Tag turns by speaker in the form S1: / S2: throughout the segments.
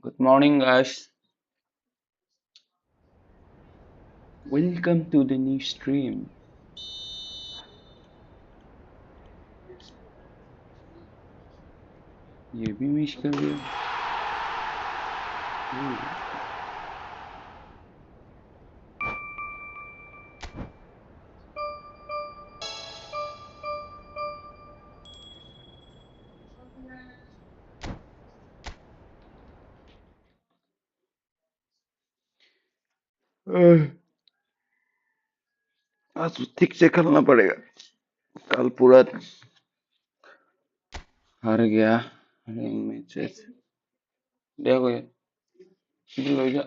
S1: Good morning, guys. Welcome to the new stream. ये भी miss कर दिया. आज ठीक से खेलना पड़ेगा. कल पूरा हार गया मैचेस. देखो ये लो जा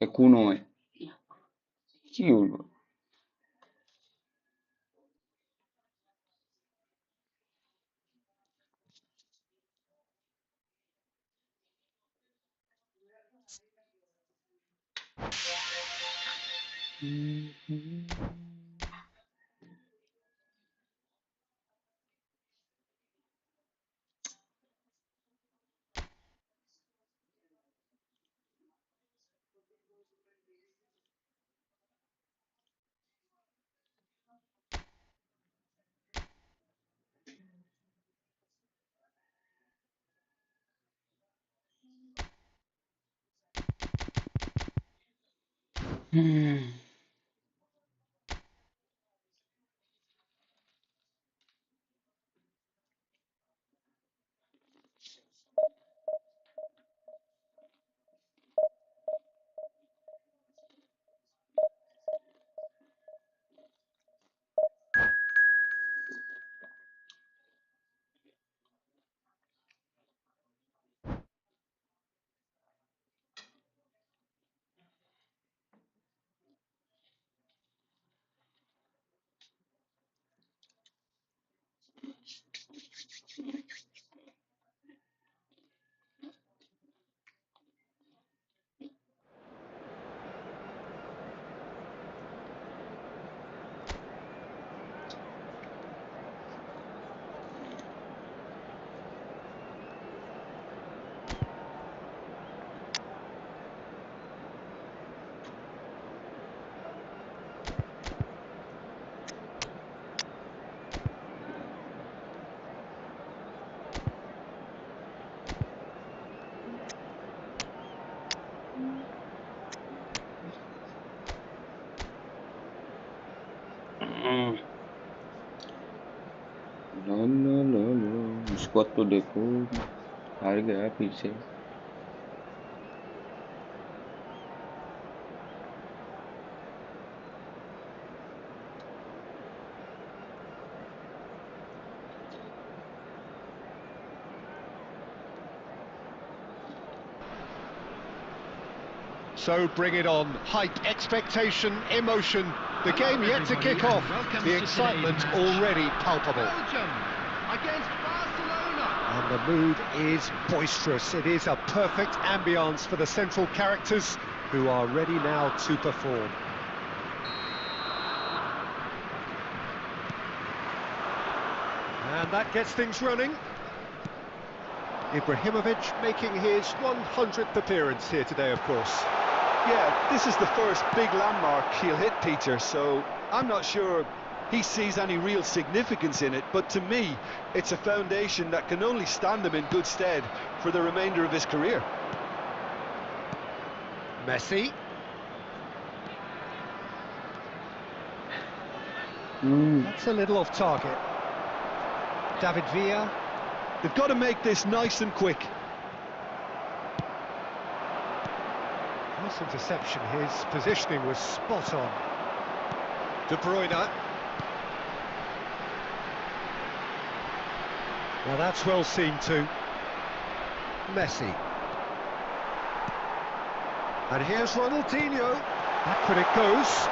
S1: ये कूनो है क्यों. लो लो लो लो स्क्वाड तो देखो हार गया फिर से.
S2: So bring it on. Hype, expectation, emotion. The game yet to kick off. The excitement already palpable.
S3: Belgium against Barcelona.
S2: And The mood is boisterous. It is a perfect ambience for the central characters who are ready now to perform. And that gets things running. Ibrahimovic making his 100th appearance here today, of course.
S3: Yeah, this is the first big landmark he'll hit, Peter, so I'm not sure he sees any real significance in it, but to me, it's a foundation that can only stand him in good stead for the remainder of his career.
S2: Messi. That's a little off target. David Villa.
S3: They've got to make this nice and quick.
S2: Nice interception. His positioning was spot on. De Bruyne. Now that's well seen too. Messi. And here's Ronaldinho. Back when it goes.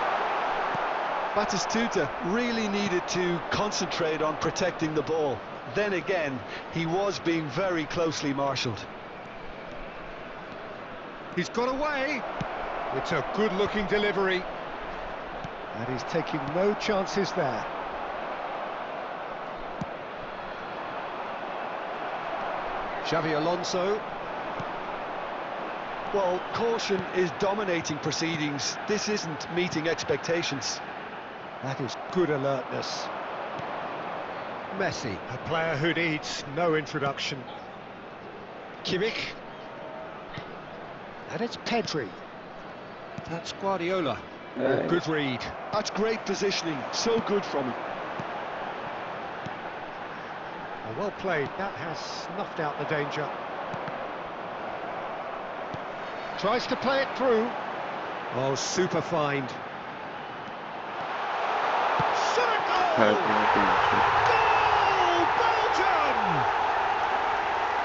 S3: Batistuta really needed to concentrate on protecting the ball. Then again, he was being very closely marshalled.
S2: He's got away. It's a good-looking delivery. And he's taking no chances there. Xavi Alonso.
S3: Well, caution is dominating proceedings. This isn't meeting expectations.
S2: That is good alertness. Messi, a player who needs no introduction. Kimmich. And it's Pedri. That's Guardiola. Good read.
S3: That's great positioning. So good from him.
S2: Well played. That has snuffed out the danger. Tries to play it through. Oh, super find. Goal, Belgium!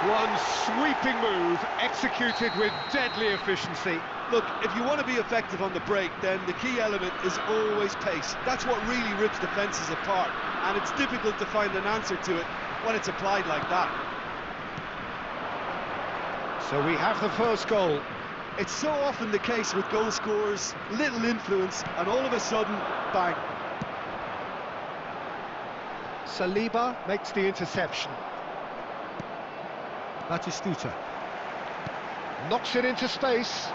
S2: One sweeping move, executed with deadly efficiency.
S3: Look, if you want to be effective on the break, then the key element is always pace. That's what really rips defences apart, and it's difficult to find an answer to it when it's applied like that.
S2: So we have the first goal.
S3: It's so often the case with goal scorers, little influence, and all of a sudden, bang.
S2: Saliba makes the interception. Batistuta knocks it into space.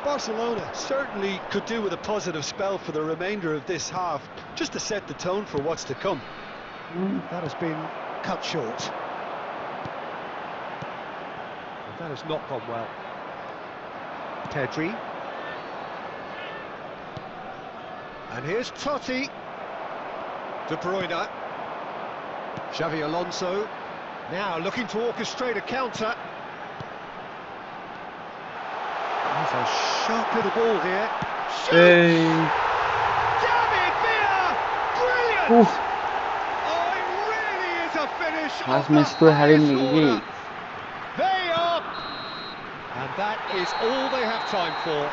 S3: Barcelona certainly could do with a positive spell for the remainder of this half, just to set the tone for what's to come.
S2: That has been cut short. That has not gone well. Pedri. And here's Totti. De Bruyne. Xavi Alonso. Now looking to orchestrate a counter. There's a sharp little ball here.
S1: Hey.
S2: David Villa! Brilliant!
S1: Oof.
S2: Oh, it really is a finish.
S1: Has
S2: of the
S1: missed the
S2: highest
S1: Harry
S2: order.
S1: Miguel.
S2: They are. And that is all they have time for.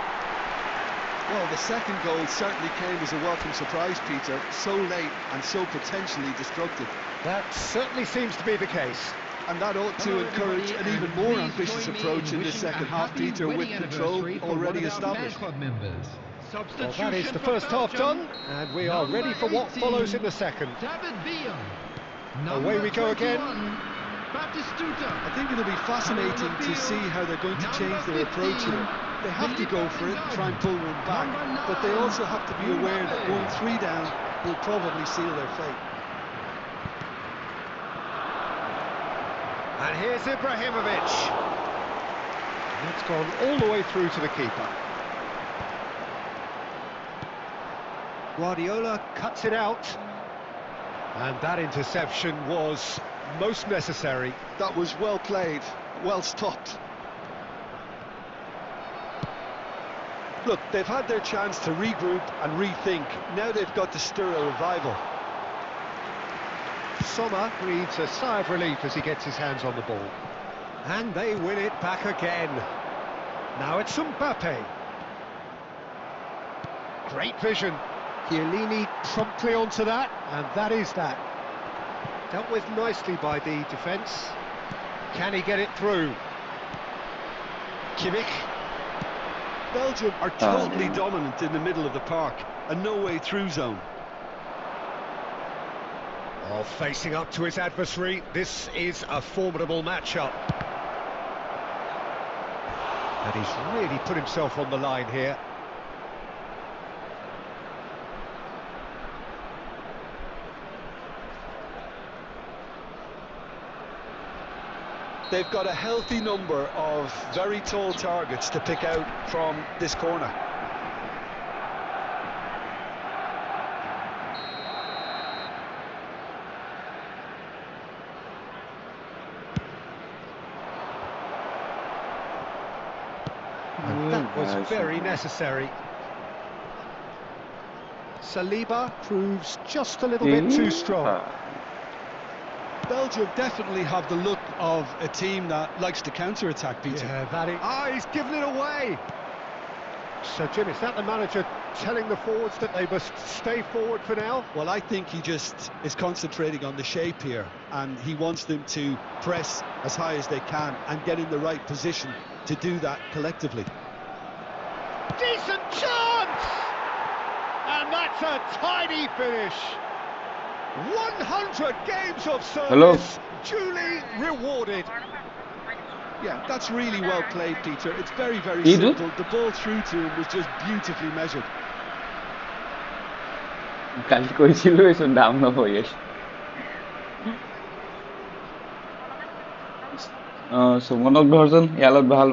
S3: Well, the second goal certainly came as a welcome surprise, Peter. So late and so potentially destructive.
S2: That certainly seems to be the case.
S3: And that ought to encourage an even more ambitious approach in the second half, Peter, with control already established.
S2: Well, that is the first half done, and we are ready for what follows in the second. Away we go again.
S3: I think it'll be fascinating to see how they're going to change their approach here. They have to go for it, try and pull one back, but they also have to be aware that going 3 down will probably seal their fate.
S2: And here's Ibrahimovic. That's gone all the way through to the keeper. Guardiola cuts it out. And that interception was most necessary.
S3: That was well played, well stopped. Look, they've had their chance to regroup and rethink. Now they've got to stir a revival.
S2: Sommer breathes a sigh of relief as he gets his hands on the ball. And they win it back again. Now it's Mbappe. Great vision. Chiellini promptly onto that, and that is that. Dealt with nicely by the defence. Can he get it through? Kimmich.
S3: Belgium are totally dominant in the middle of the park, a no-way through zone.
S2: Oh, facing up to his adversary, this is a formidable matchup. And he's really put himself on the line here.
S3: They've got a healthy number of very tall targets to pick out from this corner.
S2: And that was very necessary. Saliba proves just a little bit too strong.
S3: Belgium definitely have the look of a team that likes to counter-attack, Peter.
S2: Yeah, that is... Oh, he's given it away! So, Jim, is that the manager telling the forwards that they must stay forward for now?
S3: Well, I think he just is concentrating on the shape here, and he wants them to press as high as they can and get in the right position to do that collectively.
S2: Decent chance! And that's a tidy finish. 100 games of service, duly rewarded.
S3: Yeah, that's really well played, Peter. It's very, very simple. The ball through to him was just beautifully measured.
S1: So one of version yellow bhal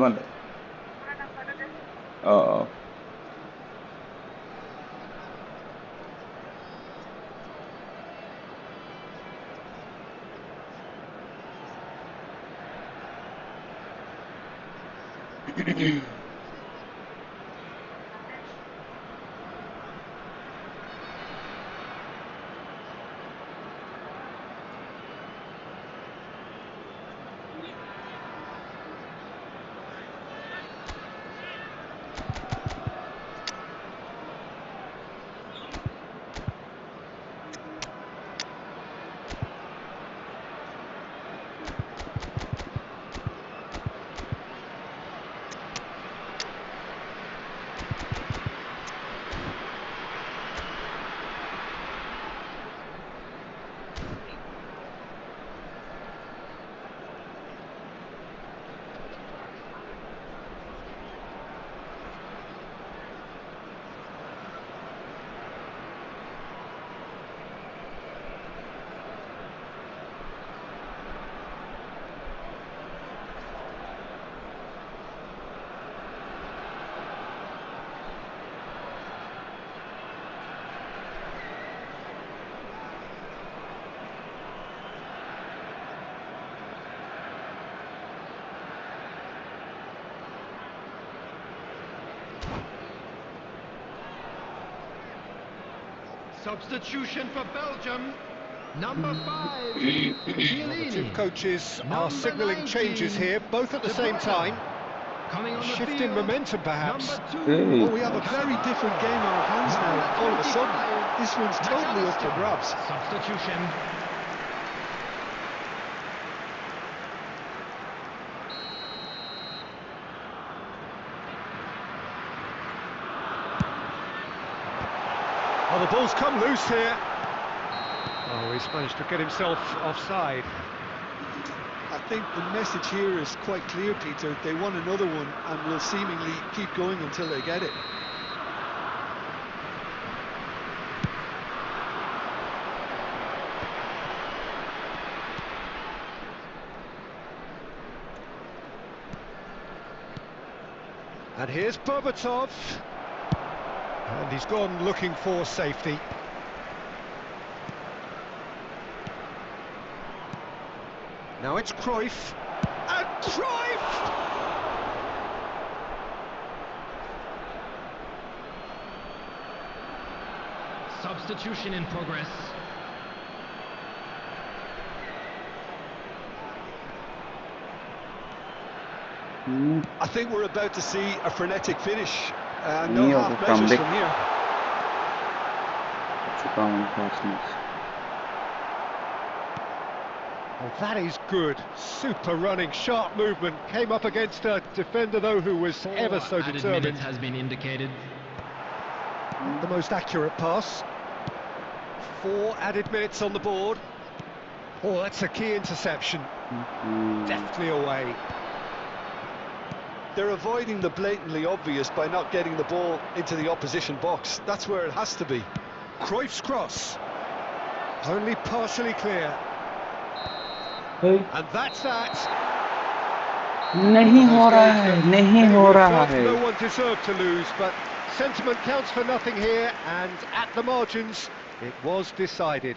S4: Substitution for Belgium, number 5.
S2: The two coaches are signalling changes here, both at the same time.
S4: Coming on the
S2: Shifting
S4: field,
S2: momentum, perhaps.
S3: Well, we have a very different game on our hands now. All of a sudden, this one's totally up for grabs.
S4: Substitution.
S2: Oh, the ball's come loose here. Oh, he's managed to get himself offside.
S3: I think the message here is quite clear, Peter. They want another one and will seemingly keep going until they get it.
S2: And here's Berbatov. And he's gone looking for safety. Now it's Cruyff. And Cruyff!
S4: Substitution in progress.
S3: I think we're about to see a frenetic finish. No half measures from here.
S2: Oh, that is good. Super running, sharp movement. Came up against a defender, though, who was ever so
S4: Added
S2: determined.
S4: minutes has been indicated.
S2: Not the most accurate pass. 4 added minutes on the board. Oh, that's a key interception. Deftly away.
S3: They're avoiding the blatantly obvious by not getting the ball into the opposition box. That's where it has to be.
S2: Cruyff's cross. Only partially clear.
S1: Hey,
S2: And that's that.
S1: नहीं हो
S2: Those
S1: रहा
S2: games
S1: है,
S2: that
S1: नहीं
S2: many
S1: हो
S2: would have
S1: रहा
S2: felt
S1: है.
S2: no one deserved to lose, but sentiment counts for nothing here, and at the margins, it was decided.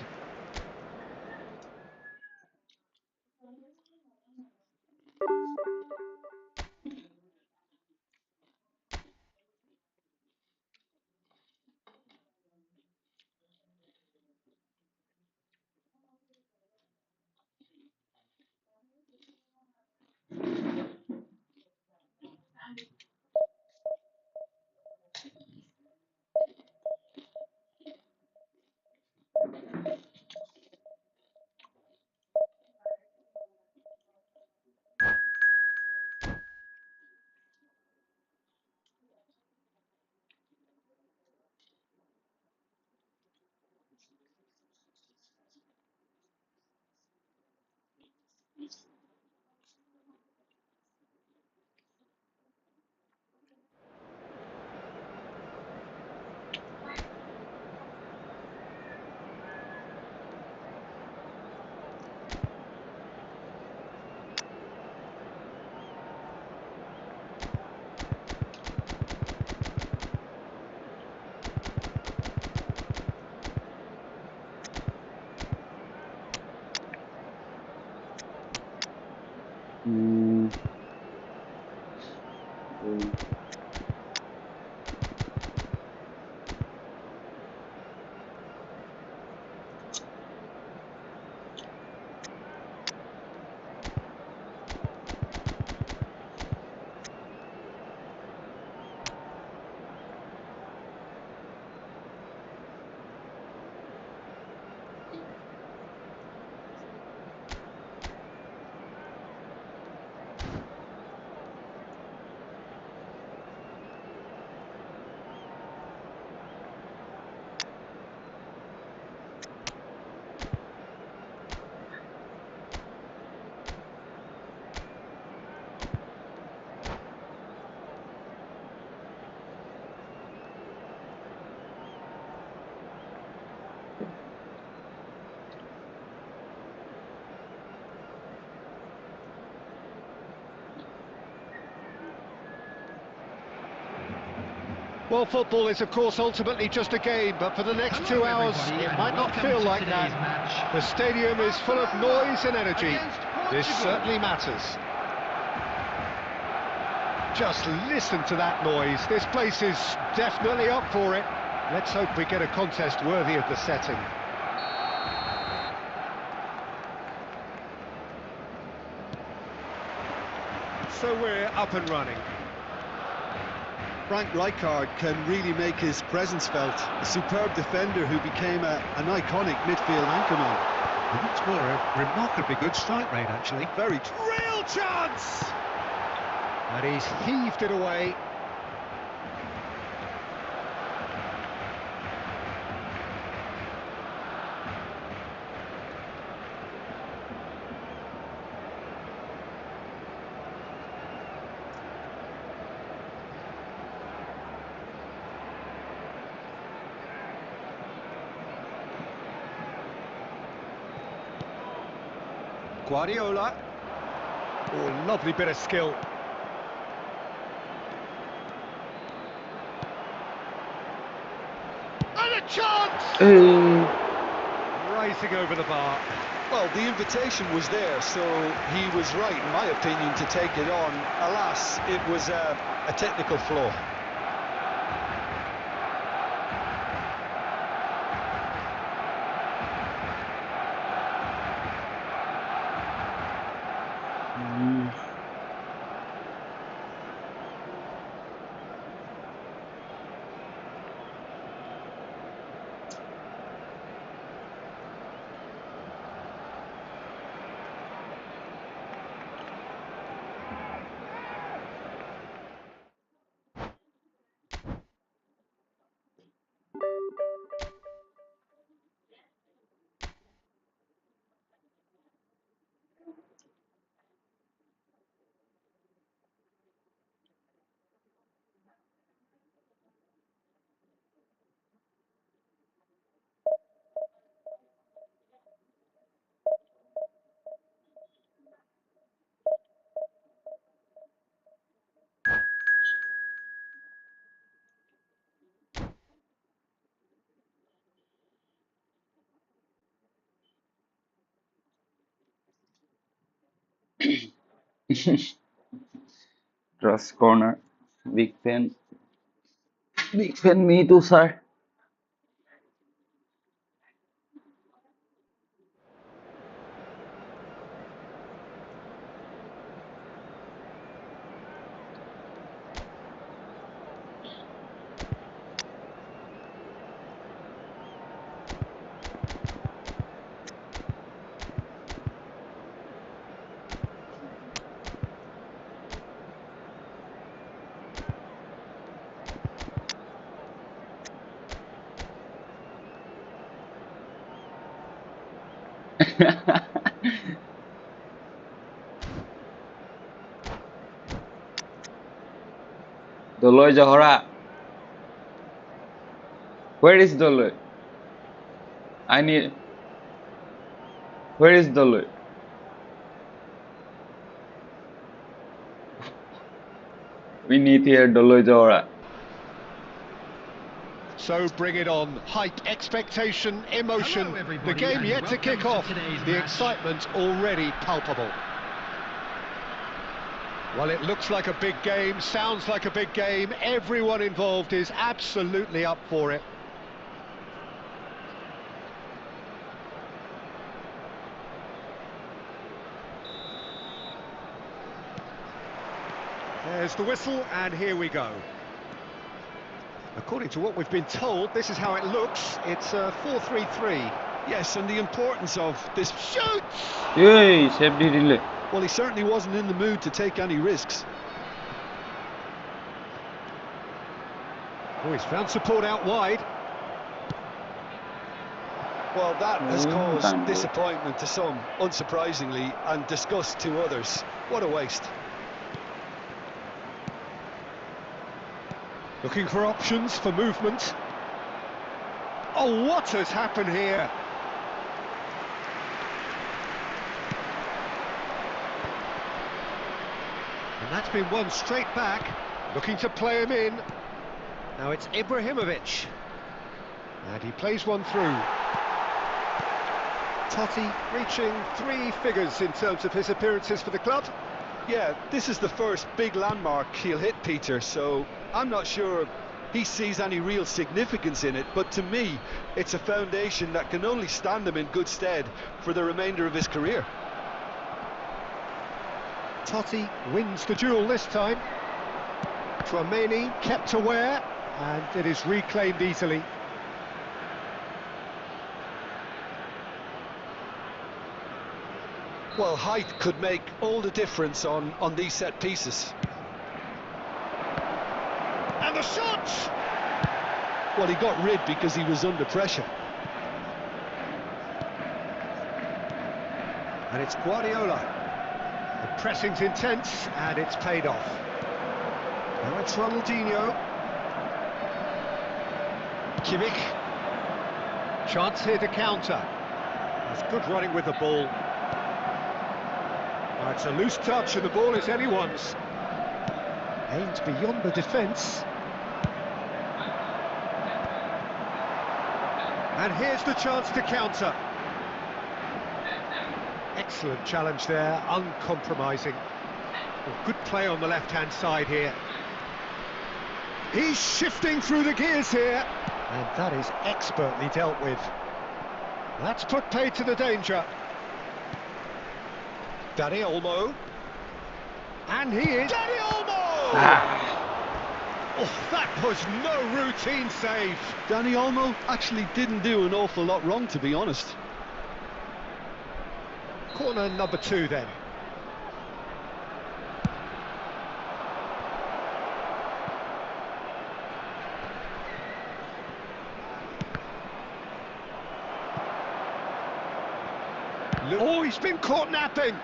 S1: Hmm.
S2: Well, football is, of course, ultimately just a game, but for the next
S4: Hello,
S2: 2 hours,
S4: everybody,
S2: it
S4: and
S2: might not
S4: welcome
S2: feel
S4: to
S2: like
S4: today's
S2: that.
S4: match.
S2: The stadium is full of noise and energy.
S4: Against
S2: This
S4: Portugal.
S2: certainly matters. Just listen to that noise. This place is definitely up for it. Let's hope we get a contest worthy of the setting. So we're up and running.
S3: Frank Rijkaard can really make his presence felt. A superb defender who became an iconic midfield anchorman.
S2: And it's more a remarkably good strike rate, actually.
S3: Very real chance!
S2: And he's heaved it away. Guardiola. Oh, lovely bit of skill. And a chance!
S1: Hey.
S2: Rising over the bar.
S3: Well, the invitation was there, so he was right, in my opinion, to take it on. Alas, it was a technical flaw.
S1: Trust corner. Big fan. Big fan me too, sir. Doloy Johora. Where is Doloy? I need. Where is Doloy? We need here Doloy Johora.
S2: So bring it on. Hype, expectation, emotion.
S4: Hello,
S2: The
S4: everybody,
S2: game
S4: and
S2: yet to
S4: welcome
S2: kick
S4: to
S2: off.
S4: today's
S2: The
S4: match.
S2: excitement already palpable. Well, it looks like a big game, sounds like a big game. Everyone involved is absolutely up for it. There's the whistle, and here we go. According to what we've been told, this is how it looks. It's a 4-3-3.
S3: Yes, and the importance of this shoot.
S1: Yay, safety delay.
S3: Well, he certainly wasn't in the mood to take any risks.
S2: Oh, he's found support out wide.
S3: Well, that has caused
S1: Time.
S3: disappointment to some, unsurprisingly, and disgust to others. What a waste.
S2: Looking for options for movement. Oh, what has happened here? And that's been won straight back. Looking to play him in. Now it's Ibrahimovic. And he plays one through. Totti reaching 3 figures in terms of his appearances for the club.
S3: Yeah, this is the first big landmark he'll hit, Peter, so I'm not sure he sees any real significance in it, but to me, it's a foundation that can only stand him in good stead for the remainder of his career.
S2: Totti wins the duel this time. Tchouaméni kept aware, and it is reclaimed easily.
S3: Well, height could make all the difference on these set pieces.
S2: And the shot!
S3: Well, he got rid because he was under pressure.
S2: And it's Guardiola. The pressing's intense, and it's paid off. Now it's Ronaldinho. Kimmich. Chance here to counter. That's good running with the ball. Now it's a loose touch, and the ball is anyone's. Aimed beyond the defence. And here's the chance to counter. Excellent challenge there, uncompromising. Well, good play on the left-hand side here. He's shifting through the gears here. And that is expertly dealt with. That's put paid to the danger. Dani Olmo. And he is... Dani Olmo! Oh, that was no routine save.
S3: Dani Olmo actually didn't do an awful lot wrong, to be honest.
S2: Corner number 2 then. Oh, he's been caught napping.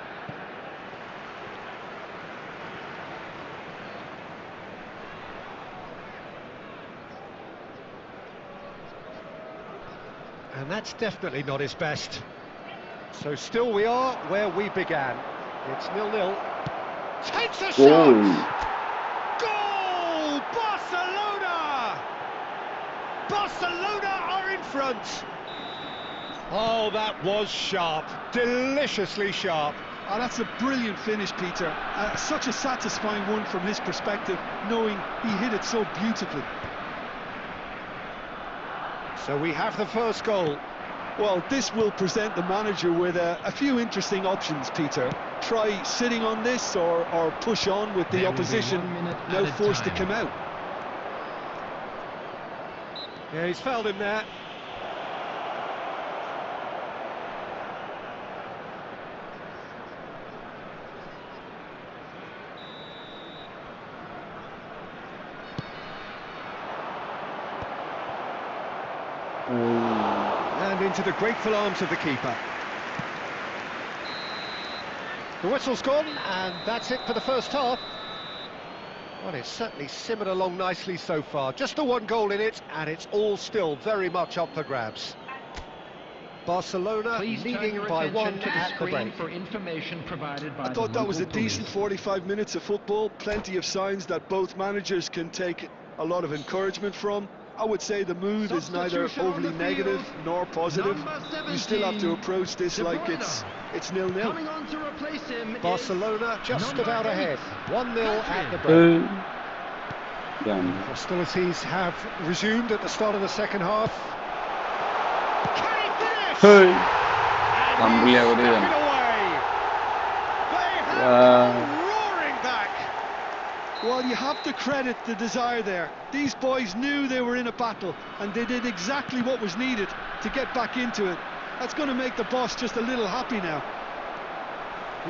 S2: And that's definitely not his best. So still we are where we began. It's 0-0. Takes a shot! Goal! Barcelona! Barcelona are in front. Oh, that was sharp. Deliciously sharp.
S3: Oh, that's a brilliant finish, Peter. Such a satisfying one from his perspective, knowing he hit it so beautifully.
S2: So we have the first goal.
S3: Well, this will present the manager with a few interesting options, Peter. Try sitting on this or push on with the
S4: There will be
S3: opposition
S4: 1 minute
S3: now
S4: added
S3: forced to
S4: time.
S3: come out.
S2: Yeah, he's fouled him there. And into the grateful arms of the keeper. The whistle's gone, and that's it for the first half. Well, it's certainly simmered along nicely so far. Just the one goal in it, and it's all still very much up for grabs. Barcelona
S4: Please turn
S2: leading
S4: your
S2: by
S4: attention
S2: one
S4: to the
S2: at the
S4: screen
S2: break.
S4: for information provided by
S3: I thought
S4: the
S3: that was a
S4: local
S3: decent
S4: police.
S3: 45 minutes of football. Plenty of signs that both managers can take a lot of encouragement from. I would say the mood is neither
S4: Substitution on
S3: overly
S4: the
S3: negative
S4: field.
S3: nor positive.
S4: Number
S3: You still have to
S4: 17,
S3: approach this
S4: De
S3: like
S4: Bruyne.
S3: it's 0-0.
S4: Coming on to replace him
S2: Barcelona
S4: is
S2: just
S4: number
S2: about
S4: 8,
S2: ahead. 1-0 at the
S4: Pedri.
S2: break.
S1: Yani.
S2: Hostilities have resumed at the start of the second half. Can he finish?
S1: Hey.
S2: And
S1: Tam
S2: he's
S1: buraya
S2: stepping
S1: vuruyor.
S2: away. They have
S1: Ya.
S2: come roaring back.
S3: Well, you have to credit the desire there. These boys knew they were in a battle, and they did exactly what was needed to get back into it. That's going to make the boss just a little happy now.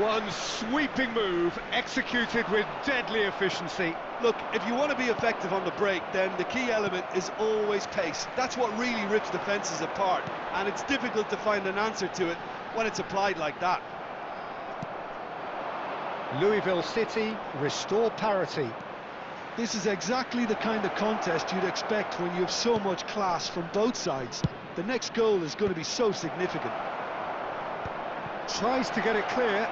S2: One sweeping move executed with deadly efficiency.
S3: Look, if you want to be effective on the break, then the key element is always pace. That's what really rips defences apart, and it's difficult to find an answer to it when it's applied like that.
S2: Louisville City restore parity.
S3: This is exactly the kind of contest you'd expect when you have so much class from both sides. The next goal is going to be so significant.
S2: Tries to get it clear.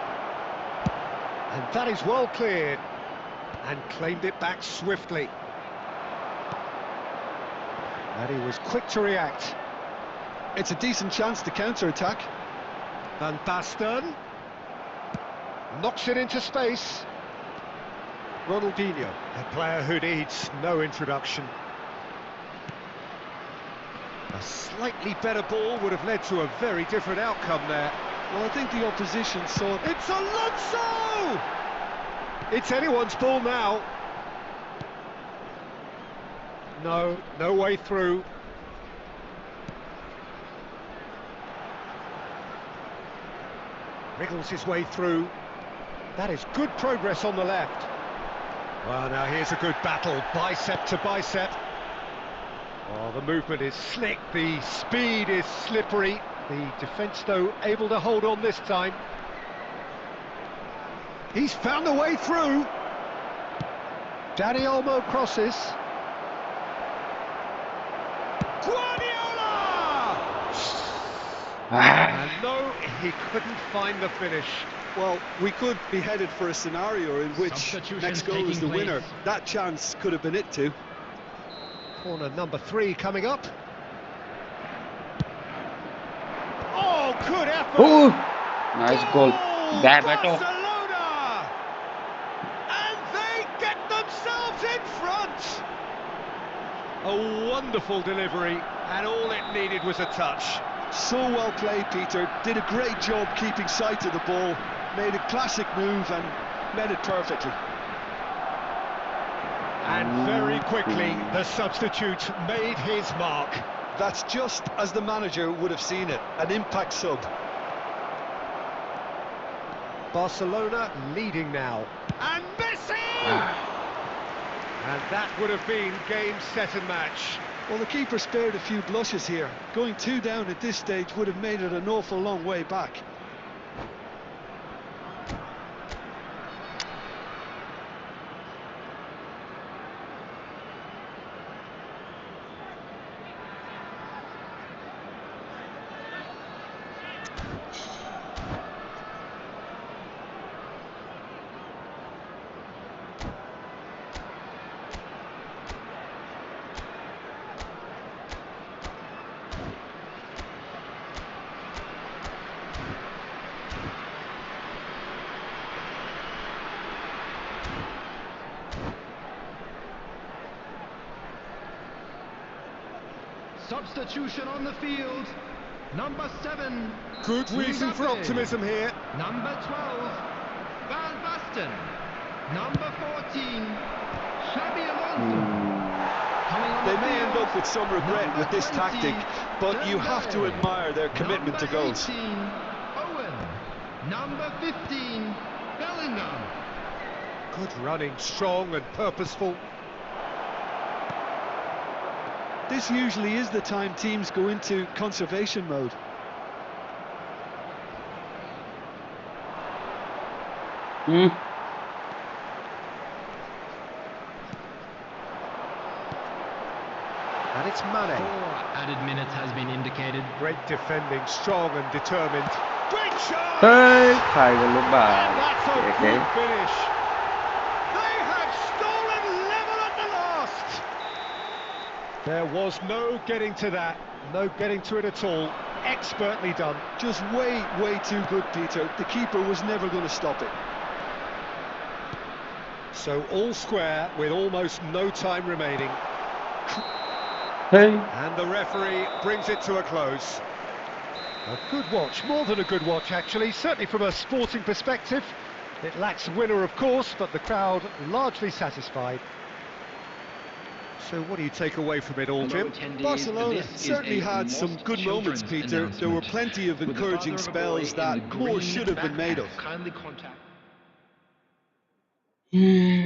S2: And that is well cleared. And claimed it back swiftly. And he was quick to react.
S3: It's a decent chance to counter-attack.
S2: Van Basten knocks it into space. Ronaldinho, a player who needs no introduction. A slightly better ball would have led to a very different outcome there.
S3: Well, I think the opposition saw...
S2: It's Alonso! It's anyone's ball now. No way through. Wriggles his way through. That is good progress on the left. Well, now here's a good battle, bicep to bicep. Oh, the movement is slick, the speed is slippery. The defence, though, able to hold on this time. He's found a way through. Dani Olmo crosses. Guardiola! And no, he couldn't find the finish.
S3: Well, we could be headed for a scenario in which
S4: Substitution
S3: next goal is the
S4: taking
S3: winner.
S4: place.
S3: That chance could have been it too.
S2: Corner number 3 coming up. Oh, good effort!
S1: Oh, nice goal. There, Beto.
S2: Barcelona! And they get themselves in front! A wonderful delivery, and all it needed was a touch.
S3: So well played, Peter. Did a great job keeping sight of the ball. Made a classic move and met it perfectly.
S2: And very quickly, the substitute made his mark.
S3: That's just as the manager would have seen it. An impact sub.
S2: Barcelona leading now. And Messi! And that would have been game, set and match.
S3: Well, the keeper spared a few blushes here. Going 2 down at this stage would have made it an awful long way back.
S4: Substitution on the field. Number 7.
S2: Good reason for
S4: Mbappe.
S2: optimism here.
S4: Number 12. Van Basten. Number 14. Xabi Alonso. Coming on
S3: They
S4: the
S3: may end
S4: field,
S3: up with some regret
S4: number
S3: with this
S4: 20,
S3: tactic, but you have to
S4: Dembele.
S3: admire their commitment to
S4: Number
S3: goals.
S4: 18, Owen. Number 15, Bellingham.
S2: Good running, strong and purposeful.
S3: This usually is the time teams go into conservation mode.
S1: Hmm.
S2: And it's Mane.
S4: 4 added minutes has been indicated.
S2: Great defending, strong and determined. Great shot!
S1: เฮ้ยใครกันหรือเปล่า
S2: And that's a
S1: โอเค
S2: good finish. They have stolen level at the last. There was no getting to that, no getting to it at all. Expertly done.
S3: Just way too good, Peter. The keeper was never going to stop it.
S2: So all square with almost no time remaining.
S1: เฮ้ย
S2: And the referee brings it to a close. A good watch, more than a good watch actually, certainly from a sporting perspective. It lacks a winner of course, but the crowd largely satisfied. So what do you take away from it all, Jim?
S3: Barcelona certainly had some good moments, Peter. There were plenty of encouraging spells that more should have been made of.
S4: Kindly contact.
S1: อืม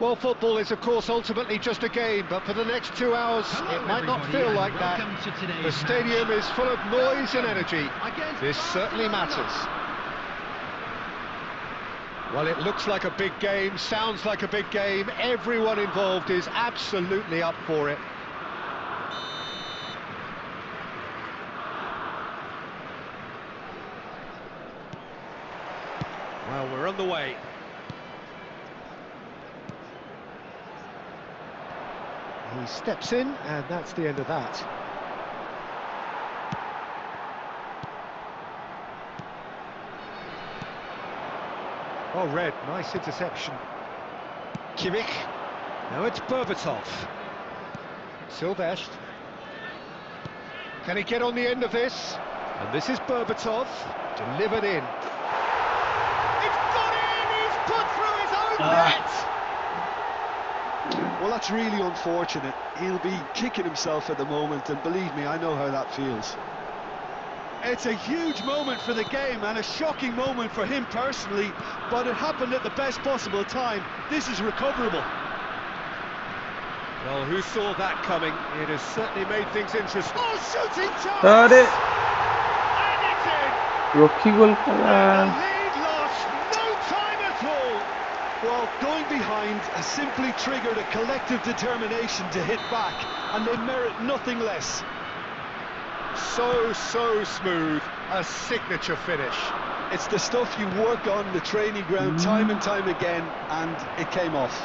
S2: Well, football is of course ultimately just a game, but for the next 2 hours it might not feel like that. The stadium is full of noise and energy. This certainly matters. Well, it looks like a big game, sounds like a big game. Everyone involved is absolutely up for it. Well, we're on the way. He steps in, and that's the end of that. Oh, Red, nice interception. Kimmich. Now it's Berbatov. Silvestre. Can he get on the end of this? And this is Berbatov, delivered in. net!
S3: Well, that's really unfortunate. He'll be kicking himself at the moment, and believe me, I know how that feels. It's a huge moment for the game and a shocking moment for him personally, but it happened at the best possible time. This is recoverable.
S2: Well, who saw that coming? It has certainly made things interesting. Oh, shooting chance!
S1: আরে
S2: And it's in!
S1: রক্ষী গোল
S2: And
S1: খেলা
S2: the lead lost no time at all!
S3: Well, going behind has simply triggered a collective determination to hit back, and they merit nothing less.
S2: So smooth, a signature finish.
S3: It's the stuff you work on the training ground time and time again, and it came off.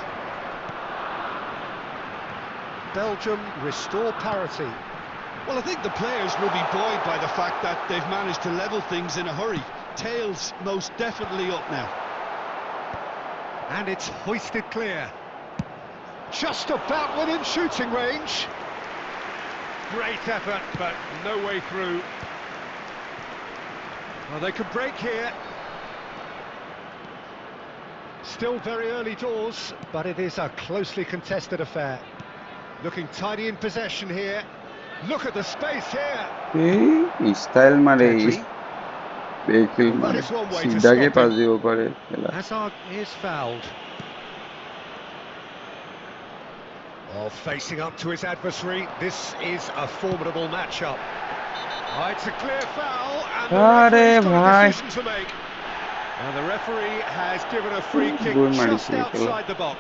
S2: Belgium restore parity.
S3: Well, I think the players will be buoyed by the fact that they've managed to level things in a hurry. Tails most definitely up now.
S2: And it's hoisted clear. Just about within shooting range. Great effort, but no way through. Well, they can break here. Still very early doors, but it is a closely contested affair. Looking tidy in possession here. Look at the space here.
S1: এই style মারে
S2: Pedri.
S1: Vehicle
S2: That
S1: মারে
S2: is one way to
S1: সিধাকে
S2: stop
S1: pass
S2: him.
S1: দিব পারে খেলা
S2: Hazard is fouled. Oh, facing up to his adversary, this is a formidable matchup. Oh, it's a clear foul, and the referee's got a decision to make. And the referee has given a free kick
S1: Goal
S2: just
S1: মারিছে
S2: outside the box.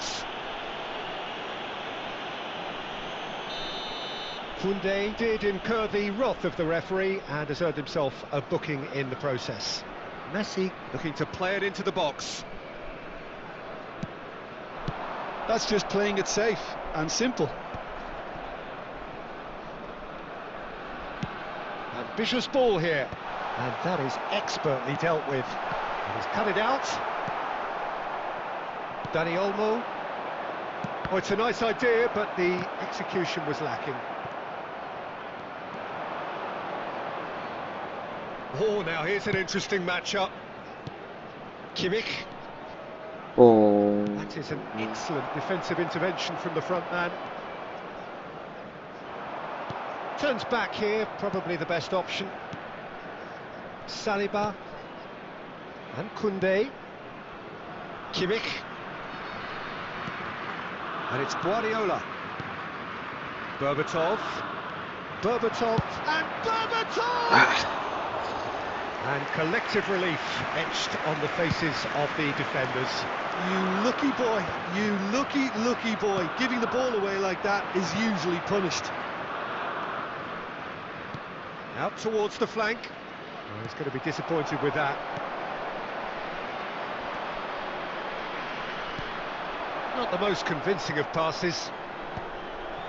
S2: Koundé did incur the wrath of the referee and has earned himself a booking in the process. Messi looking to play it into the box.
S3: That's just playing it safe and simple.
S2: Ambitious ball here, and that is expertly dealt with. And he's cut it out. Dani Olmo. Oh, it's a nice idea, but the execution was lacking. Oh, now here's an interesting matchup. Kimmich.
S1: Oh,
S2: That is an excellent defensive intervention from the front man. Turns back here, probably the best option. Saliba and Koundé. Kimmich. And it's Guardiola. Berbatov. Berbatov and Berbatov! And collective relief etched on the faces of the defenders.
S3: You lucky boy, you lucky boy. Giving the ball away like that is usually punished.
S2: Out towards the flank. Oh, he's going to be disappointed with that. Not the most convincing of passes.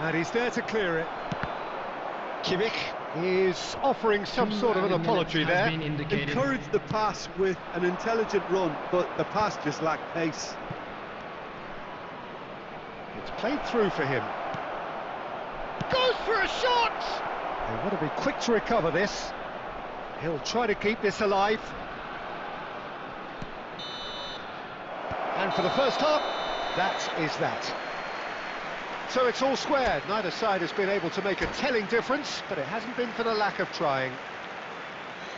S2: And he's there to clear it. Kimmich is offering some sort of an apology there.
S3: Encouraged the pass with an intelligent run, but the pass just lacked pace.
S2: It's played through for him. Goes for a shot! They want to be quick to recover this. He'll try to keep this alive. And for the first half, that is that. So it's all square. Neither side has been able to make a telling difference, but it hasn't been for the lack of trying.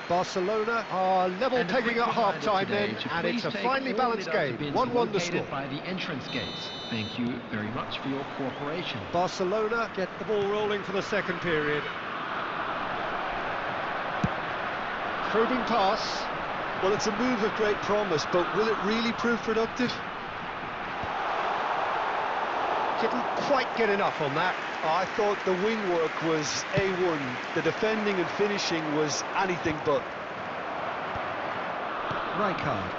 S2: Barcelona are level pegging at half-time then, and it's a finely balanced game. 1-1 the score.
S5: By the entrance gates. Thank you very much for your cooperation.
S2: Barcelona get the ball rolling for the second period. Probing pass.
S3: Well, it's a move of great promise, but will it really prove productive?
S2: Didn't quite get enough on that.
S3: I thought the wing work was A1. The defending and finishing was anything but.
S2: Rijkaard.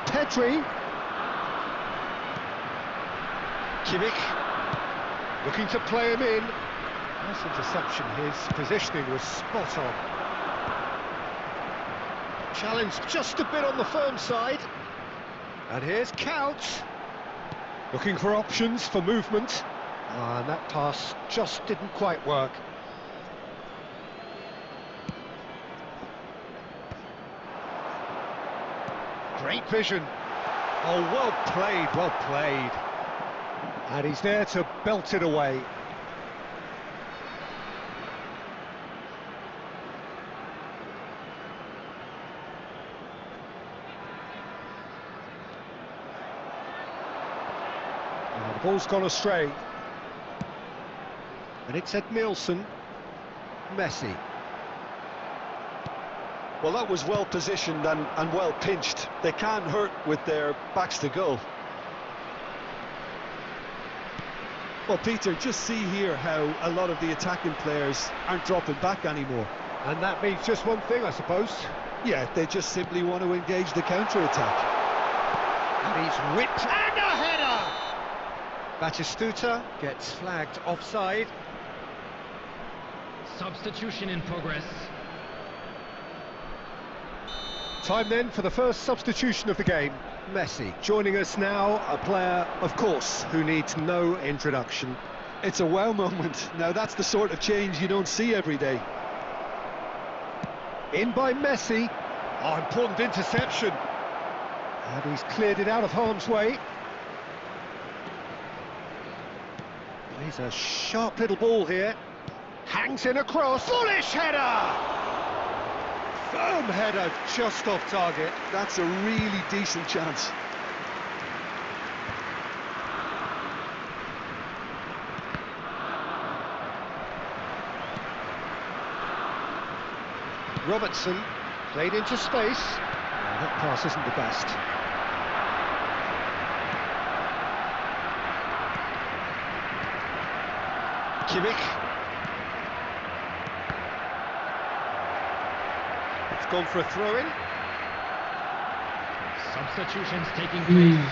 S2: Pedri. Kimmich. Looking to play him in. Nice interception. His positioning was spot on. Challenged just a bit on the firm side. And here's Couch. Looking for options for movement. And that pass just didn't quite work. Great vision. Oh, well played, well played. And he's there to belt it away. And the ball's gone astray. And it's Ed Nielsen. Messi.
S3: Well, that was well positioned and well pinched. They can't hurt with their backs to goal. Well, Peter, just see here how a lot of the attacking players aren't dropping back anymore.
S2: And that means just one thing, I suppose.
S3: Yeah, they just simply want to engage the counter-attack.
S2: And he's whipped. And a header! Batistuta gets flagged offside.
S5: Substitution in progress.
S2: Time then for the first substitution of the game. Messi joining us now, a player, of course, who needs no introduction.
S3: It's a wow moment. Now that's the sort of change you don't see every day.
S2: In by Messi. Oh, important interception. And he's cleared it out of harm's way. Plays a sharp little ball here. Hangs in across. Bullish header! Firm header, just off target.
S3: That's a really decent chance.
S2: Robertson played into space. That pass isn't the best. Kimmich. It's gone for a throw-in.
S5: Substitutions taking place.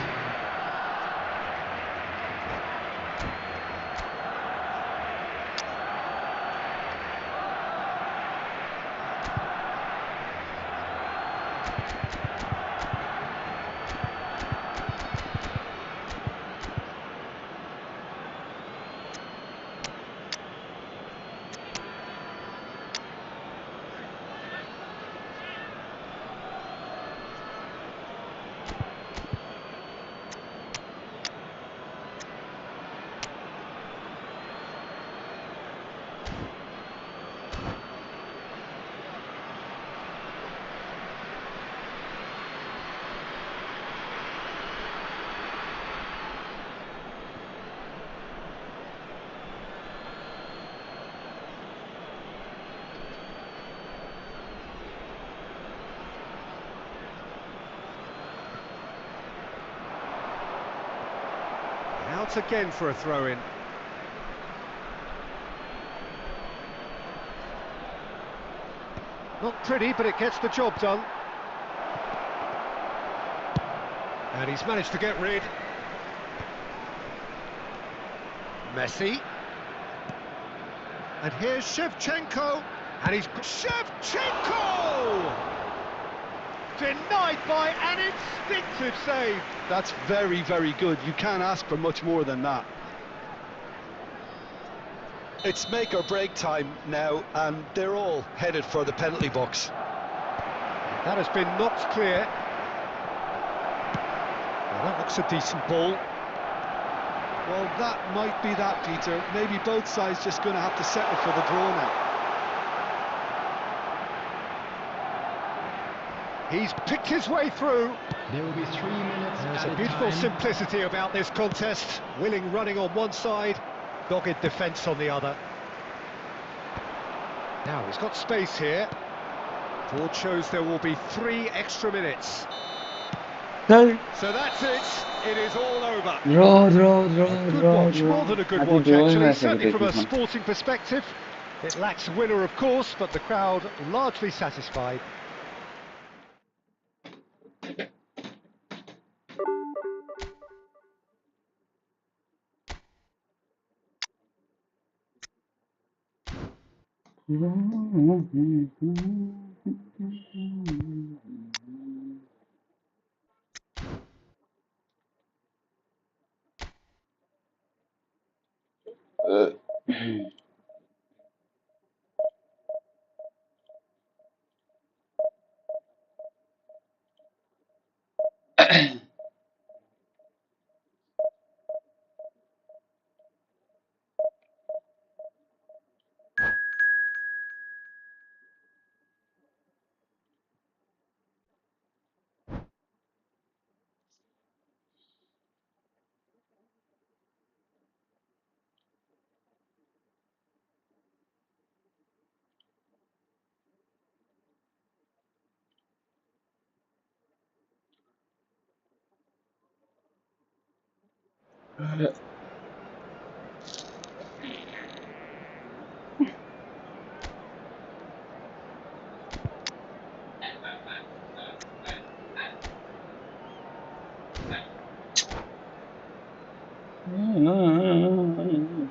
S2: Out again for a throw-in. Not pretty, but it gets the job done. And he's managed to get rid. Messi. And here's Shevchenko. And he's... Shevchenko! Denied by an instinctive save.
S3: That's very, very good. You can't ask for much more than that. It's make or break time now, and they're all headed for the penalty box.
S2: That has been knocked clear. Well, that looks a decent ball.
S3: Well, that might be that, Peter. Maybe both sides just going to have to settle for the draw now.
S2: He's picked his way through.
S5: There will be 3 minutes.
S2: There's
S5: at
S2: a beautiful
S5: time.
S2: simplicity about this contest. Willing running on one side, dogged defence on the other. Now he's got space here. Board shows there will be 3 extra minutes.
S1: No.
S2: So that's it. It is all over.
S1: Draw.
S2: Good watch, more than a good
S1: Hadi
S2: watch
S1: draw
S2: actually.
S1: oynarsak
S2: Certainly from a
S1: peki.
S2: sporting perspective. It lacks a winner, of course, but the crowd largely satisfied.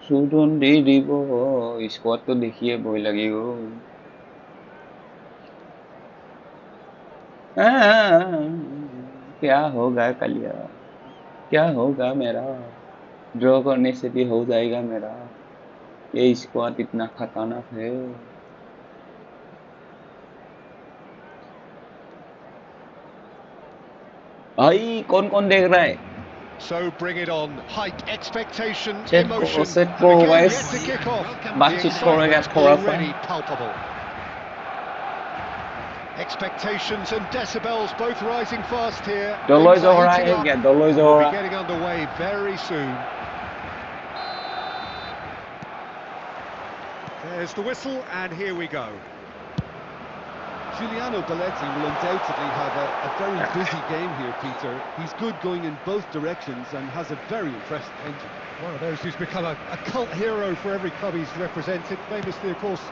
S1: Sudan দি দিব স্কোয়াডটো দেখিয়ে ভয় লাগি গ'ল क्या होगा कलिया क्या होगा मेरा ड्रॉ करने से भी हो जाएगा मेरा ये स्क्वाड इतना खतरनाक है भाई कौन कौन देख रहा है
S2: So bring it on. Height, expectation,
S1: Set go,
S2: emotion.
S1: set
S2: And
S1: go,
S2: the game
S1: guys.
S2: yet to kick off. The
S1: Backseat koreograph,
S2: excitement's already palpable. Expectations and decibels both rising fast here.
S1: Dolloy's
S2: Things are
S1: alright,
S2: heating up.
S1: yeah, Dolloy's
S2: We'll be
S1: alright.
S2: getting underway very soon. There's the whistle, and here we go.
S3: Giuliano Belletti will undoubtedly have a very busy game here, Peter. He's good going in both directions and has a very impressive engine.
S2: One of those who's become a cult hero for every club he's represented. Famously, of course,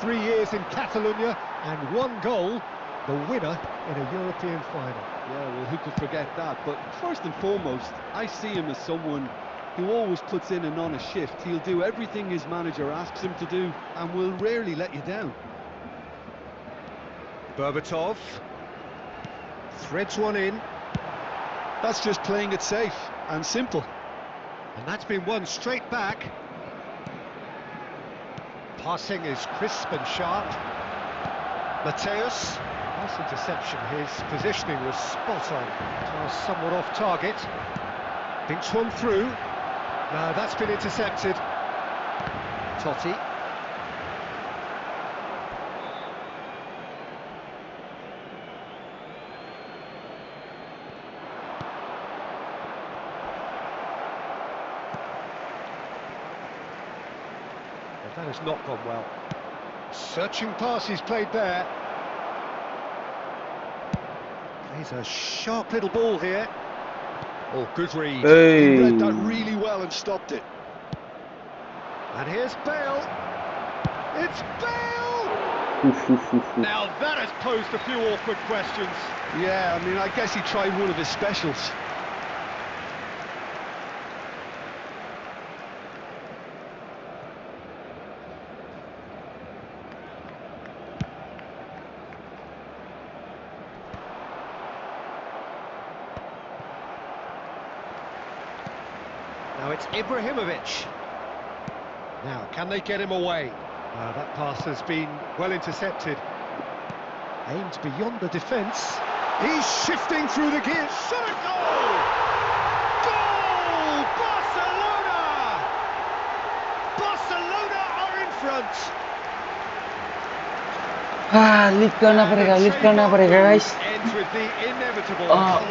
S2: 3 years in Catalonia and 1 goal, the winner in a European final.
S3: Yeah, well, who could forget that? But first and foremost, I see him as someone who always puts in an honest shift. He'll do everything his manager asks him to do and will rarely let you down.
S2: Berbatov threads one in,
S3: That's just playing it safe and simple.
S2: and that's been won straight back. Passing is crisp and sharp. Mateus, nice interception. His positioning was spot on. Was somewhat off target. Thinks one through. No, that's been intercepted. Totti. That has not gone well. Searching pass he's played there. Plays a sharp little ball here. Oh, good read.
S3: He
S1: Hey.
S3: read that really well and stopped it.
S2: And here's Bale. It's Bale! Now that has posed a few awkward questions.
S3: Yeah, I mean, I guess he tried one of his specials.
S2: Now it's Ibrahimovic. Now, can they get him away? That pass has been well intercepted. Aimed beyond the defence. He's shifting through the gears. Shot a goal! Goal! Barcelona! Barcelona are in front.
S1: Lead करना पड़ेगा guys
S2: Ends with the inevitable.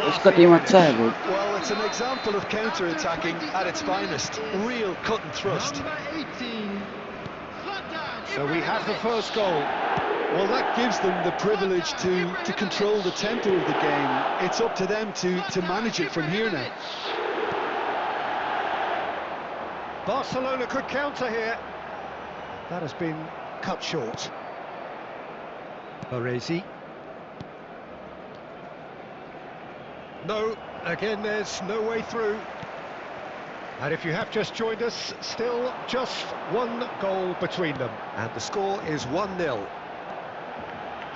S1: उसका team अच्छा है बहुत
S3: Well, it's an example of counter-attacking at its finest. Real cut and thrust.
S4: Number 18.
S2: So we have the first goal.
S3: Well, that gives them the privilege to control the tempo of the game. It's up to them to manage it from here now.
S2: Barcelona could counter here. That has been cut short. Baresi. No, again there's no way through. And if you have just joined us, still just 1 goal between them. And the score is 1-0.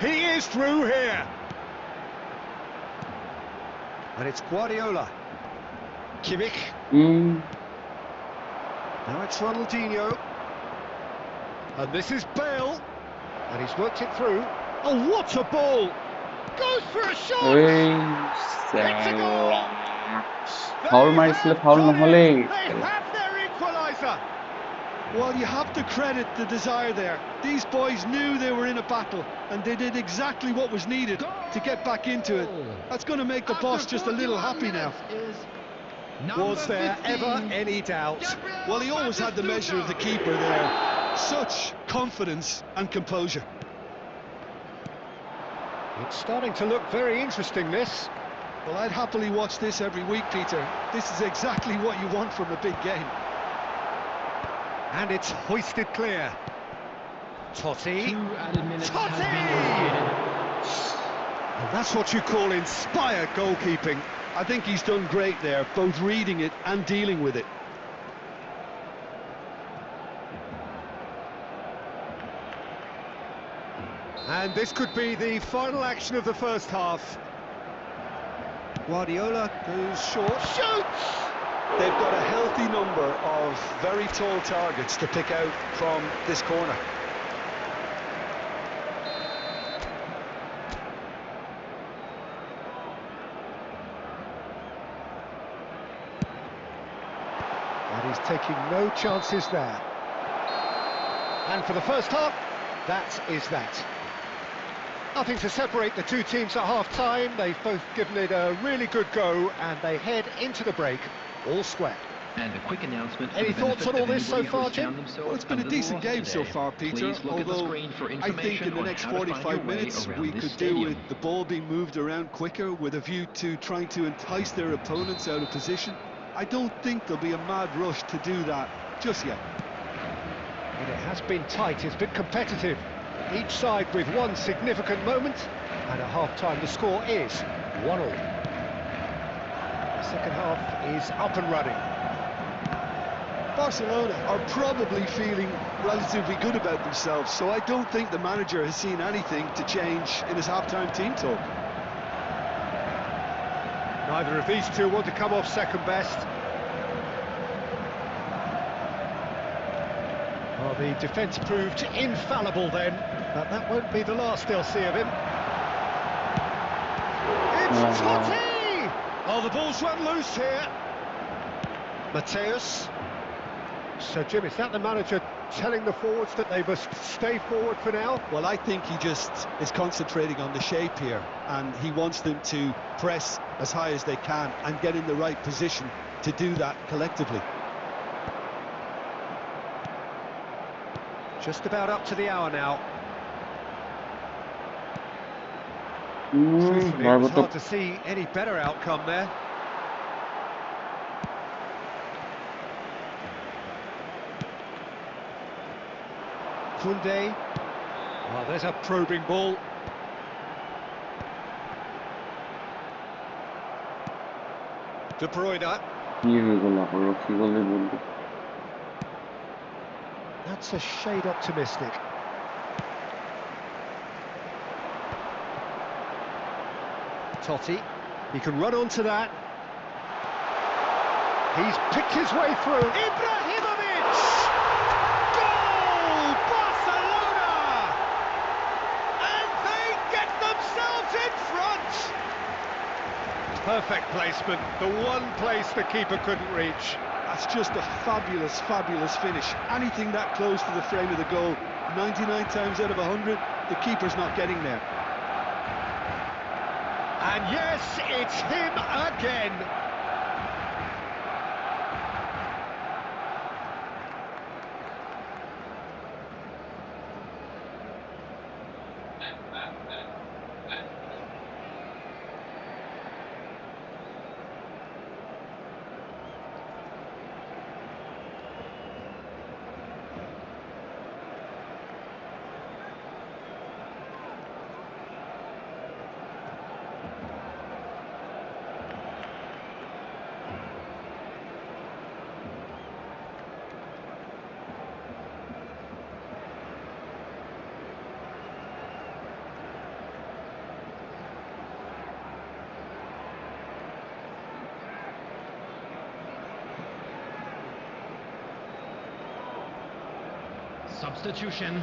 S2: He is through here. And it's Guardiola. Kimmich. Now it's Ronaldinho. And this is Bale. And he's worked it through. Oh, what a ball! Goes for a shot!
S1: এই
S2: It's a
S1: শালা,
S2: goal!
S1: Foul
S2: They
S1: মারিছিল,
S2: have
S1: foul
S2: done it!
S1: নহলে
S2: They have their equaliser!
S3: Well, you have to credit the desire there. These boys knew they were in a battle, and they did exactly what was needed to get back into it. That's going to make the boss just a little happy now.
S2: Was there ever any doubt?
S3: Well, he always had the measure of the keeper there. Such confidence and composure.
S2: It's starting to look very interesting, this.
S3: Well, I'd happily watch this every week, Peter. This is exactly what you want from a big game.
S2: And it's hoisted clear. Totti.
S5: 2 added minutes has
S2: Totti!
S5: been allocated.
S2: And that's what you call inspired goalkeeping.
S3: I think he's done great there, both reading it and dealing with it.
S2: And this could be the final action of the first half. Guardiola goes short. Shoots!
S3: They've got a healthy number of very tall targets to pick out from this corner.
S2: And he's taking no chances there. And for the first half, that is that. Nothing to separate the two teams at half-time. They've both given it a really good go, and they head into the break all square.
S5: And a quick announcement.
S2: Any thoughts on all this so far, Jim?
S3: Well, it's been a decent game so far, Peter,
S5: Please look at the
S3: although
S5: screen for
S3: I think
S5: information
S3: in the
S5: on
S3: next
S5: how to find
S3: 45
S5: your way
S3: minutes
S5: around
S3: we
S5: this
S3: could do
S5: stadium.
S3: with the ball being moved around quicker with a view to trying to entice their opponents out of position. I don't think there'll be a mad rush to do that just yet.
S2: And it has been tight, it's been competitive. Each side with one significant moment, and at half-time the score is 1-1. The second half is up and running.
S3: Barcelona are probably feeling relatively good about themselves, so I don't think the manager has seen anything to change in his half-time team talk.
S2: Neither of these two want to come off second best. Well, the defence proved infallible then, but that won't be the last they'll see of him. It's Totti! Oh, the ball's run loose here. Mateus. So, Jim, is that the manager telling the forwards that they must stay forward for now?
S3: Well, I think he just is concentrating on the shape here, and he wants them to press as high as they can and get in the right position to do that collectively.
S2: Just about up to the hour now. Truthfully, it was hard to see any better outcome there. Koundé. Oh, there's a probing ball. De Bruyne. That's a shade optimistic. Totti. He can run onto that. He's picked his way through. Ibrahimovic! Goal! Barcelona! And they get themselves in front! Perfect placement. The one place the keeper couldn't reach.
S3: That's just a fabulous, fabulous finish. Anything that close to the frame of the goal, 99 times out of 100, the keeper's not getting there.
S2: And yes, it's him again.
S5: Substitution.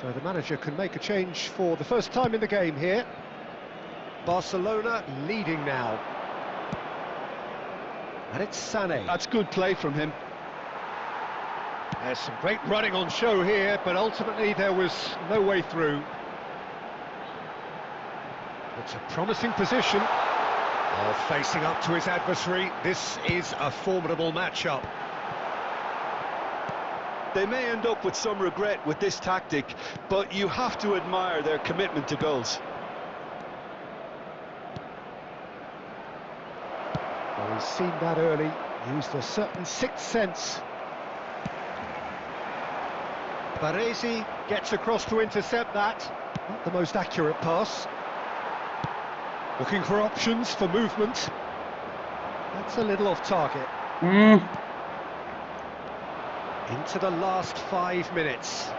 S2: So the manager can make a change for the first time in the game here. Barcelona leading now. And it's Sané.
S3: That's good play from him.
S2: There's some great running on show here, but ultimately there was no way through. It's a promising position. Oh, facing up to his adversary, this is a formidable matchup.
S3: They may end up with some regret with this tactic, but you have to admire their commitment to goals.
S2: Well, he's seen that early, used a certain sixth sense. Baresi gets across to intercept that. Not the most accurate pass. Looking for options for movement. That's a little off target. Into the last 5 minutes.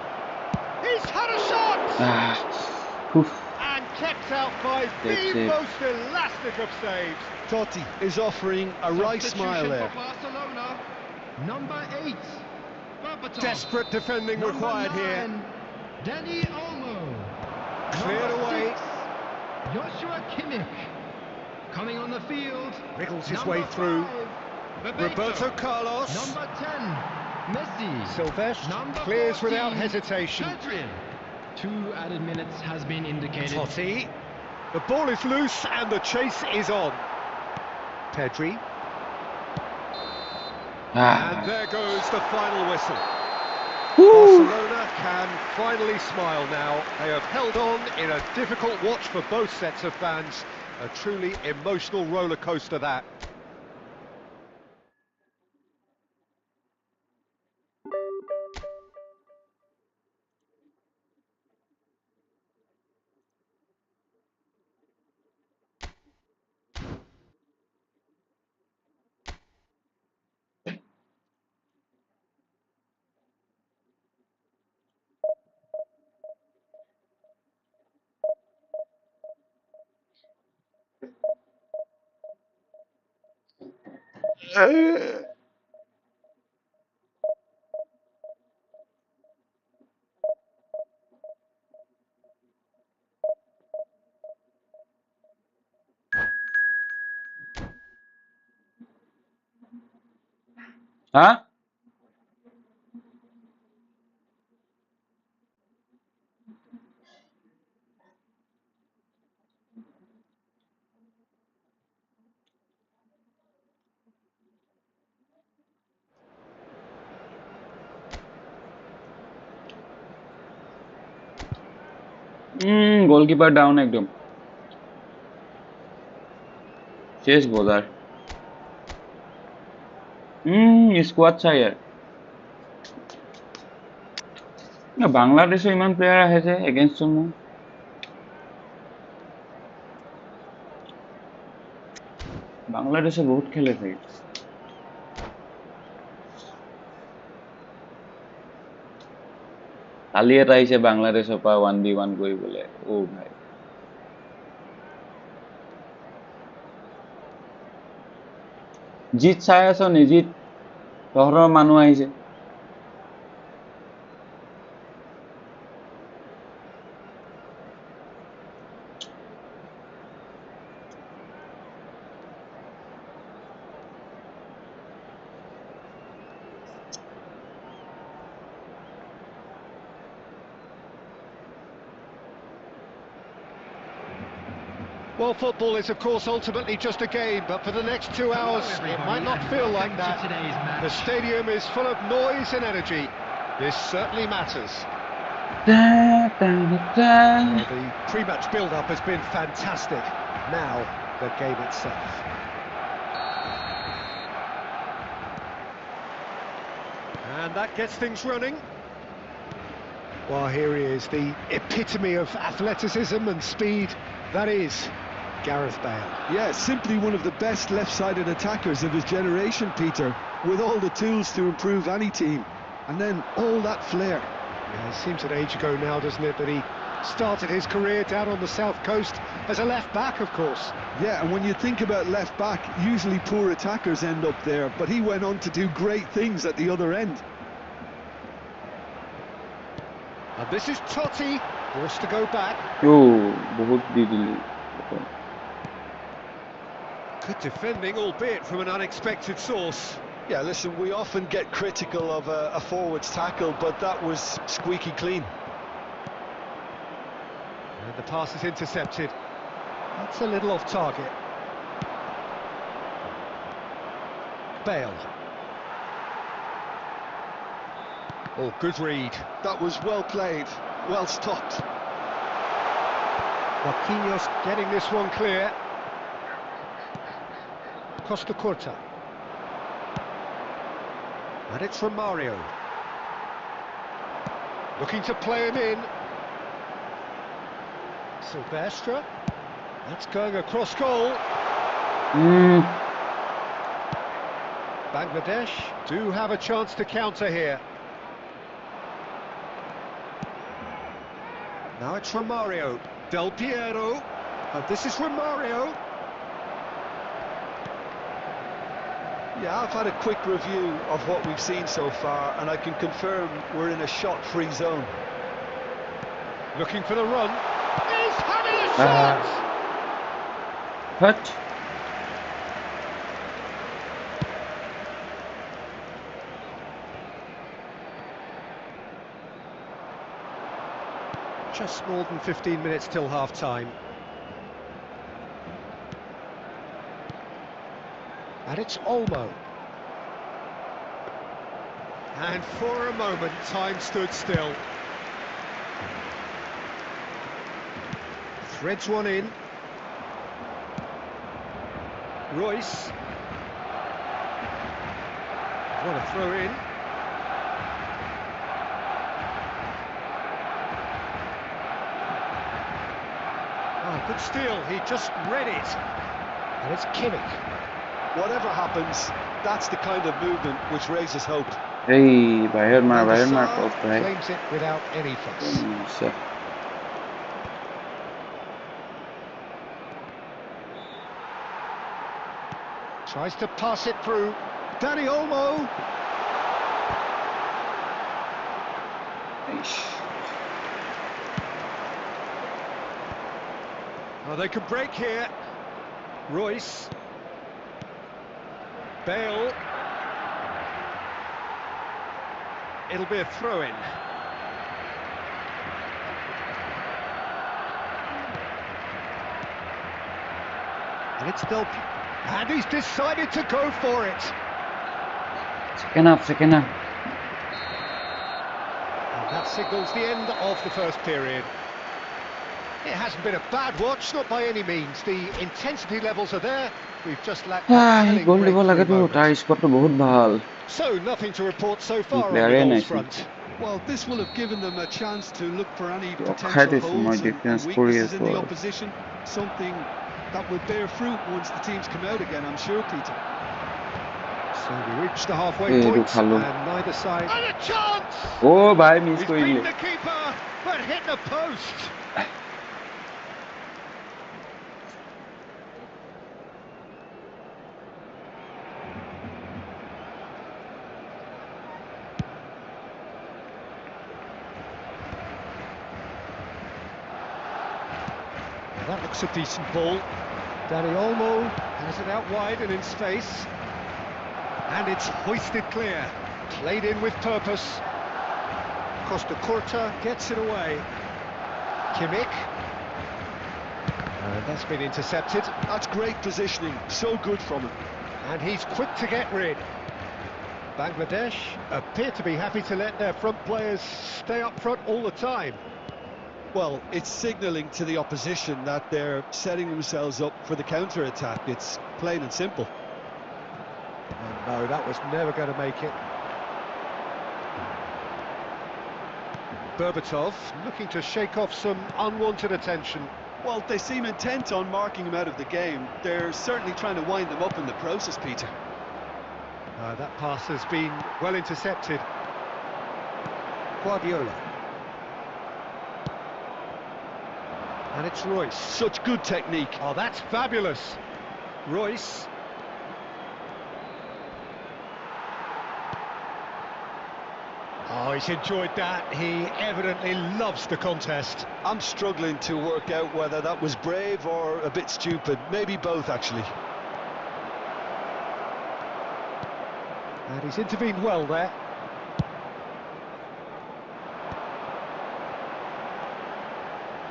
S2: He's had a shot! And kept out by the most elastic of saves.
S3: Totti is offering a right smile there.
S4: For Barcelona, number 8. Berbatov.
S2: Desperate defending
S4: Number
S2: required
S4: 9,
S2: here.
S4: Danny Olmo.
S2: Cleared
S4: Number
S2: away.
S4: 6, Joshua Kimmich. Coming on the field.
S2: Wriggles his
S4: number
S2: way through.
S4: 5,
S2: Roberto Carlos.
S4: Number 10, Messi.
S2: Silvestre
S4: Number
S2: clears
S4: 14,
S2: without hesitation.
S4: Pedri.
S5: 2 added minutes has been indicated.
S2: Totti. The ball is loose and the chase is on. Pedri. And there goes the final whistle. Barcelona can finally smile now. They have held on in a difficult watch for both sets of fans. A truly emotional roller coaster that.
S1: হ্যাঁ goalkeeper down একদম শেষ bowler squad চাই আর বাংলাদেশে ইমান player আহে যে against মোৰ বাংলাদেশে বহুত খেলে থাকে কালি এটা আহিছে বাংলাদেশৰ পৰা 1v1 কৰিবলৈ ও ভাই জিত চাই আছ নিজিত তহঁতৰ মানুহ আহিছে
S2: Well, football is, of course, ultimately just a game, but for the next 2 hours, it might not feel like that. The stadium is full of noise and energy. This certainly matters. Well, the pre-match build-up has been fantastic. Now, the game itself. And that gets things running. Well, here he is, the epitome of athleticism and speed. That is Gareth Bale.
S3: Yeah, simply one of the best left-sided attackers of his generation, Peter, with all the tools to improve any team. And then all that flair.
S2: Yeah, it seems an age ago now, doesn't it, that he started his career down on the south coast as a left-back, of course.
S3: Yeah, and when you think about left-back, usually poor attackers end up there, but he went on to do great things at the other end.
S2: And this is Totti, forced to go back.
S1: यो बहुत दिली
S2: Good defending, albeit from an unexpected source.
S3: Yeah, listen, we often get critical of a forward's tackle, but that was squeaky clean.
S2: And the pass is intercepted. That's a little off target. Bale. Oh, good read.
S3: That was well played, well stopped.
S2: Marquinhos getting this one clear. Costa Curta. And it's from Mario. Looking to play him in. Silvestre. That's going across goal. Bangladesh do have a chance to counter here. Now it's Romario. Del Piero. And this is Romario.
S3: Yeah, I've had a quick review of what we've seen so far, and I can confirm we're in a shot-free zone.
S2: Looking for the run. He's having a shot!
S1: touch
S2: Just more than 15 minutes till half-time. And it's Olmo. And for a moment, time stood still. Threads one in. Royce. What a throw in. Oh, good steal. He just read it. And it's Kimmich.
S3: Whatever happens, that's the kind of movement which raises hope.
S1: Hey, बाहर मार
S2: Sar
S1: post है
S2: claims it without any fuss.
S1: Sir
S2: Tries to pass it through. Danny Olmo. Oh, they can break here. Royce. Bale. It'll be a throw-in. And it's Del Piero. And he's decided to go for it.
S1: second half
S2: And that signals the end of the first period. It hasn't been a bad watch, not by any means. The intensity levels are there. We've just lacked that telling
S1: गोल দিব লাগে তো
S2: breakthrough
S1: তাৰ
S2: moment.
S1: স্কোরটো বহুত ভাল
S2: So nothing to report so far on
S1: Player
S2: the goals
S1: nice.
S2: front.
S3: Well, this will have given them a chance to look for any potential
S1: Khaitis my
S3: holes and
S1: defense
S3: weaknesses in the
S1: for
S3: opposition. Something that will bear fruit once the teams come out again, I'm sure, Peter.
S2: So we reach the halfway
S1: Eh,
S2: point,
S1: Rukhalo.
S2: and neither side. And a chance!
S1: ও ভাই miss
S2: He's
S1: করিলে
S2: beaten the keeper, but hit the post. Well, that looks a decent ball. Danny Olmo has it out wide and in space. And it's hoisted clear. Played in with purpose. Costa Curta gets it away. Kimmich. That's been intercepted.
S3: That's great positioning, so good from him.
S2: And he's quick to get rid. Bangladesh appear to be happy to let their front players stay up front all the time.
S3: Well, it's signalling to the opposition that they're setting themselves up for the counter-attack. It's plain and simple.
S2: And no, that was never going to make it. Berbatov looking to shake off some unwanted attention.
S3: Well, they seem intent on marking him out of the game. They're certainly trying to wind them up in the process, Peter.
S2: That pass has been well intercepted. Guardiola. And it's Royce.
S3: Such good technique.
S2: Oh, that's fabulous. Royce. Oh, he's enjoyed that. He evidently loves the contest.
S3: I'm struggling to work out whether that was brave or a bit stupid. Maybe both, actually.
S2: And he's intervened well there.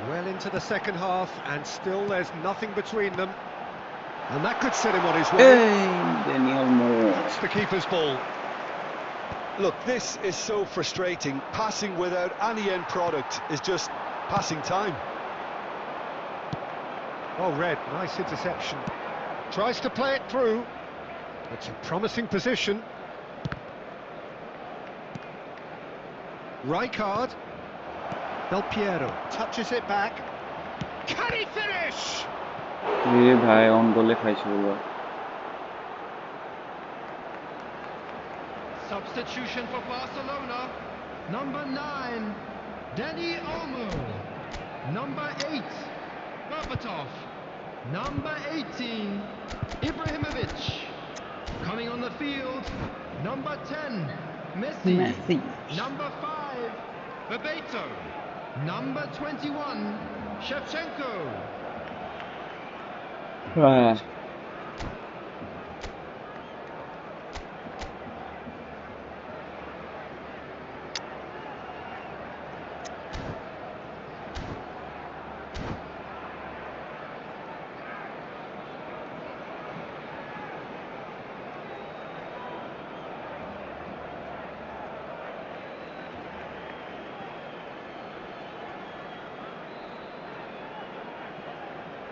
S2: Well into the second half, and still there's nothing between them. And that could set him on his way.
S1: Hey, Daniel Moore.
S2: It's the keeper's ball.
S3: Look, this is so frustrating. Passing without any end product is just passing time.
S2: Oh, Red, nice interception. Tries to play it through. It's a promising position. Rijkaard. Del Piero touches it back. Can he finish?
S1: ये भाई on गोले खाइছে বলবা
S4: Substitution for Barcelona. Number 9, Dani Olmo. Number 8, Berbatov. Number 18, Ibrahimovic. Coming on the field, number 10, Messi.
S1: Messi.
S4: Number 5, Bebeto. Number 21, Shevchenko.
S1: Ah.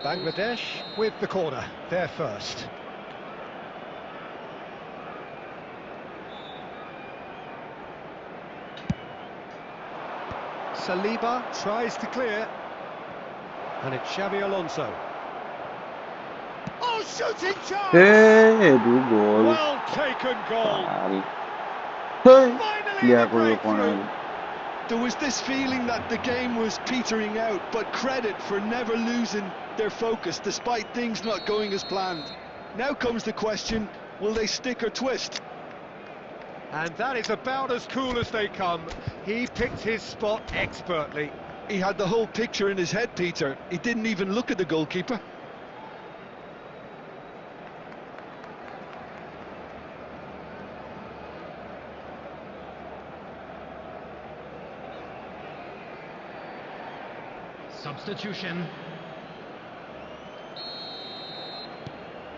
S2: Bangladesh with the corner, they're first. Saliba tries to clear. And it's Xavi Alonso. Oh, shooting chance!
S1: Hey, do goal.
S2: Well taken goal.
S1: Hey,
S2: Finally
S1: yeah,
S2: the
S1: goal
S2: breakthrough.
S3: There was this feeling that the game was petering out, but credit for never losing their focus despite things not going as planned. Now comes the question, will they stick or twist?
S2: And that is about as cool as they come. He picked his spot expertly.
S3: He had the whole picture in his head, Peter. He didn't even look at the goalkeeper.
S4: Substitution.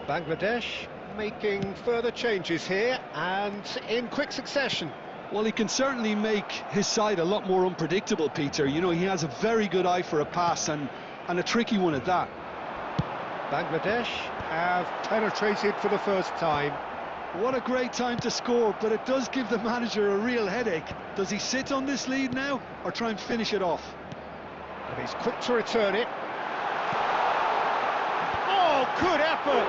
S2: Bangladesh making further changes here and in quick succession.
S3: Well, he can certainly make his side a lot more unpredictable, Peter. You know, he has a very good eye for a pass and a tricky one at that.
S2: Bangladesh have penetrated for the first time.
S3: What a great time to score, but it does give the manager a real headache. Does he sit on this lead now or try and finish it off?
S2: And he's quick to return it. Oh, good effort!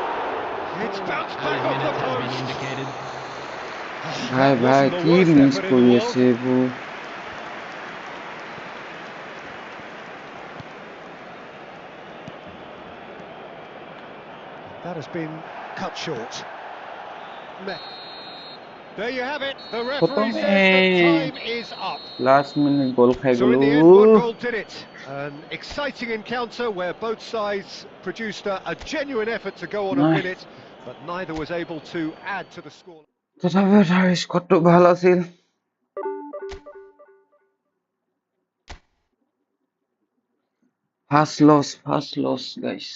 S2: It's bounced back off the post.
S5: Indicated.
S1: ভাই ভাই কি miss করিয়েছে গো
S2: That has been cut short. There you have it. The referee says the time is up.
S1: Last minute goal খাই
S2: So
S1: গেল
S2: in the end, one goal did it. An exciting encounter where both sides produced a genuine effort to go on and win it, but neither was able to add to the score.
S1: তথাপি তাৰ স্কোৰটো ভাল আছিল first loss guys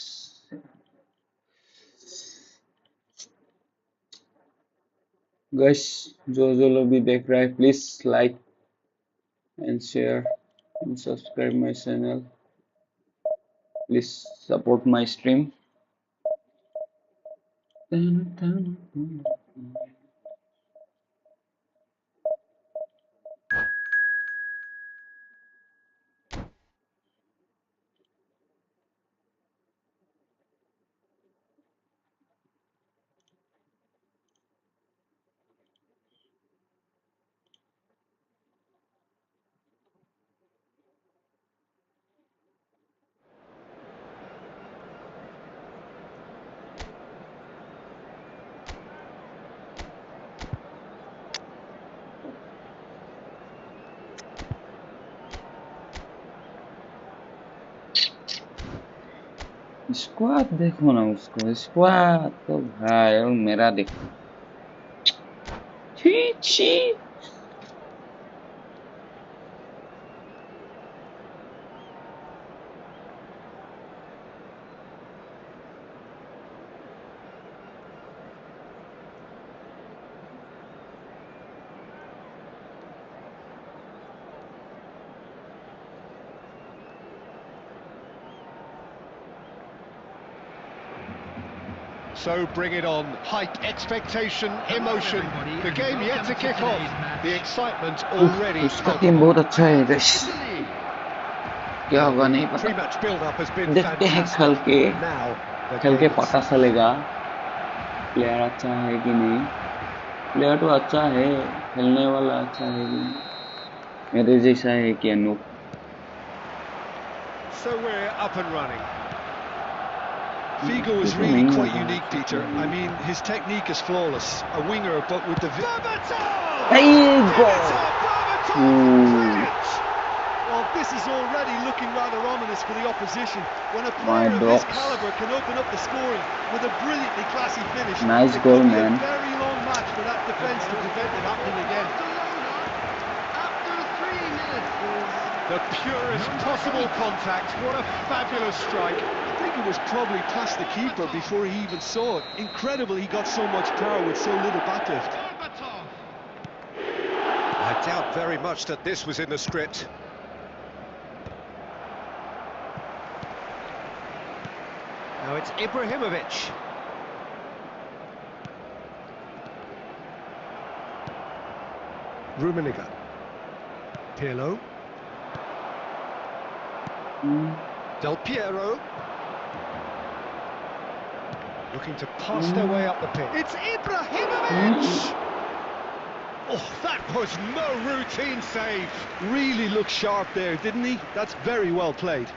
S1: guys जो लोग भी देख रहा है please like and share and subscribe my channel please support my stream squad देखो ना उसको, स्क्वाड तो भाई, और मेरा देखो। छी छी।
S2: So bring it on. Hype, expectation, emotion. The game yet to kick off. The excitement already
S1: उसका टीम बहुत अच्छा है गाइस, क्या होगा नहीं पता।
S2: Pre-match build-up has been
S1: देखते हैं
S2: fantastic. Now the
S1: खेल के
S2: game
S1: पता
S2: is...
S1: चलेगा प्लेयर अच्छा है कि नहीं। प्लेयर तो अच्छा है, खेलने वाला अच्छा है कि नहीं, मेरे जैसा है कि Anoop.
S2: So we're up and running.
S3: Figo is
S1: तो
S3: really
S1: नहीं
S3: quite
S1: होगा
S3: unique, Peter. I mean, his technique is flawless. A winger, but with the...
S1: Brilliant!
S3: Well, this is already looking rather ominous for the opposition. When a
S1: My
S3: player of his
S1: dogs.
S3: calibre can open up the scoring with a brilliantly classy finish,
S1: Nice
S3: it
S1: goal,
S3: could be
S1: man.
S3: a very long match for that defence to prevent it happening again.
S4: After 3 minutes.
S2: The purest possible contact. What a fabulous strike.
S3: I think it was probably past the keeper before he even saw it. Incredible he got so much power with so little backlift.
S2: I doubt very much that this was in the script. Now it's Ibrahimovic. Rummenigge. Pirlo. Del Piero. Looking to pass their way up the pitch. It's Ibrahimovic! Oh, that was no routine save.
S3: Really looked sharp there, didn't he? That's very well played.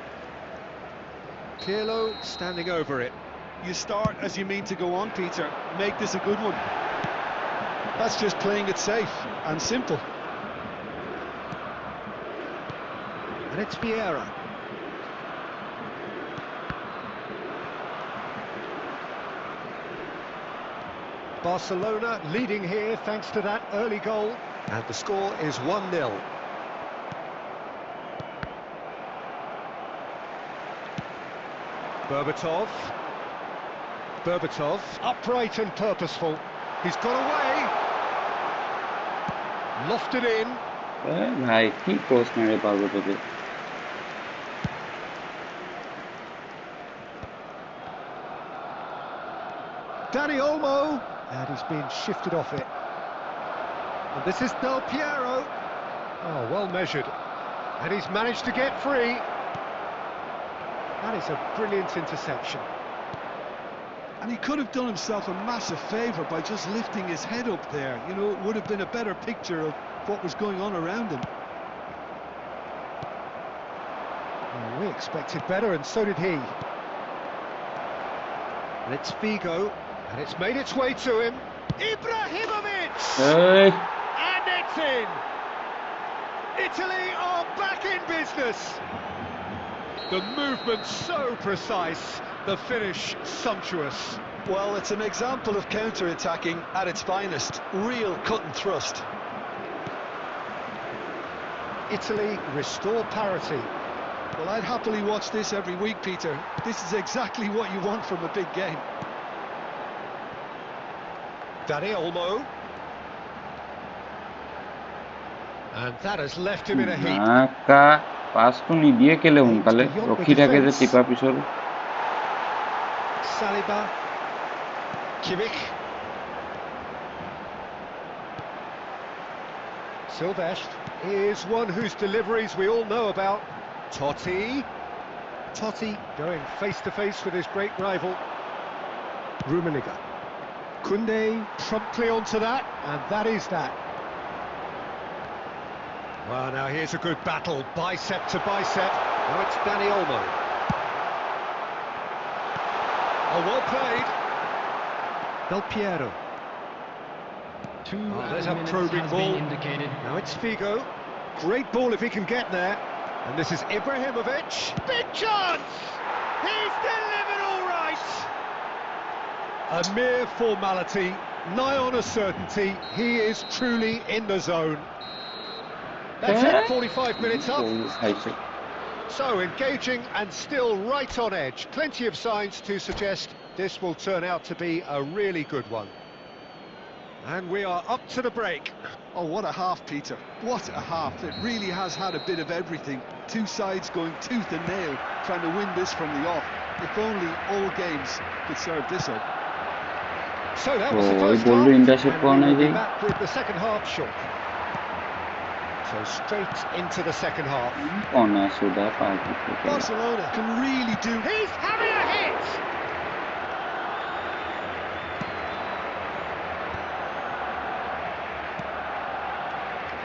S2: Pirlo standing over it.
S3: You start as you mean to go on, Peter. Make this a good one. That's just playing it safe and simple.
S2: And it's Vieira. Barcelona leading here thanks to that early goal. And the score is 1-0. Berbatov, upright and purposeful. He's got away. Lofted in.
S1: भाई ठीक cross मेरे पागल पे।
S2: Dani Olmo. And he's been shifted off it. And this is Del Piero. Oh, well measured. And he's managed to get free. That is a brilliant interception.
S3: And he could have done himself a massive favour by just lifting his head up there. You know, it would have been a better picture of what was going on around him.
S2: Well, we expected better, and so did he. And it's Figo, and it's made its way to him. Ibrahimovic!
S1: Hey.
S2: And it's in! Italy are back in business! The movement so precise, the finish sumptuous.
S3: Well, it's an example of counter-attacking at its finest. Real cut and thrust.
S2: Italy restore parity.
S3: Well, I'd happily watch this every week, Peter. This is exactly what you want from a big game.
S2: Dani Olmo. And that has left him in a heap.
S1: का पास तो नहीं दिए केले उनकाले रखी থাকে যে টিপা পিছৰ
S2: Saliba. Kimmich. Silvestre is one whose deliveries we all know about. Totti. Totti going face-to-face with his great rival. Rummenigge. Koundé promptly onto that, and that is that. Well, now here's a good battle, bicep to bicep. Now it's Dani Olmo. Oh, well played. Del Piero.
S5: Two
S2: there's a
S5: minutes
S2: probing
S5: has
S2: ball.
S5: been indicated.
S2: Now it's Figo. Great ball if he can get there. And this is Ibrahimovic. Big chance! He's delivered all right! A mere formality, nigh on a certainty. He is truly in the zone. That's it, 45 minutes up.
S1: Hijack.
S2: So engaging and still right on edge. Plenty of signs to suggest this will turn out to be a really good one. And we are up to the break.
S3: Oh, what a half, Peter. What a half. It really has had a bit of everything. Two sides going tooth and nail, trying to win this from the off. If only all games could serve this up.
S2: So that was the
S1: Oh,
S2: first
S1: ball
S2: half,
S1: intercept
S2: and
S1: corner
S2: we will be
S1: ji.
S2: back with the second half shortly. So straight into the second half.
S1: Corner sudah party.
S3: Barcelona can really do...
S2: He's having a hit!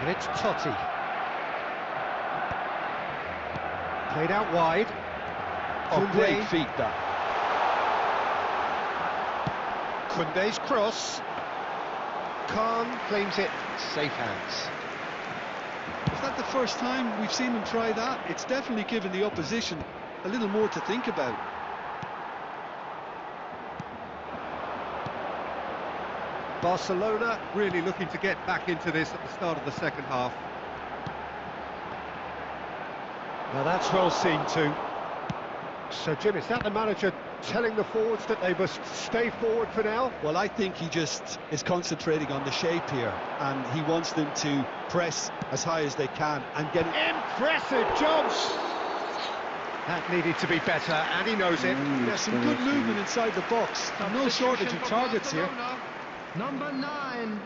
S2: And it's Totti. Played out wide.
S3: Oh, great feet, that.
S2: Koundé's cross. Khan claims it. Safe hands.
S3: Is that the first time we've seen him try that? It's definitely given the opposition a little more to think about.
S2: Barcelona really looking to get back into this at the start of the second half. Now that's well seen too. So Jim, is that the manager telling the forwards that they must stay forward for now?
S3: Well, I think he just is concentrating on the shape here, and he wants them to press as high as they can and get...
S2: Impressive jumps! That needed to be better, and he knows it.
S3: There's some good movement inside the box. No shortage of targets here.
S4: Number 9,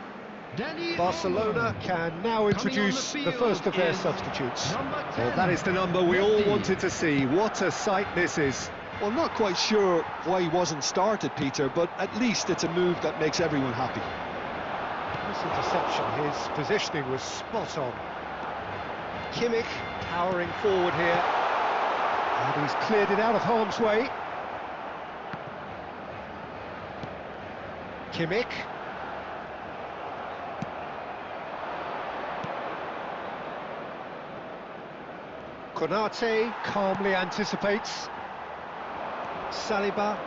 S4: Danny
S2: Barcelona can now introduce the first of their substitutes. Well, that is the number we all wanted to see. What a sight this is.
S3: Well, not quite sure why he wasn't started, Peter, but at least it's a move that makes everyone happy.
S2: This interception, his positioning was spot on. Kimmich powering forward here. And he's cleared it out of harm's way. Kimmich. Konate calmly anticipates. Saliba.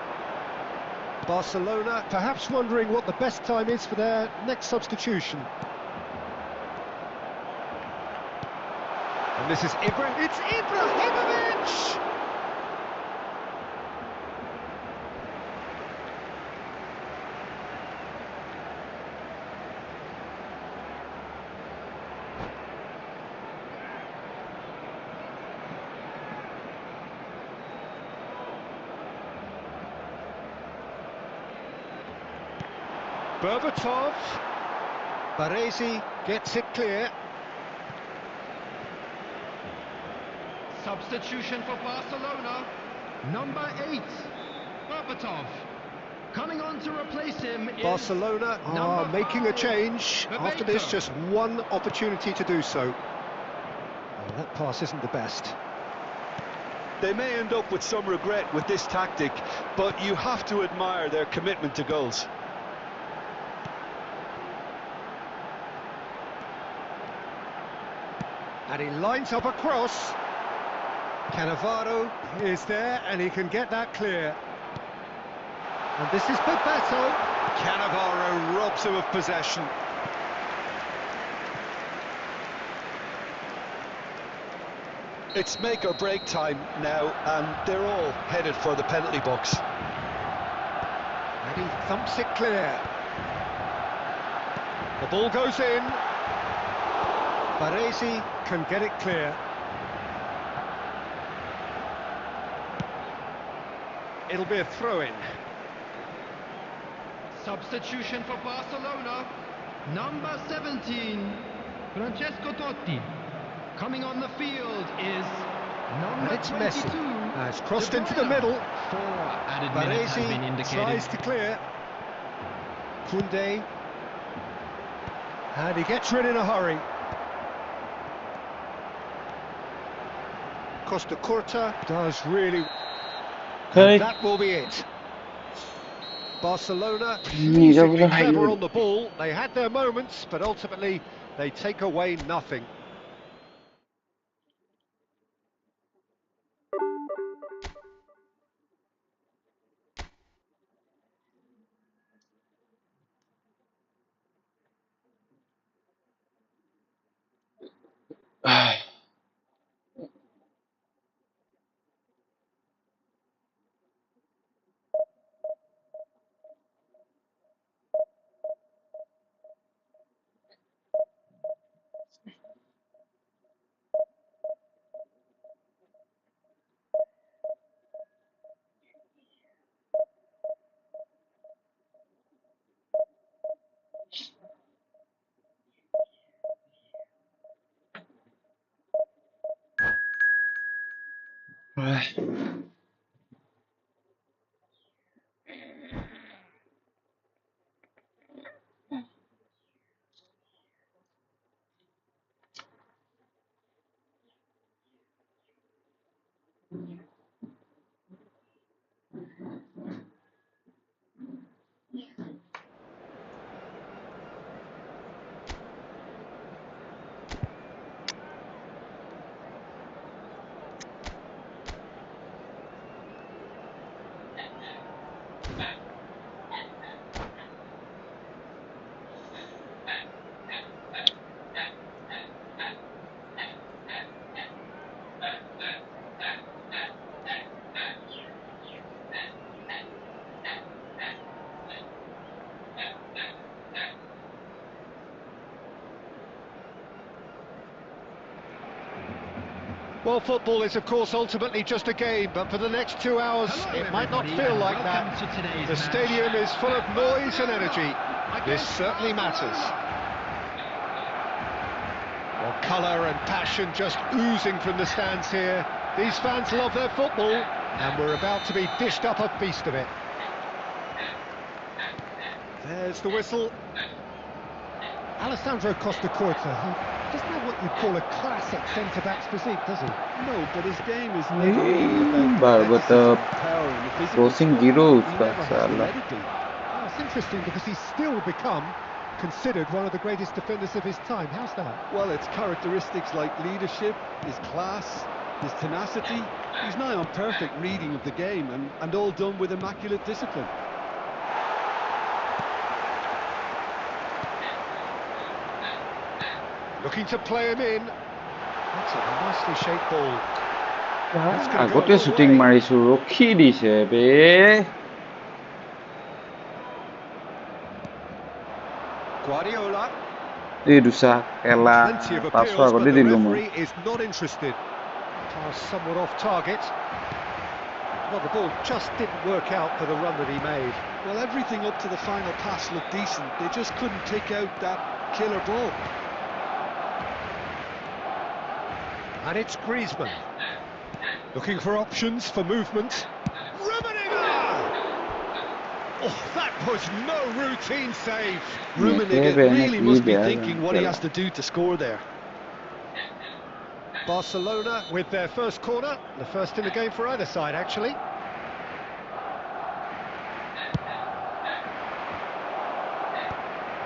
S2: Barcelona perhaps wondering what the best time is for their next substitution. And this is It's Ibrahimovic! Berbatov. Baresi gets it clear.
S4: Substitution for Barcelona. Number 8, Berbatov. Coming on to replace him is
S2: Barcelona are making a change. After this, just one opportunity to do so. Oh, that pass isn't the best.
S3: They may end up with some regret with this tactic, but you have to admire their commitment to goals.
S2: And he lines up a cross. Cannavaro is there, and he can get that clear. And this is Bebeto. Cannavaro robs him of possession.
S3: It's make or break time now, and they're all headed for the penalty box.
S2: And he thumps it clear. The ball goes in. Baresi can get it clear. It'll be a throw-in.
S4: substitution for Barcelona. Number 17, Francesco Totti. Coming on the field is number
S2: It's
S4: 22.
S2: Messi. It's crossed into the middle.
S5: 4 added minutes has been
S2: Baresi
S5: indicated.
S2: tries to clear. Koundé. And he gets rid in a hurry. Costa Curta does really...
S1: Okay.
S2: And that will be it. Barcelona
S1: Need a
S2: amazingly clever
S1: highlight.
S2: on the ball. They had their moments, but ultimately they take away nothing. Well, football is, of course, ultimately just a game, but for the next 2 hours,
S4: Hello,
S2: it might not
S4: everybody,
S2: feel
S4: and
S2: like
S4: welcome
S2: that.
S4: to today's
S2: The
S4: match.
S2: stadium is full of noise and energy. This certainly matters. Well, colour and passion just oozing from the stands here. These fans love their football, and we're about to be dished up a feast of it. There's the whistle.
S6: Alessandro Costa Corta, he doesn't have what you'd call a classic centre-back's physique, does he?
S3: No, but his game is never really about
S1: but
S3: athleticism, power and the physical
S1: crossing
S3: stuff.
S1: zero
S3: He
S1: उसका
S3: never has to
S1: साला
S3: let it be.
S6: Well, it's interesting because he's still become considered one of the greatest defenders of his time. How's that?
S3: Well, it's characteristics like leadership, his class, his tenacity. He's nigh on perfect reading of the game and all done with immaculate discipline.
S2: Looking to play him in. That's a nicely shaped ball. That's going to go a
S1: আগতে
S2: long
S1: shooting
S2: way.
S1: মাৰিছো ৰখি দিছে বে
S2: Guardiola.
S1: এই দুচা খেলা
S2: Plenty of
S1: পাঁচশ
S2: appeals, but
S1: আগতে
S2: the
S1: দিলো মই
S2: referee is not interested. Pass somewhat off target. Well, the ball just didn't work out for the run that he made.
S3: Well, everything up to the final pass looked decent. They just couldn't pick out that killer ball.
S2: And it's Griezmann. Looking for options for movement. Rummenigge! Oh, that was no routine save.
S3: Rummenigge
S1: Maybe,
S3: really
S1: maybe,
S3: must be
S1: yeah,
S3: thinking what he
S1: yeah.
S3: has to do to score there.
S2: Barcelona with their first corner. The first in the game for either side, actually.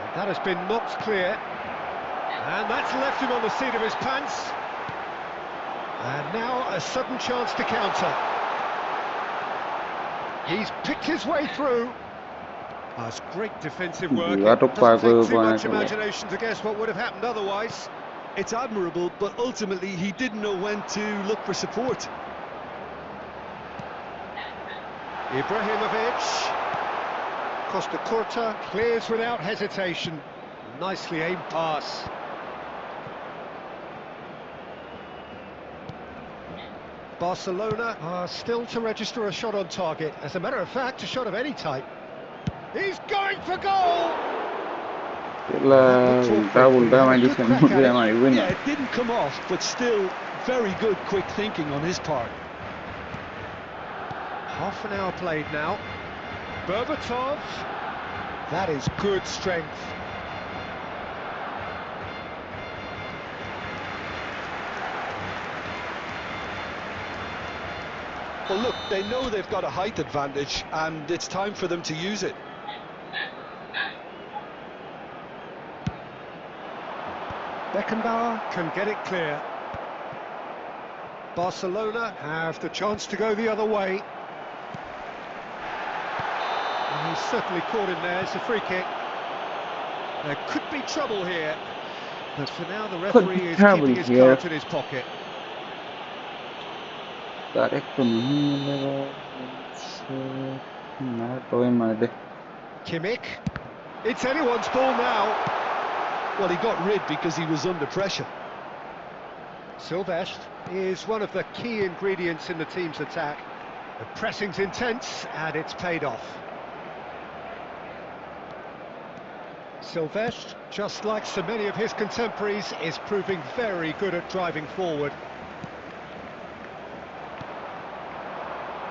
S2: And that has been knocked clear. And that's left him on the seat of his pants. And now a sudden chance to counter. He's picked his way through. That's great defensive work.
S1: Buat
S2: It
S1: apa
S2: doesn't
S1: aku
S2: take too
S1: buat
S2: much
S1: aku?
S2: imagination to guess what would have happened otherwise.
S3: It's admirable, but ultimately he didn't know when to look for support.
S2: Ibrahimovic. Costa Corta clears without hesitation. Nicely aimed pass. Barcelona are still to register a shot on target. As a matter of fact, a shot of any type. He's going for goal!
S1: उल्टा मारी दिছে मुझे मारिबই ना
S3: Yeah, it didn't come off, but still very good quick thinking on his part.
S2: Half an hour played now. Berbatov. That is good strength.
S3: Well, look, they know they've got a height advantage, and it's time for them to use it.
S2: Beckenbauer can get it clear. Barcelona have the chance to go the other way. And he's certainly caught him there. It's a free kick. There could be trouble here, but for now the referee is keeping his cards in his pocket.
S1: Direct नहीं मिलेगा ना तो ही मार दे
S2: Kimmich. It's anyone's ball now.
S3: Well, he got rid because he was under pressure.
S2: Silvestre is one of the key ingredients in the team's attack. The pressing's intense and it's paid off. Silvestre, just like so many of his contemporaries, is proving very good at driving forward.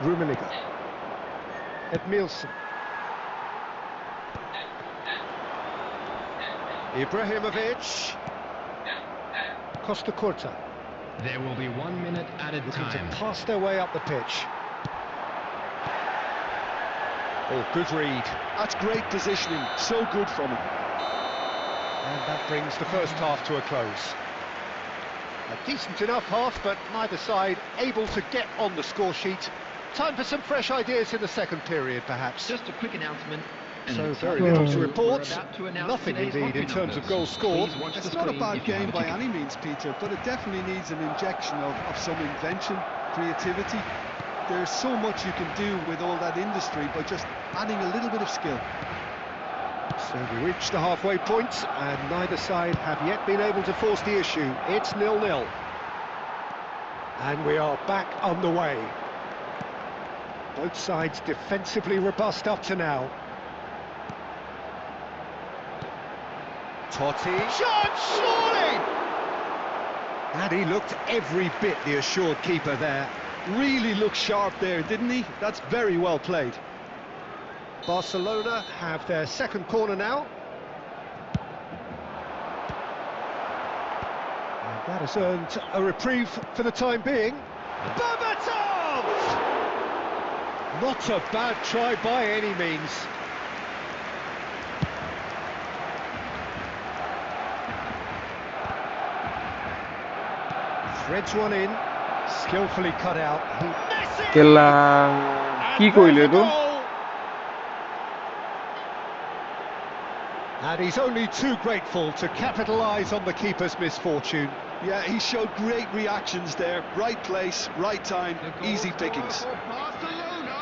S6: Rummenigge. Edmilson. Ibrahimovic. Costa Curta.
S4: There will be 1 minute added
S6: Looking
S4: time.
S6: to pass their way up the pitch. Oh, good read.
S3: That's great positioning, so good from him.
S6: And that brings the first half to a close. A decent enough half, but neither side able to get on the score sheet. Time for some fresh ideas in the second period, perhaps.
S5: Just a quick announcement.
S6: So very little to report.
S5: We're about to announce
S6: Nothing
S5: today's
S6: indeed
S5: hockey
S6: in terms of
S5: numbers.
S6: goals scored.
S5: Please watch the
S3: It's not a
S5: screen
S3: bad
S5: if you have
S3: game
S5: a
S3: by
S5: ticket.
S3: any means, Peter, but it definitely needs an injection of some invention, creativity. There's so much you can do with all that industry by just adding a little bit of skill.
S6: So we reach the halfway point, and neither side have yet been able to force the issue. It's 0-0. And we are back underway. Both sides defensively robust up to now. Totti. Shot, surely! And he looked every bit the assured keeper there.
S3: Really looked sharp there, didn't he? That's very well played.
S6: Barcelona have their second corner now. And that has earned a reprieve for the time being. Berbatov! Not a bad try by any means. Threads one in, skillfully cut out.
S1: কেলা কি কইলে তো
S6: And he's only too grateful to capitalise on the keeper's misfortune.
S3: Yeah, he showed great reactions there. Right place, right time,
S4: The goal
S3: easy
S4: scorer
S3: pickings.
S4: for Barcelona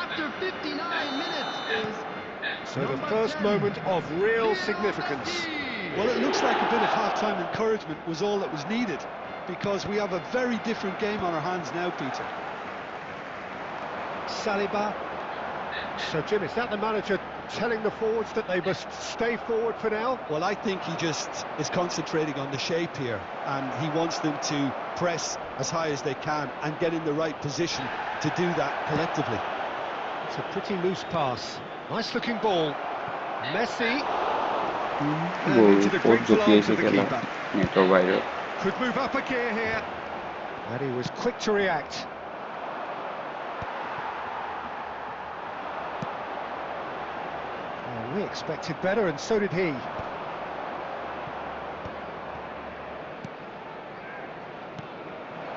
S4: after 59 minutes is
S6: So the
S4: number
S6: first
S4: 10,
S6: moment of real
S4: Lionel
S6: significance.
S4: Messi.
S3: Well, it looks like a bit of half-time encouragement was all that was needed, because we have a very different game on our hands now, Peter.
S6: Saliba. So Jim, is that the manager telling the forwards that they must stay forward for now?
S3: Well, I think he just is concentrating on the shape here, and he wants them to press as high as they can and get in the right position to do that collectively.
S6: It's a pretty loose pass. Nice looking ball. Messi. And
S1: goal
S6: into the
S1: post
S6: green
S1: ঢুকিয়েছে
S6: arms of the
S1: খেলা
S6: keeper.
S1: নেটের বাইরে
S6: Could move up a gear here. And he was quick to react. Oh, we expected better, and so did he.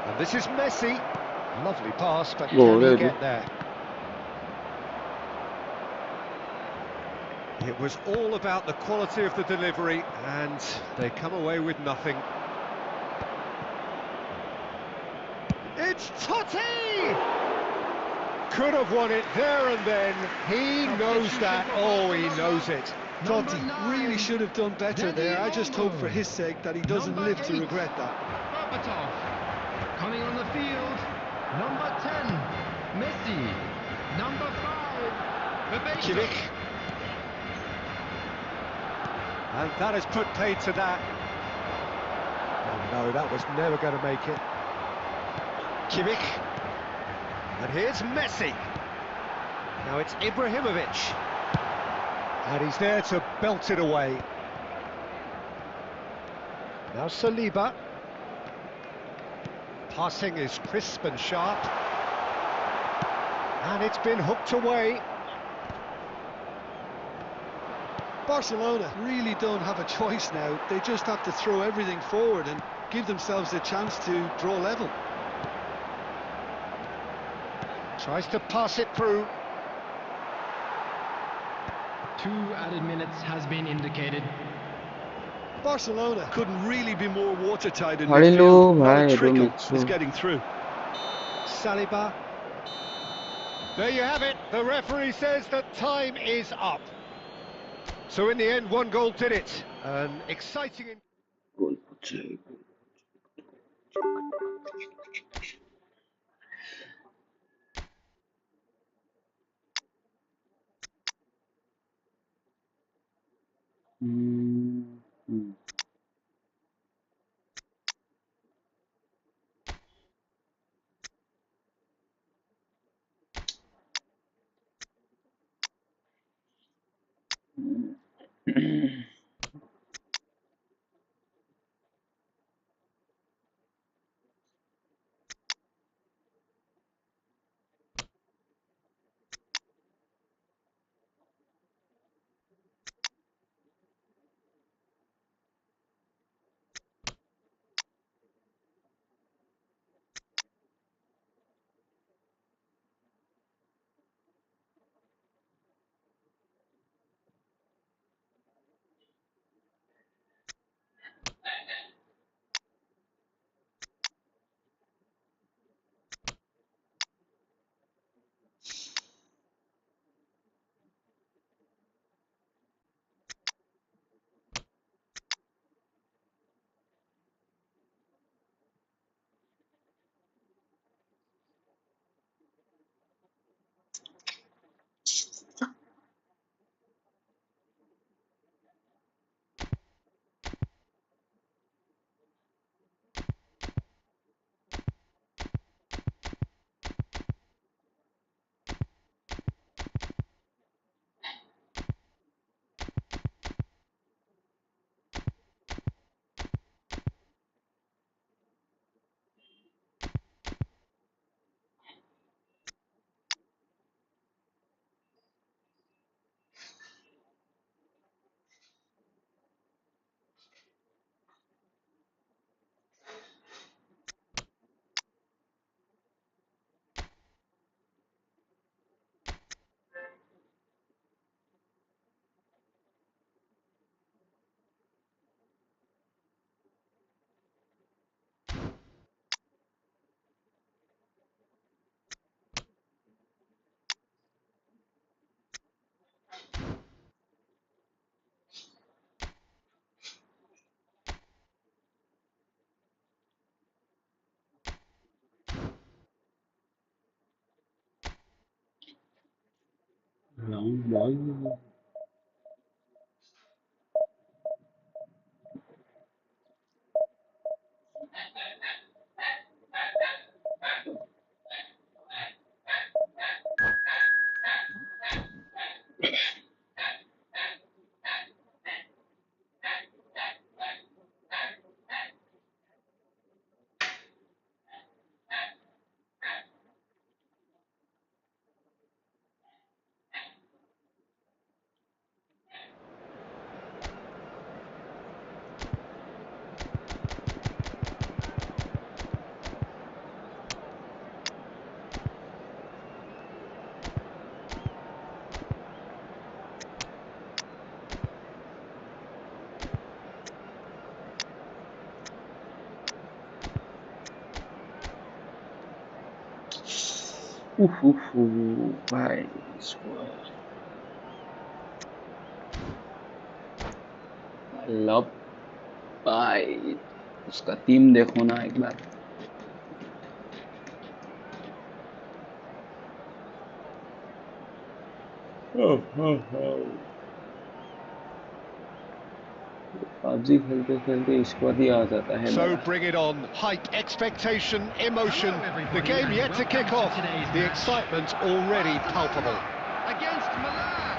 S6: And this is Messi. Lovely pass, but
S1: Goal,
S6: can he
S1: really?
S6: get there? It was all about the quality of the delivery, and they come away with nothing. It's Totti! Could have won it there and then. He knows that. Oh, he knows it.
S3: Totti
S4: Number
S3: really
S4: 9,
S3: should have done better there. I just hope for his sake that he doesn't
S4: Number
S3: live to
S4: 8,
S3: regret that.
S4: Berbatov. Coming on the field, number 10, Messi. Number 5, Bebeto.
S6: Kimmich. And that has put paid to that. Oh no, that was never going to make it. Kimmich. And here's Messi. Now it's Ibrahimovic. And he's there to belt it away. Now Saliba. Passing is crisp and sharp. And it's been hooked away.
S3: Barcelona really don't have a choice now. They just have to throw everything forward and give themselves a chance to draw level.
S6: Tries to pass it through.
S5: 2 added minutes has been indicated.
S3: Barcelona couldn't really be more watertight in
S1: Hello,
S3: midfield. Not
S1: bhai,
S3: a trickle
S1: Romitsu.
S3: is getting through.
S6: Saliba. There you have it. The referee says that time is up. So in the end, one goal did it. An exciting...
S1: গোল হচ্ছে হুম Long ball. भाई love भाई उसका team देखो ना एक बार PUBG खेलते खेलते squad ही आ जाता है
S2: So
S1: मेरा
S2: bring it on. Height, expectation, emotion. The game yet to kick off. The excitement already palpable.
S4: Against Milan.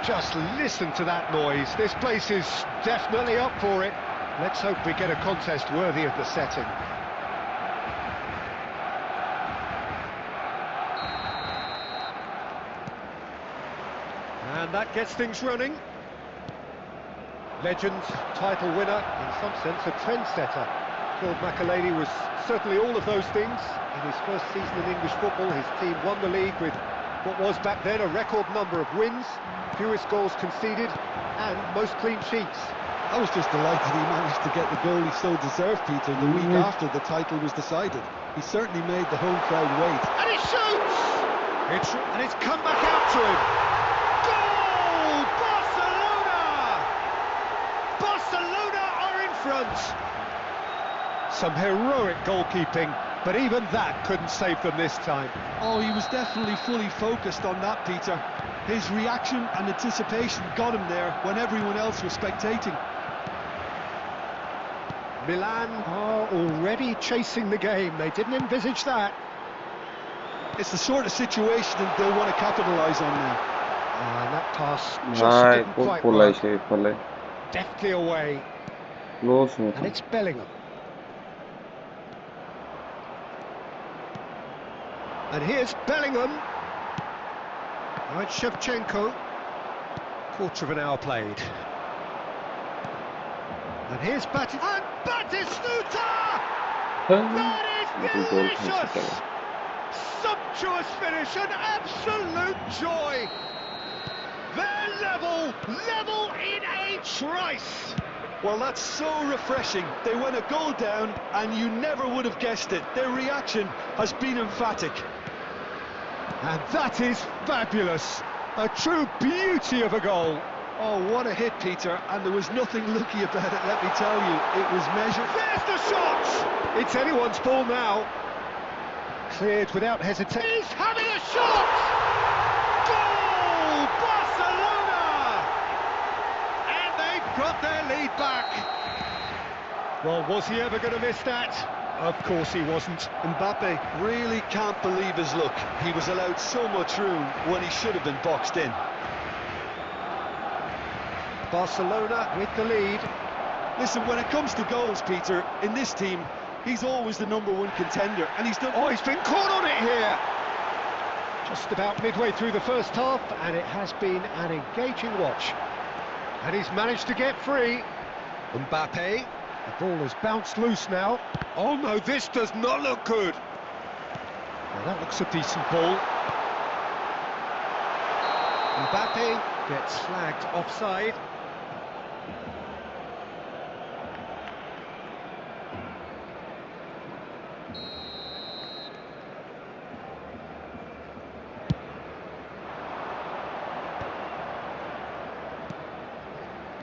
S2: Just listen to that noise. This place is definitely up for it. Let's hope we get a contest worthy of the setting. And that gets things running. Legend, title winner, in some sense a trendsetter. Claude Makelele was certainly all of those things. In his first season in English football, his team won the league with what was back then a record number of wins, fewest goals conceded, and most clean sheets.
S3: I was just delighted he managed to get the goal he so deserved, Peter, the week after the title was decided. He certainly made the home crowd wait.
S2: And he shoots! It's come back out to him. Goal! Barcelona! Barcelona are in front. Some heroic goalkeeping, but even that couldn't save them this time.
S3: Oh, he was definitely fully focused on that, Peter. His reaction and anticipation got him there when everyone else was spectating.
S2: Milan are already chasing the game. They didn't envisage that.
S3: It's the sort of situation that they'll want to capitalise on now.
S2: And that pass just
S1: भाई
S2: didn't
S1: खूब
S2: quite
S1: पोलाई
S2: work.
S1: से पोलाई
S2: Deftly away.
S1: Close
S2: And
S1: होता
S2: it's Bellingham. And here's Bellingham. Now it's Shevchenko. Quarter of an hour played. And here's And Batistuta! That is delicious! Sumptuous finish, an absolute joy! They're level in a trice!
S3: Well, that's so refreshing. They went a goal down and you never would have guessed it. Their reaction has been emphatic.
S2: And that is fabulous! A true beauty of a goal!
S3: Oh, what a hit, Peter, and there was nothing lucky about it, let me tell you. It was measured.
S2: There's the shot! It's anyone's ball now. Cleared without hesitation. He's having a shot! Goal! Barcelona! And they've got their lead back. Well, was he ever going to miss that? Of course he wasn't.
S3: Mbappe really can't believe his luck. He was allowed so much room when he should have been boxed in.
S2: Barcelona with the lead.
S3: Listen, when it comes to goals, Peter, in this team, he's always the #1 contender, and he's done...
S2: Oh, he's been caught on it here! Just about midway through the first half, and it has been an engaging watch. And he's managed to get free. Mbappe. The ball has bounced loose now. Oh no, this does not look good. Now that looks a decent ball. Mbappe gets flagged offside.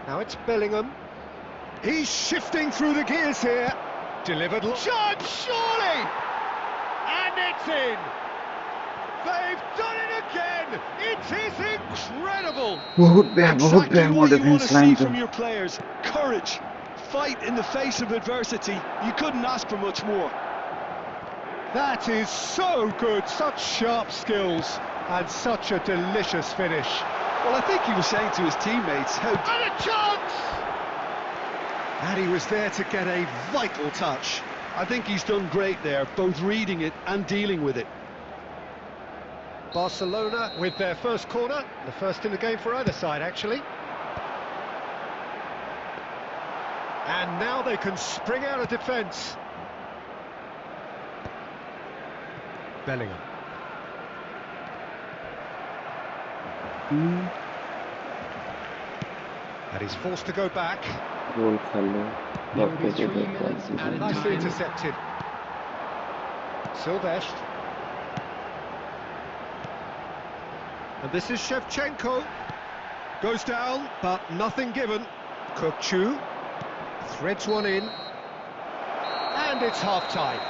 S2: Now it's Bellingham. He's shifting through the gears here. Delivered. Chance, surely! And it's in! They've done it again! It is incredible!
S1: बहुत
S3: Exactly
S1: बेकार
S3: what you want to
S1: defence
S3: see
S1: line
S3: from
S1: तो
S3: your players. Courage, fight in the face of adversity. You couldn't ask for much more.
S2: That is so good, such sharp skills, and such a delicious finish.
S3: Well, I think he was saying to his teammates how...
S2: And a chance! And he was there to get a vital touch.
S3: I think he's done great there, both reading it and dealing with it.
S2: Barcelona with their first corner, the first in the game for either side, actually. And now they can spring out of defence. Bellingham. And he's forced to go back.
S1: Goal Khelo
S5: There will be 3 minutes added
S2: Nicely
S5: time.
S2: intercepted. Silvestre. And this is Shevchenko. Goes down, but nothing given. Kokchu threads one in. And it's half-time.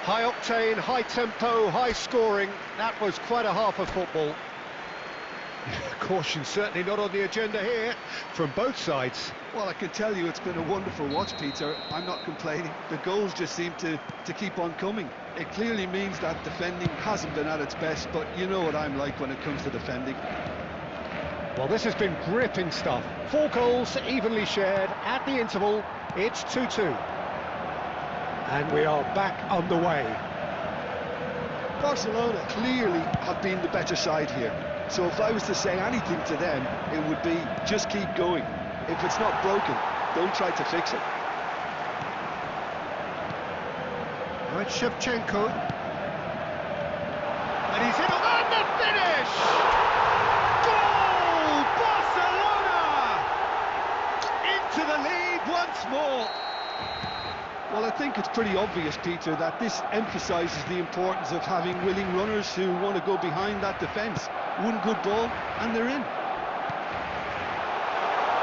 S2: High octane, high tempo, high scoring. That was quite a half of football. Caution certainly not on the agenda here from both sides.
S3: Well, I can tell you it's been a wonderful watch, Peter. I'm not complaining. The goals just seem to keep on coming. It clearly means that defending hasn't been at its best, but you know what I'm like when it comes to defending.
S2: Well, this has been gripping stuff. 4 goals evenly shared at the interval. It's 2-2. And we are back underway.
S3: Barcelona clearly have been the better side here. So if I was to say anything to them, it would be just keep going. If it's not broken, don't try to fix it.
S2: Now it's Shevchenko. And he's in on the finish! Goal! Barcelona! Into the lead once more.
S3: Well, I think it's pretty obvious, Peter, that this emphasises the importance of having willing runners who want to go behind that defence. One good ball, and they're in.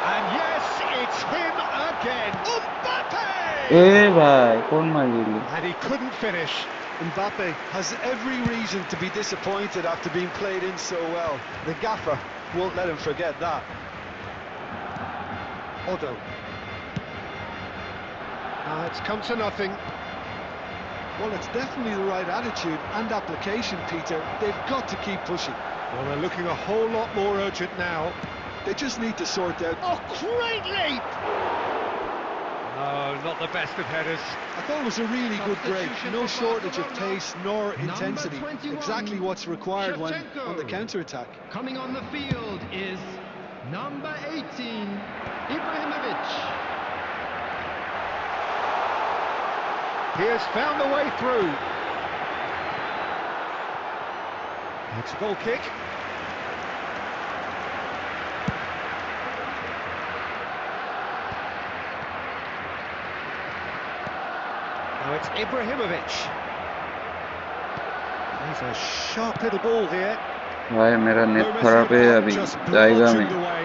S2: And yes, it's him again. Mbappe!
S1: ए भाई कौन मार दिया
S2: And he couldn't finish.
S3: Mbappe has every reason to be disappointed after being played in so well. The gaffer won't let him forget that.
S2: Odo. It's come to nothing.
S3: Well, it's definitely the right attitude and application, Peter. They've got to keep pushing.
S2: Well, they're looking a whole lot more urgent now.
S3: They just need to sort out...
S2: Oh, great leap! No, not the best of headers.
S3: I thought it was a really good break. No shortage of pace nor intensity.
S4: 21,
S3: Exactly what's required when
S4: Shevchenko.
S3: on the counter-attack.
S4: Coming on the field is number 18, Ibrahimovic.
S2: He has found a way through. It's a goal kick. Now it's Ibrahimovic. He's a sharp little ball here.
S1: भाई मेरा net
S2: No
S1: खराब है
S2: messing about,
S1: अभी
S2: just
S1: जाएगा
S2: bludgeoned
S1: मैं
S2: away.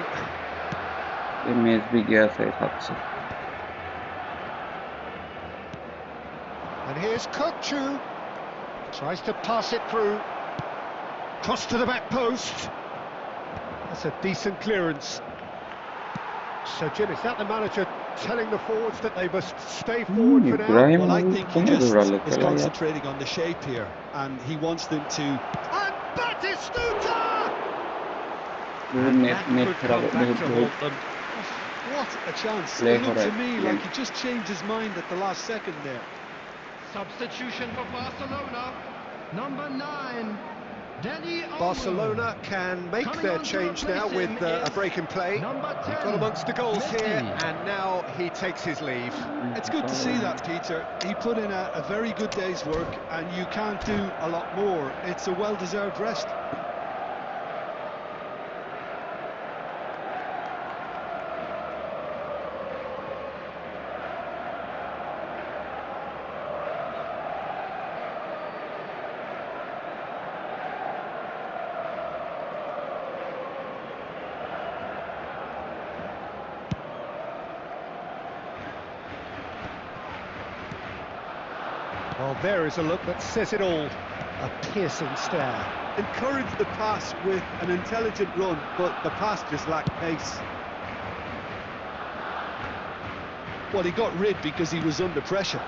S1: ये match भी गया था हिसाब से
S2: And here's Kokchu. Tries to pass it through. Cross to the back post. That's a decent clearance. So, Jim, is that the manager telling the forwards that they must stay forward for now?
S1: Ibrahim
S3: Well, I think he
S1: कौन
S3: just
S1: बुरा
S3: is
S1: लगता है यार
S3: concentrating on the shape here, and he wants them to...
S2: And Batistuta!
S1: वो net net
S2: Could
S1: खराब
S2: come
S1: है
S2: back to
S1: बहुत
S2: haunt them.
S3: What a chance.
S1: Play
S3: It looked
S1: for
S3: to
S1: it,
S3: me
S1: yeah.
S3: like he just changed his mind at the last second there.
S4: Substitution for Barcelona, number 9, Danny Olmo.
S2: Barcelona can make
S4: Coming
S2: their
S4: on to
S2: change now
S4: replace
S2: with
S4: him
S2: a
S4: is
S2: break and play.
S4: number 10,
S2: Got amongst the goals
S4: Messi.
S2: here, and now he takes his leave.
S3: It's good to see that, Peter. He put in a very good day's work, and you can't do a lot more. It's a well-deserved rest.
S2: Well, there is a look that says it all.
S6: A piercing stare.
S3: Encouraged the pass with an intelligent run, but the pass just lacked pace. Well, he got rid because he was under pressure.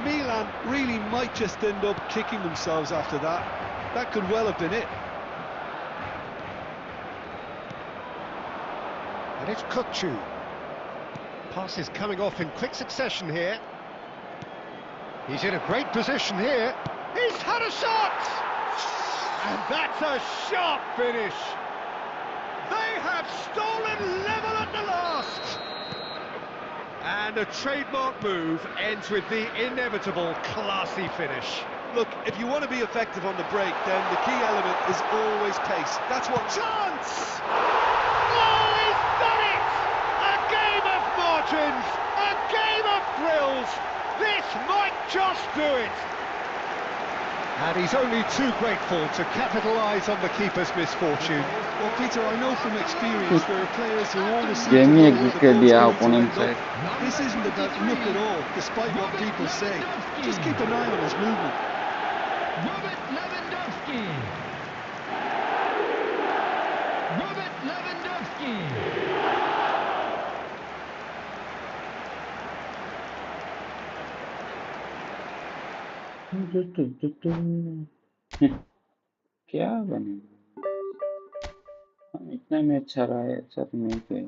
S3: Milan really might just end up kicking themselves after that. That could well have been it.
S6: And it's Kutchu. Passes coming off in quick succession here. He's in a great position here. He's had a shot! And that's a sharp finish. They have stolen level at the last. And a trademark move ends with the inevitable classy finish.
S3: Look, if you want to be effective on the break, then the key element is always pace. That's what...
S6: Chance! Oh, he's done it! A game of margins, a game of thrills. This might just do it. And he's only too grateful to capitalise on the keeper's misfortune.
S3: Well, Peter, I know from experience there are players who always seem
S1: Game
S3: to
S1: he
S3: know where
S1: exit
S3: the
S1: कर
S3: ball's
S1: दिया
S3: going to
S1: opponent
S3: end up.
S1: side.
S3: This isn't about luck at all, despite what people say. Just keep an eye on his movement.
S4: Robert Lewandowski. Robert Lewandowski.
S1: क्या बने? इतना में अच्छा रहा है, अच्छा तो नहीं थे।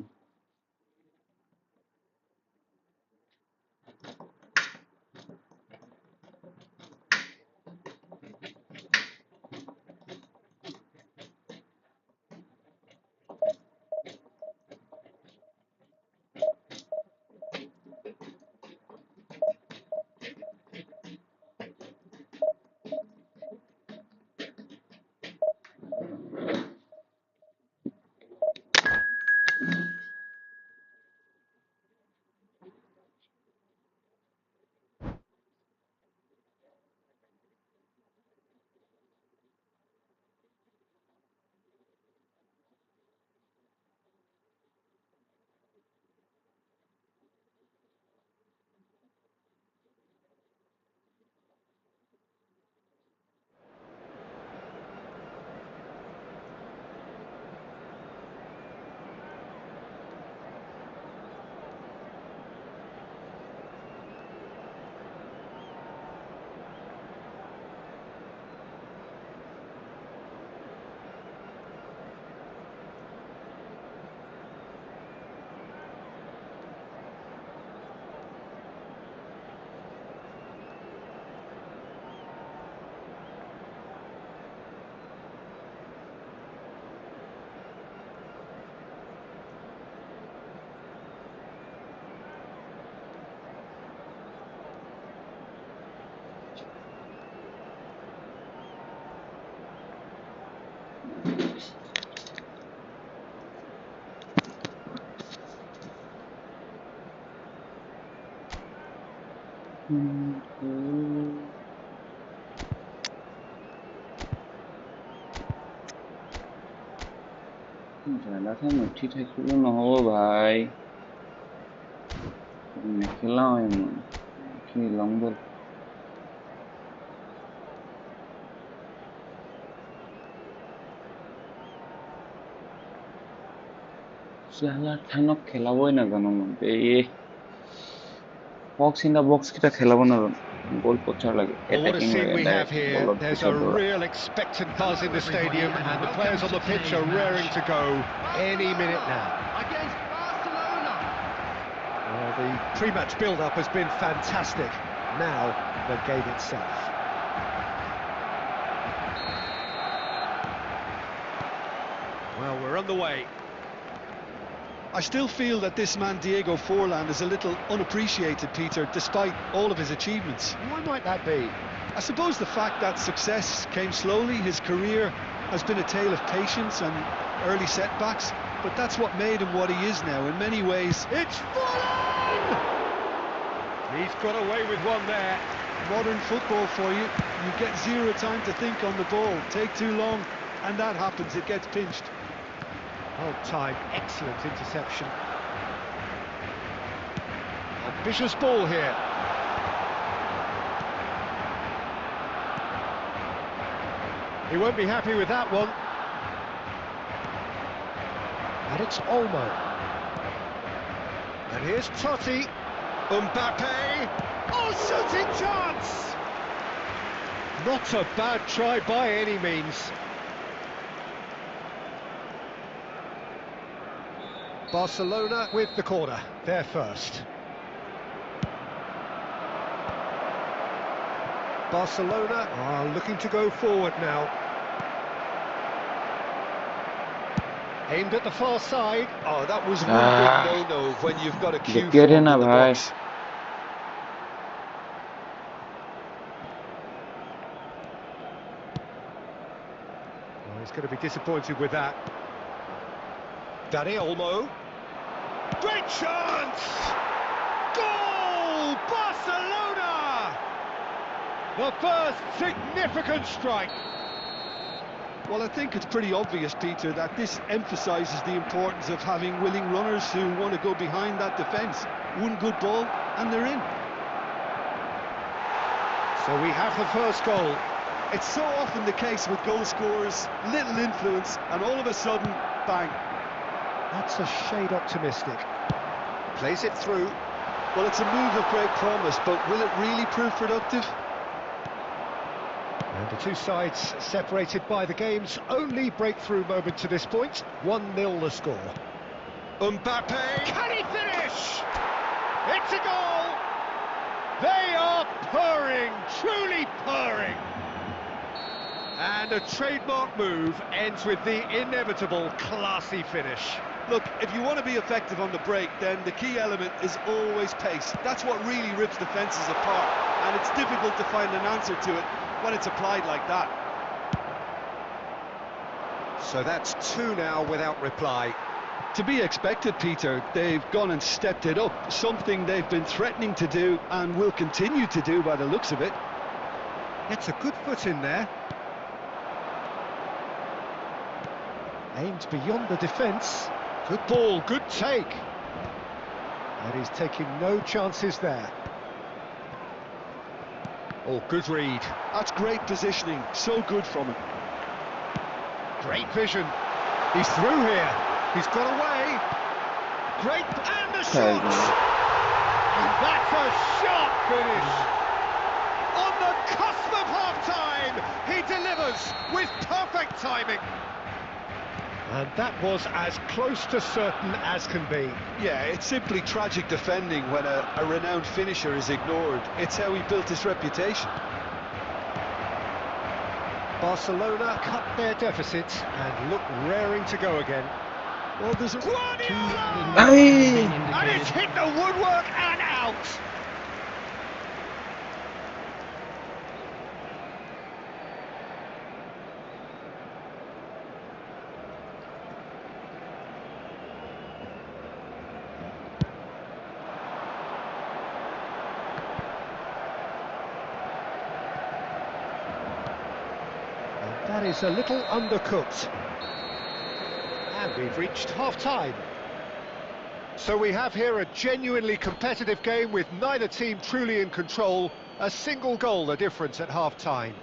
S1: ज़्यादा था मुट्ठी ठाकिलो নহ'ব ভাই নেখেলাও ইমান কি লং বল জালা থানক খেলাবই নাজানো মই এই বক্স ইন দা বক্স কিটা খেলাব নাজানো গোল পচাৰ লাগে
S6: Well, what a
S1: attacking
S6: scene
S1: লাগে
S6: we have
S1: ডাইৰেক্ট
S6: here.
S1: বলৰ
S6: There's a
S1: পিছত দৌৰা
S6: real expectant buzz in the stadium, and the players on the pitch are raring to go any minute now.
S4: Against Barcelona.
S6: Well, the pre-match build-up has been fantastic. Now, the game itself. Well, we're on the way.
S3: I still feel that this man Diego Forlan is a little unappreciated, Peter, despite all of his achievements.
S6: Why might that be?
S3: I suppose the fact that success came slowly, his career has been a tale of patience and early setbacks, but that's what made him what he is now. In many ways,
S6: It's Forlan! He's got away with one there.
S3: modern football for you. You get zero time to think on the ball. Take too long, and that happens. It gets pinched.
S6: Hold time, excellent interception. Ambitious ball here. He won't be happy with that one. And it's Olmo. And here's Totti. Mbappe. Oh, shooting chance! Not a bad try by any means. Barcelona with the corner, they're first. Barcelona are looking to go forward now. Aimed at the far side.
S3: Oh, that was one big no-no when you've got a cue
S1: Get
S3: forward in
S1: in,
S3: the
S1: bhai.
S3: box.
S6: Oh, he's going to be disappointed with that. Dani Olmo. Great chance! Goal! Barcelona! The first significant strike.
S3: Well, I think it's pretty obvious, Peter, that this emphasises the importance of having willing runners who want to go behind that defence. One good ball, and they're in.
S6: So we have the first goal.
S3: It's so often the case with goal scorers, little influence, and all of a sudden, bang.
S6: That's a shade optimistic. Plays it through.
S3: Well, it's a move of great promise, but will it really prove productive?
S6: And the two sides separated by the game's only breakthrough moment to this point. 1-0 the score.
S3: Mbappe!
S6: Can he finish? It's a goal! They are purring, truly purring. And a trademark move ends with the inevitable classy finish.
S3: Look, if you want to be effective on the break, then the key element is always pace. That's what really rips defences apart, and it's difficult to find an answer to it when it's applied like that.
S6: So that's 2 now without reply.
S3: To be expected, Peter. They've gone and stepped it up, something they've been threatening to do and will continue to do by the looks of it.
S6: Gets a good foot in there. Aimed beyond the defence. Good ball, good take. And he's taking no chances there. Oh, good read.
S3: That's great positioning, so good from him.
S6: Great vision. He's through here. He's got away. Great, and the shot! And that's a sharp finish. On the cusp of half-time, he delivers with perfect timing. And that was as close to certain as can be.
S3: Yeah, it's simply tragic defending when a renowned finisher is ignored. It's how he built his reputation.
S6: Barcelona cut their deficit and look raring to go again.
S3: Well, there's a...
S6: Guardiola!
S1: Aye.
S6: And it's hit the woodwork and out! That is a little undercooked. And we've reached half-time. So we have here a genuinely competitive game with neither team truly in control. A single goal the difference at half-time.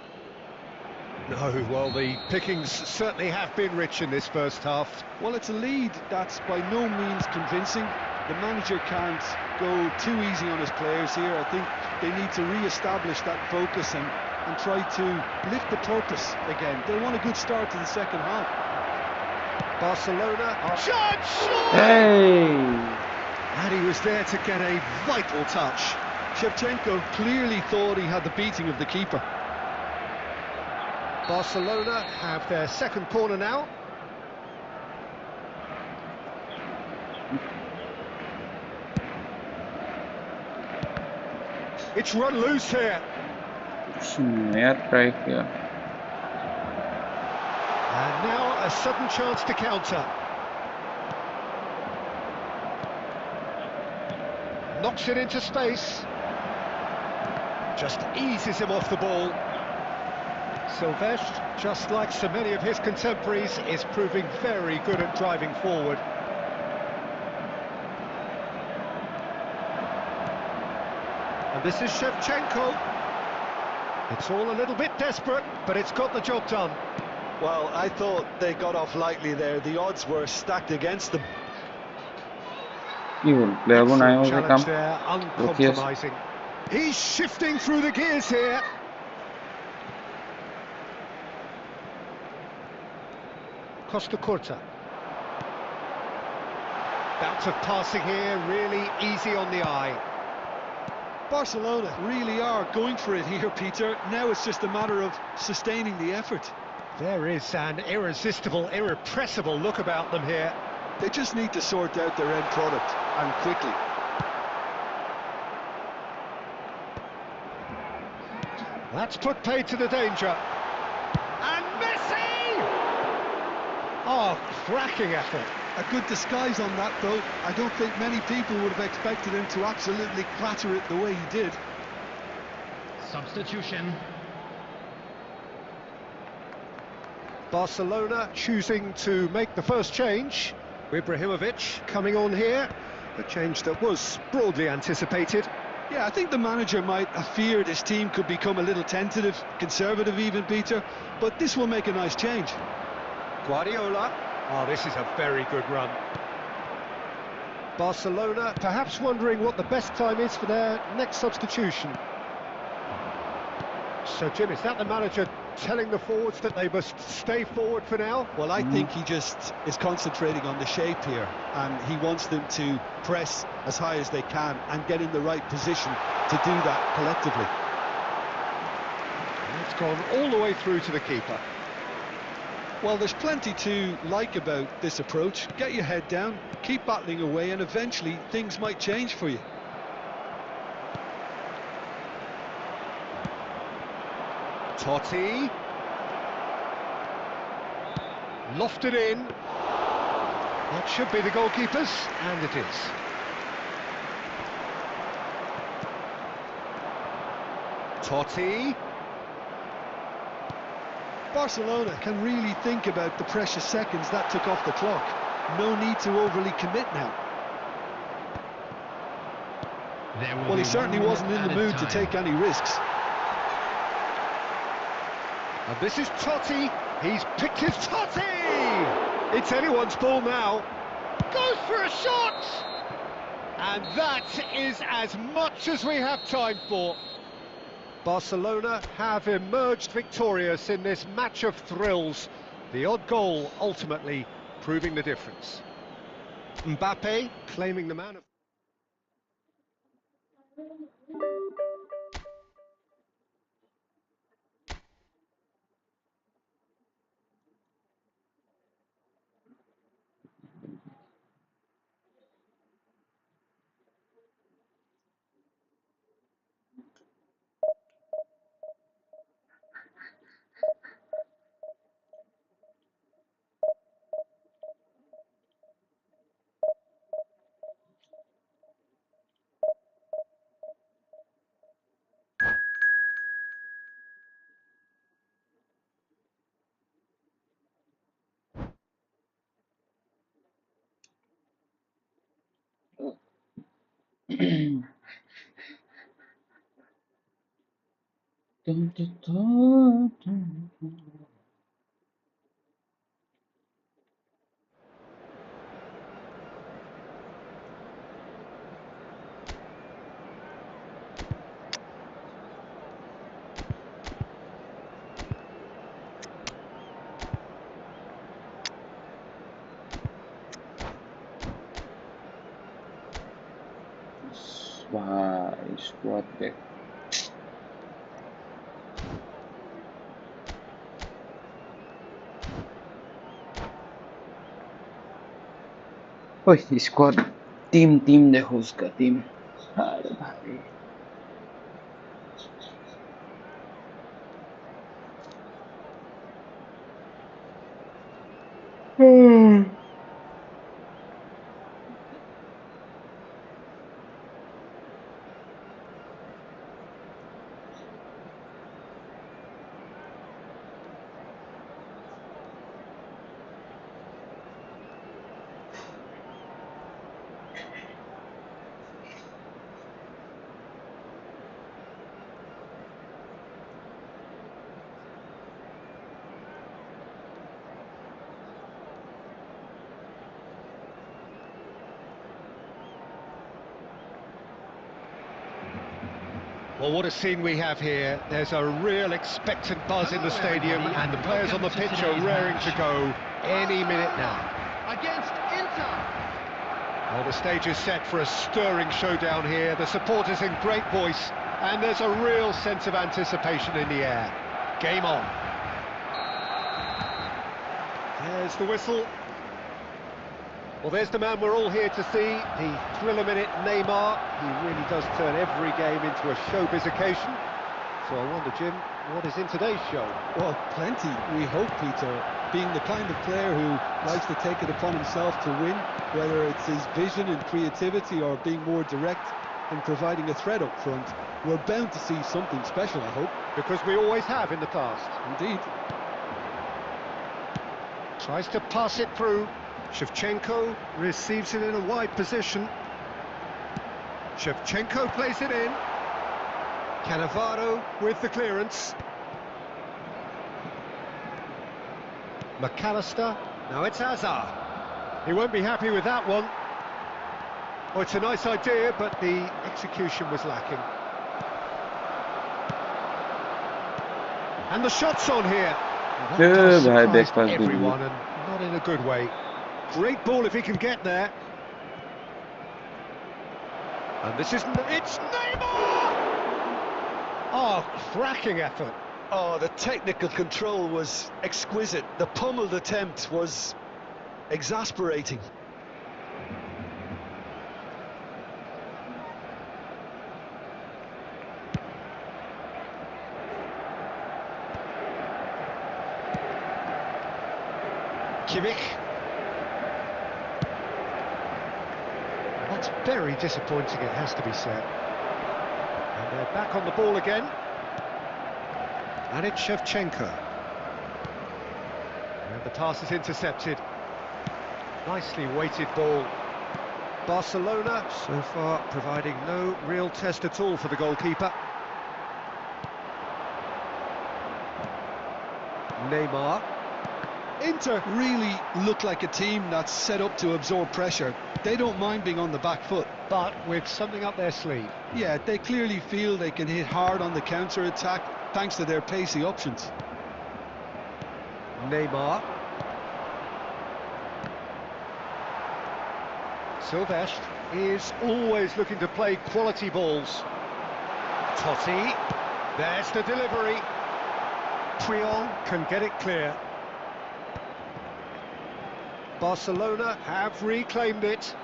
S6: No, well, the pickings certainly have been rich in this first half.
S3: Well, it's a lead that's by no means convincing. The manager can't go too easy on his players here. I think they need to re-establish that focus and try to lift the purpose again. They want a good start to the second half.
S6: Barcelona. Shot!
S1: Hey!
S6: And he was there to get a vital touch.
S3: Shevchenko clearly thought he had the beating of the keeper.
S6: Barcelona have their second corner now. It's run loose here.
S1: नया try किया.
S6: And now a sudden chance to counter. Knocks it into space. Just eases him off the ball. Silvestre, just like so many of his contemporaries, is proving very good at driving forward. And this is Shevchenko. It's all a little bit desperate, but it's got the job done.
S3: Well, I thought they got off lightly there. The odds were stacked against them.
S1: কি হল player বোৰ নাই
S6: Excellent
S1: হোৱা যে
S6: challenge
S1: come
S6: there,
S1: ৰখি আছে
S6: uncompromising. He's shifting through the gears here. Costa Curta. Bounce of passing here, really easy on the eye.
S3: Barcelona really are going for it here, Peter. Now it's just a matter of sustaining the effort.
S6: There is an irresistible, irrepressible look about them here.
S3: They just need to sort out their end product, and quickly.
S6: That's put paid to the danger. And Messi! Oh, cracking effort.
S3: A good disguise on that, though. I don't think many people would have expected him to absolutely clatter it the way he did.
S4: Substitution.
S6: Barcelona choosing to make the first change. Ibrahimovic coming on here. A change that was broadly anticipated.
S3: Yeah, I think the manager might have feared his team could become a little tentative, conservative even, Peter, but this will make a nice change.
S6: Guardiola. Oh, this is a very good run. Barcelona perhaps wondering what the best time is for their next substitution. So, Jim, is that the manager telling the forwards that they must stay forward for now?
S3: Well, I think he just is concentrating on the shape here, and he wants them to press as high as they can and get in the right position to do that collectively.
S6: It's gone all the way through to the keeper.
S3: Well, there's plenty to like about this approach. Get your head down, keep battling away, and eventually things might change for you.
S6: Totti. Lofted in. That should be the goalkeepers, and it is. Totti.
S3: Barcelona can really think about the precious seconds that took off the clock. No need to overly commit now. Well, he certainly wasn't in the mood to take any risks.
S6: And this is Totti. He's picked his Totti! It's anyone's ball now. Goes for a shot! And that is as much as we have time for. Barcelona have emerged victorious in this match of thrills. The odd goal ultimately proving the difference. Mbappe claiming the man of...
S1: Squad back. ओए squad team देखो उसका team अरे भाई
S2: Well, what a scene we have here. There's a real expectant buzz in the stadium, and the players on the pitch are raring to go any minute now.
S4: Against Inter.
S2: Well, the stage is set for a stirring showdown here. The supporters in great voice, and there's a real sense of anticipation in the air. Game on. There's the whistle. Well, there's the man we're all here to see, the thriller-minute Neymar. He really does turn every game into a showbiz occasion. So I wonder, Jim, what is in today's show?
S3: Well, plenty, we hope, Peter. Being the kind of player who likes to take it upon himself to win, whether it's his vision and creativity or being more direct and providing a threat up front, we're bound to see something special, I hope.
S2: Because we always have in the past.
S3: Indeed.
S2: Tries to pass it through. Shevchenko receives it in a wide position. Shevchenko plays it in. Cannavaro with the clearance. McAllister. Now it's Hazard. He won't be happy with that one. Oh, it's a nice idea, but the execution was lacking. And the shot's on here. That does surprise everyone, and not in a good way. Great ball if he can get there. And this is... It's Neymar! Oh, cracking effort.
S3: Oh, the technical control was exquisite. The pummeled attempt was exasperating.
S2: Kimmich. That's very disappointing, it has to be said. And they're back on the ball again. And it's Shevchenko. And the pass is intercepted. Nicely weighted ball. Barcelona, so far, providing no real test at all for the goalkeeper. Neymar.
S3: Inter really look like a team that's set up to absorb pressure. They don't mind being on the back foot.
S2: But with something up their sleeve.
S3: Yeah, they clearly feel they can hit hard on the counter-attack thanks to their pacey options.
S2: Neymar. Silvestre is always looking to play quality balls. Totti. There's the delivery. Puyol can get it clear. Barcelona have reclaimed it.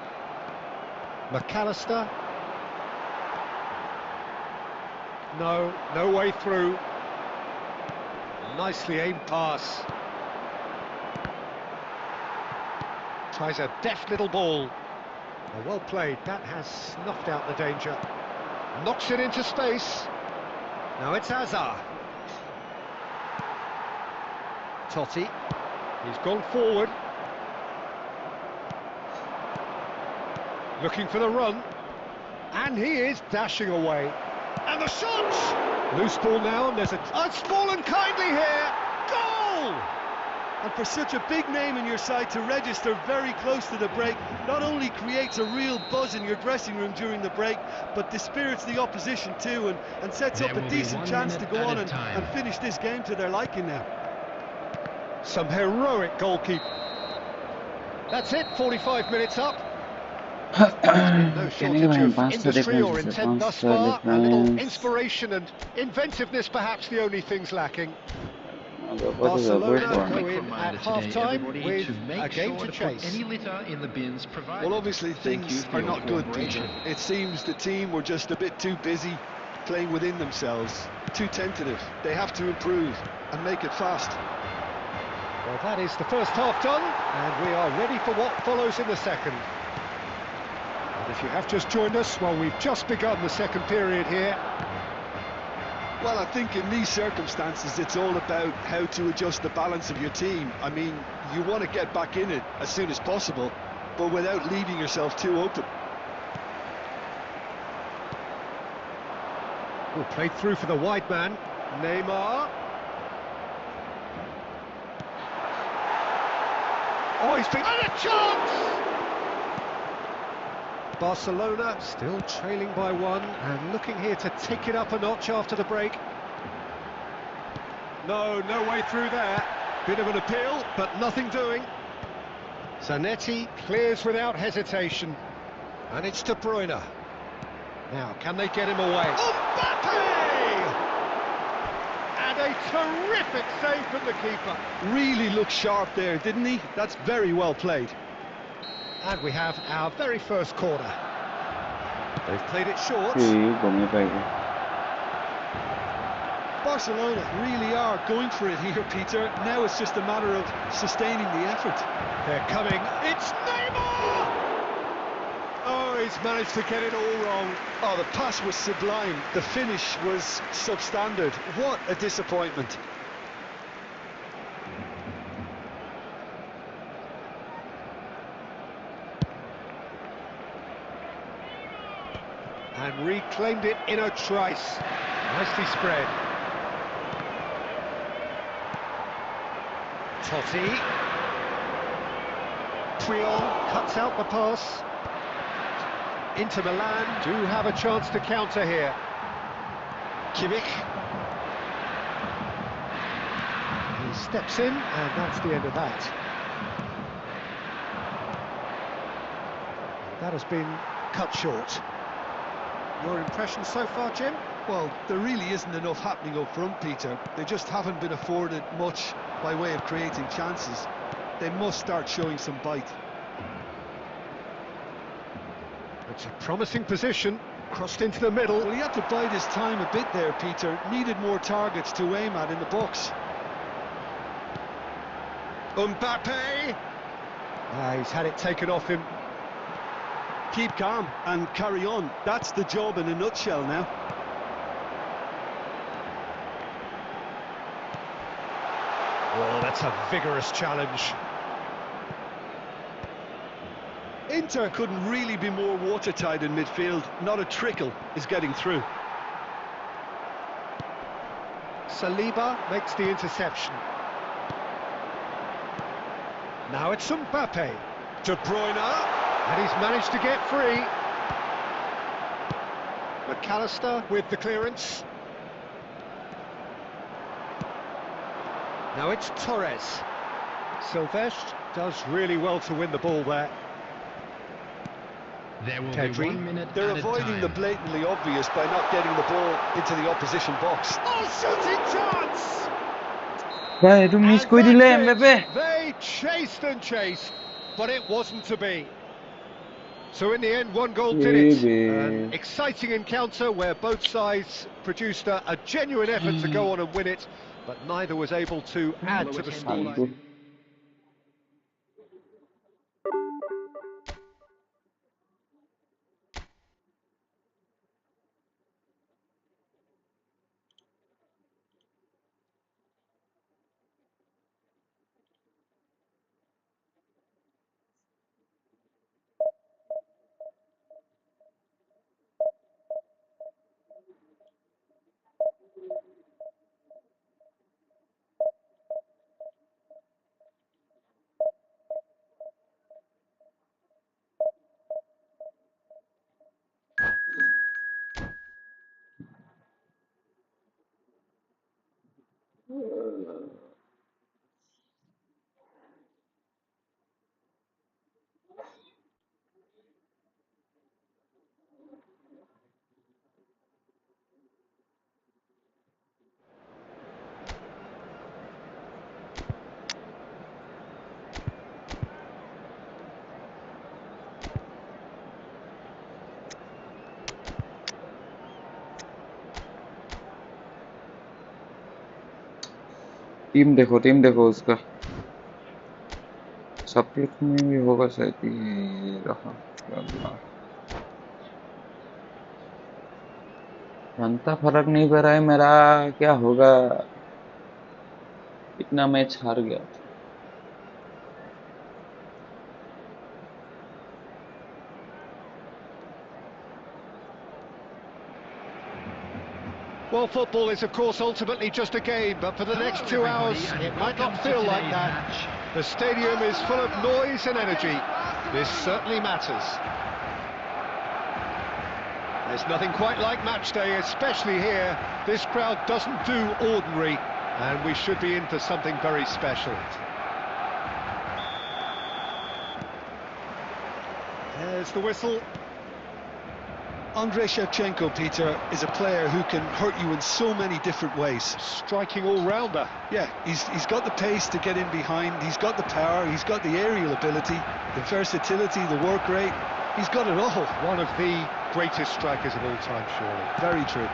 S2: McAllister. No way through. Nicely aimed pass. Tries a deft little ball. Well played, that has snuffed out the danger. Knocks it into space. Now it's Hazard. Totti. He's gone forward. Looking for the run, and he is dashing away. And the shot! Loose ball now, and there's a... Oh, it's fallen kindly here! Goal!
S3: And for such a big name in your side to register very close to the break, not only creates a real buzz in your dressing room during the break, but dispirits the opposition too, and sets up a decent chance to go on and finish this game to their liking now.
S2: Some heroic goalkeeping. That's it, 45 minutes up. No shortage of industry or intent thus far. A little inspiration and inventiveness, perhaps the only things lacking. Barcelona go in at half-time with a game to chase.
S3: Well, obviously things are not good, Peter. It seems the team were just a bit too busy playing within themselves, too tentative. They have to improve and make it fast.
S2: Well, that is the first half done, and we are ready for what follows in the second. And if you have just joined us, well, we've just begun the second period here.
S3: Well, I think in these circumstances it's all about how to adjust the balance of your team. I mean, you want to get back in it as soon as possible, but without leaving yourself too open.
S2: Well, played through for the wide man, Neymar. Oh, he's been... And a chance!
S6: Barcelona still trailing by one and looking here to take it up a notch after the break. No way through there. Bit of an appeal, but nothing doing. Zanetti clears without hesitation. And it's De Bruyne. Now, can they get him away? Mbappe! And a terrific save from the keeper.
S3: Really looked sharp there, didn't he? That's very well played.
S6: And we have our very first corner. They've played it short.
S3: Barcelona really are going for it here, Peter. Now it's just a matter of sustaining the effort.
S6: They're coming. It's Neymar! Oh, he's managed to get it all wrong.
S3: Oh, the pass was sublime. The finish was substandard. What a disappointment.
S6: And reclaimed it in a trice. Nicely spread. Totti. Puyol cuts out the pass. Inter Milan do have a chance to counter here. Kimmich. He steps in, and that's the end of that. That has been cut short. Your impression so far, Jim?
S3: Well, there really isn't enough happening up front, Peter. They just haven't been afforded much by way of creating chances. They must start showing some bite.
S6: It's a promising position, crossed into the middle.
S3: Well, he had to bide his time a bit there, Peter. Needed more targets to aim at in the box.
S6: Mbappe! He's had it taken off him.
S3: Keep calm and carry on. That's the job in a nutshell now.
S6: Oh, that's a vigorous challenge.
S3: Inter couldn't really be more watertight in midfield. Not a trickle is getting through.
S6: Saliba makes the interception. Now it's Mbappe. De Bruyne. And he's managed to get free. McAllister with the clearance. Now it's Torres. Silvestre does really well to win the ball there.
S5: There will
S6: Pedri.
S5: be 1 minute
S3: They're
S5: at a
S3: avoiding
S5: time.
S3: the blatantly obvious by not getting the ball into the opposition box.
S6: Oh, shooting chance!
S1: Vai, tu miss coi di
S6: And
S1: lei,
S6: that's
S1: Mbappé.
S6: it. They chased and chased, but it wasn't to be. So in the end, one goal did it. An exciting encounter where both sides produced a genuine effort to go on and win it, but neither was able to add to the scoreline.
S1: Aduh. Team देखो उसका subject में भी होगा शायद ये रहा जानता फर्क नहीं पड़ रहा है मेरा क्या होगा इतना मैच हार गया
S6: Well, football is, of course, ultimately just a game, but for the next 2 hours, it might not feel like that. The stadium is full of noise and energy. This certainly matters.
S2: There's nothing quite like match day, especially here. This crowd doesn't do ordinary, and we should be in for something very special. There's the whistle.
S3: Andrei Shevchenko, Peter, is a player who can hurt you in so many different ways.
S2: Striking all-rounder.
S3: Yeah, he's got the pace to get in behind, he's got the power, he's got the aerial ability, the versatility, the work rate. He's got it all.
S2: One of the greatest strikers of all time, surely.
S3: Very true.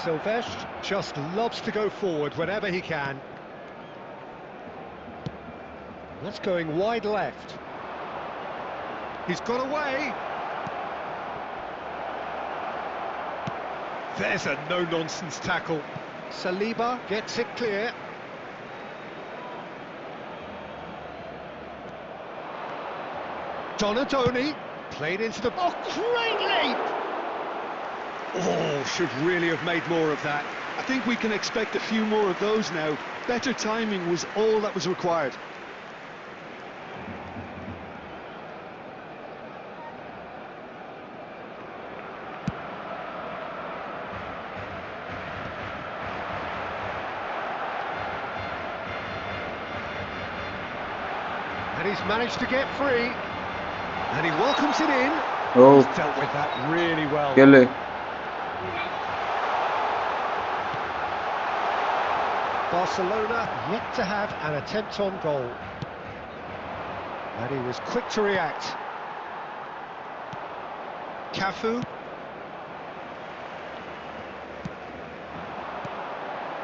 S2: Silvestre just loves to go forward whenever he can. That's going wide left. He's got away. There's a no-nonsense tackle. Saliba gets it clear. Donadoni played into the... Oh, great leap! Oh, should really have made more of that.
S3: I think we can expect a few more of those now. Better timing was all that was required.
S2: And he's managed to get free. And he welcomes it in.
S1: Oh,
S2: He's dealt with that really well.
S1: Kelly.
S2: Barcelona yet to have an attempt on goal. And he was quick to react. Cafu.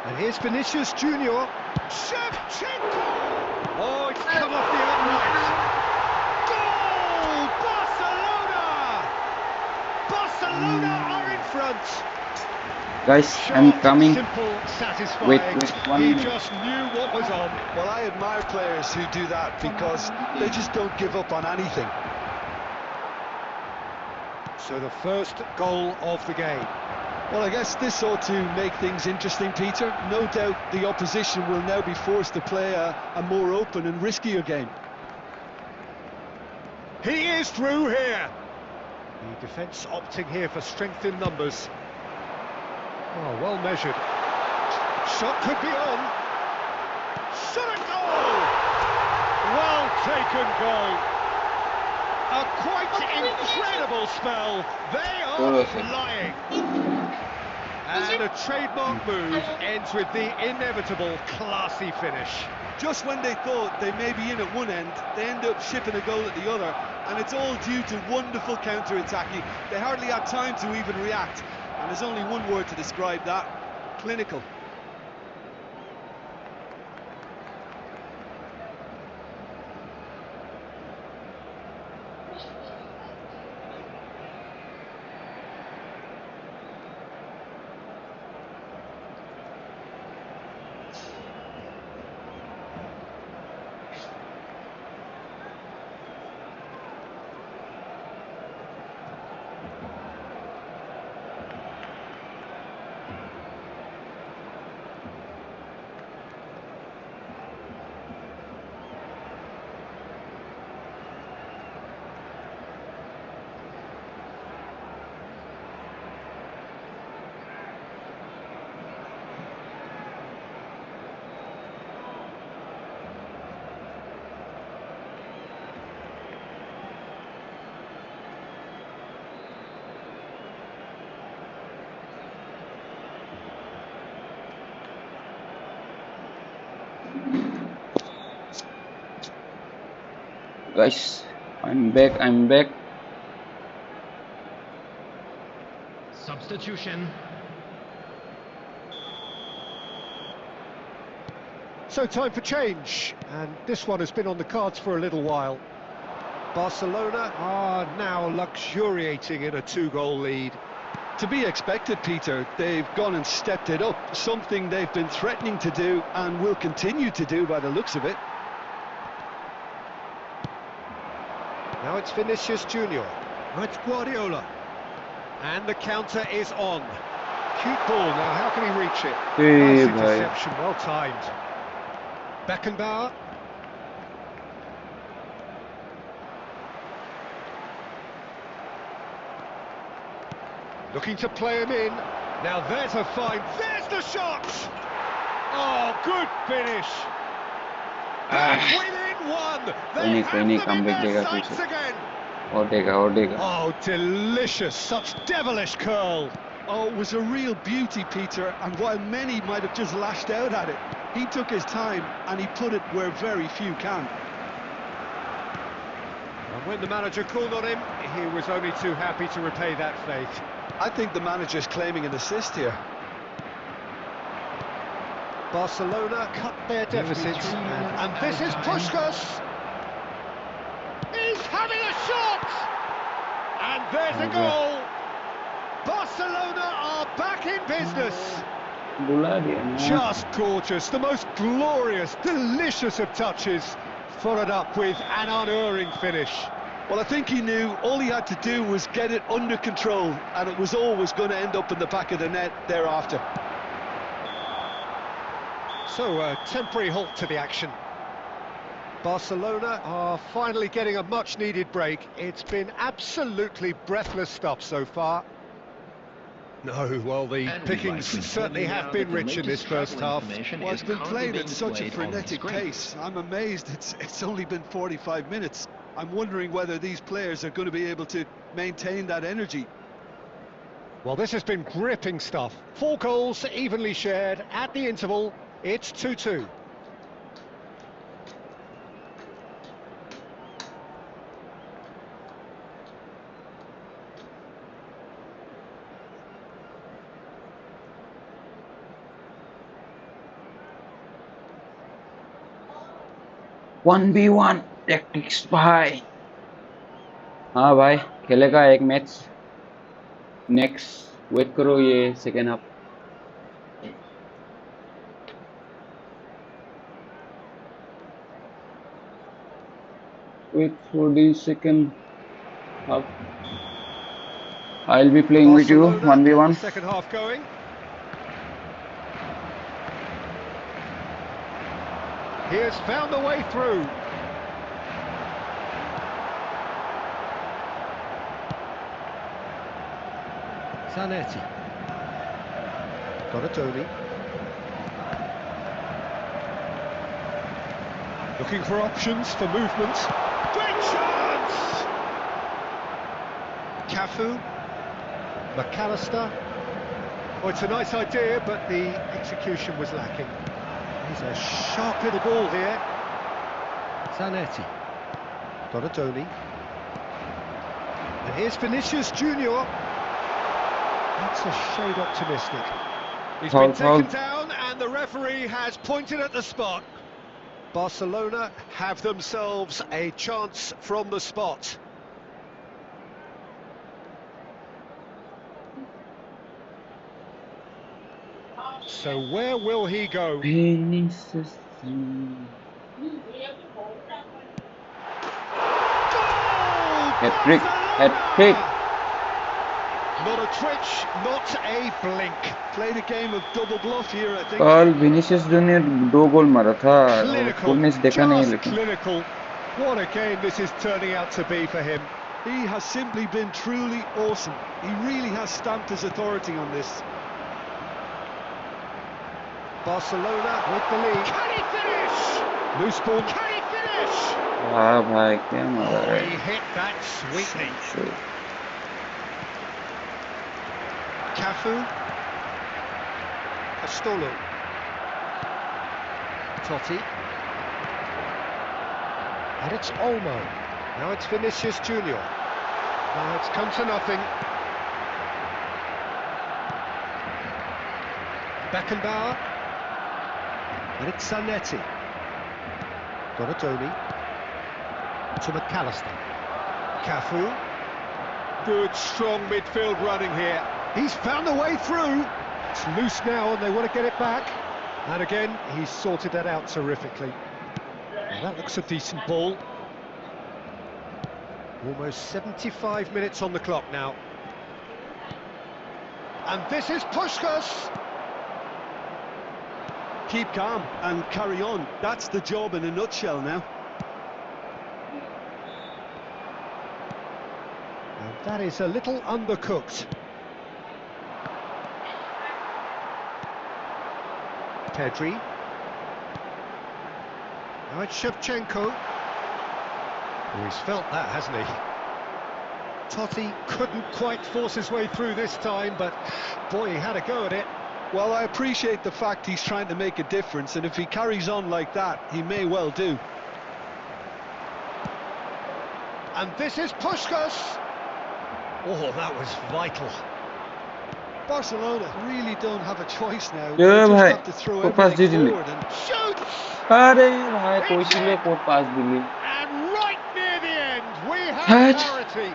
S2: And here's Vinicius Junior. Shevchenko! Oh, it's come off the upright. Goal! Barcelona! Barcelona are in front.
S1: Guys, I'm
S2: Short,
S1: coming.
S2: simple, satisfying.
S1: Wait, 1
S2: He
S1: minute.
S2: just knew what was on.
S3: Well, I admire players who do that because they just don't give up on anything.
S2: So the first goal of the game.
S3: Well, I guess this ought to make things interesting, Peter. No doubt the opposition will now be forced to play a more open and riskier game.
S2: He is through here. The defence opting here for strength in numbers. Oh, well measured. Shot could be on. Shot a goal! Well taken goal. A quite incredible spell. They are flying. And a trademark move ends with the inevitable classy finish.
S3: Just when they thought they may be in at one end, they end up shipping a goal at the other, and it's all due to wonderful counter-attacking. They hardly had time to even react, and there's only one word to describe that: clinical.
S1: Guys, I'm back.
S4: Substitution.
S2: So time for change, and this one has been on the cards for a little while. Barcelona are now luxuriating in a 2-goal lead.
S3: To be expected, Peter. They've gone and stepped it up, something they've been threatening to do and will continue to do by the looks of it.
S2: Now it's Vinicius Junior. Now it's Guardiola. And the counter is on. Cute ball now, how can he reach it?
S1: Hey,
S2: Nice
S1: bhai.
S2: interception, well timed. Beckenbauer.
S6: Looking to play him in. Now there's a fine. There's the shot! Oh, good finish. Back within one. They have them in their sights again.
S2: Oh, delicious. Such devilish curl.
S3: Oh, it was a real beauty, Peter, and while many might have just lashed out at it, he took his time and he put it where very few can.
S6: And when the manager called on him, he was only too happy to repay that faith.
S3: I think the manager's claiming an assist here.
S6: Barcelona cut their deficit, and this is Puskás. He's having a shot! And there's a goal! Barcelona are back in business. Just gorgeous, the most glorious, delicious of touches, followed up with an unerring finish.
S3: Well, I think he knew all he had to do was get it under control, and it was always going to end up in the back of the net thereafter.
S6: So, a temporary halt to the action. Barcelona are finally getting a much-needed break. It's been absolutely breathless stuff so far. No, well, the pickings certainly have been rich in this first half.
S3: Well, it's been played at such a frenetic pace. I'm amazed it's only been 45 minutes. I'm wondering whether these players are going to be able to maintain that energy.
S6: Well, this has been gripping stuff. 4 goals evenly shared at the interval. It's 2-2.
S1: One v one tactics भाई. हाँ भाई, खेलेगा एक match next. Wait करो ये second half. Wait for the second half. I'll be playing with you 1v1.
S6: Second half going. He has found the way through. Zanetti. Donatoni. Looking for options for movement. Great chance! Cafu. McAllister. Oh, it's a nice idea, but the execution was lacking. He's a sharp little ball here. Zanetti. Donatoni. And here's Vinicius Junior. That's a shade optimistic. He's been taken down and the referee has pointed at the spot. Barcelona have themselves a chance from the spot. So where will he go?
S1: Hat-trick, hat-trick.
S6: Not a twitch, not a blink.
S3: Played a game of double bluff here, I think.
S1: कल Vinicius junior 2 गोल मारा था.
S6: Clinical, just clinical. What a game this is turning out to be for him.
S3: He has simply been truly awesome. He really has stamped his authority on this.
S6: Barcelona with the lead. Can he finish? Loose ball. Can he finish?
S1: हाँ भाई क्या मारा है.
S6: He hit that sweetly. Cafu. Astolo. Totti. And it's Olmo. Now it's Vinicius Junior. Now it's come to nothing. Beckenbauer. And it's Zanetti. Donatoni. To McAllister. Cafu. Good, strong midfield running here. He's found a way through. It's loose now and they want to get it back. And again, he's sorted that out terrifically. Well, that looks a decent ball. Almost 75 minutes on the clock now. And this is Puskás.
S3: Keep calm and carry on. That's the job in a nutshell now.
S6: And that is a little undercooked.
S2: Pedri. Now it's Shevchenko. Oh, he's felt that, hasn't he? Totti couldn't quite force his way through this time, but boy, he had a go at it.
S3: Well, I appreciate the fact he's trying to make a difference, and if he carries on like that, he may well do.
S2: And this is Puskás. Oh, that was vital.
S3: Barcelona really don't have a choice now.
S1: Yeah,
S3: They just
S1: bhai.
S3: have to throw
S1: Court pass
S3: everything
S1: didn't.
S3: forward and
S2: Shoots!
S1: अरे भाई कोई ने court पास दिली.
S2: And right near the end, we have
S1: Touch.
S2: parity.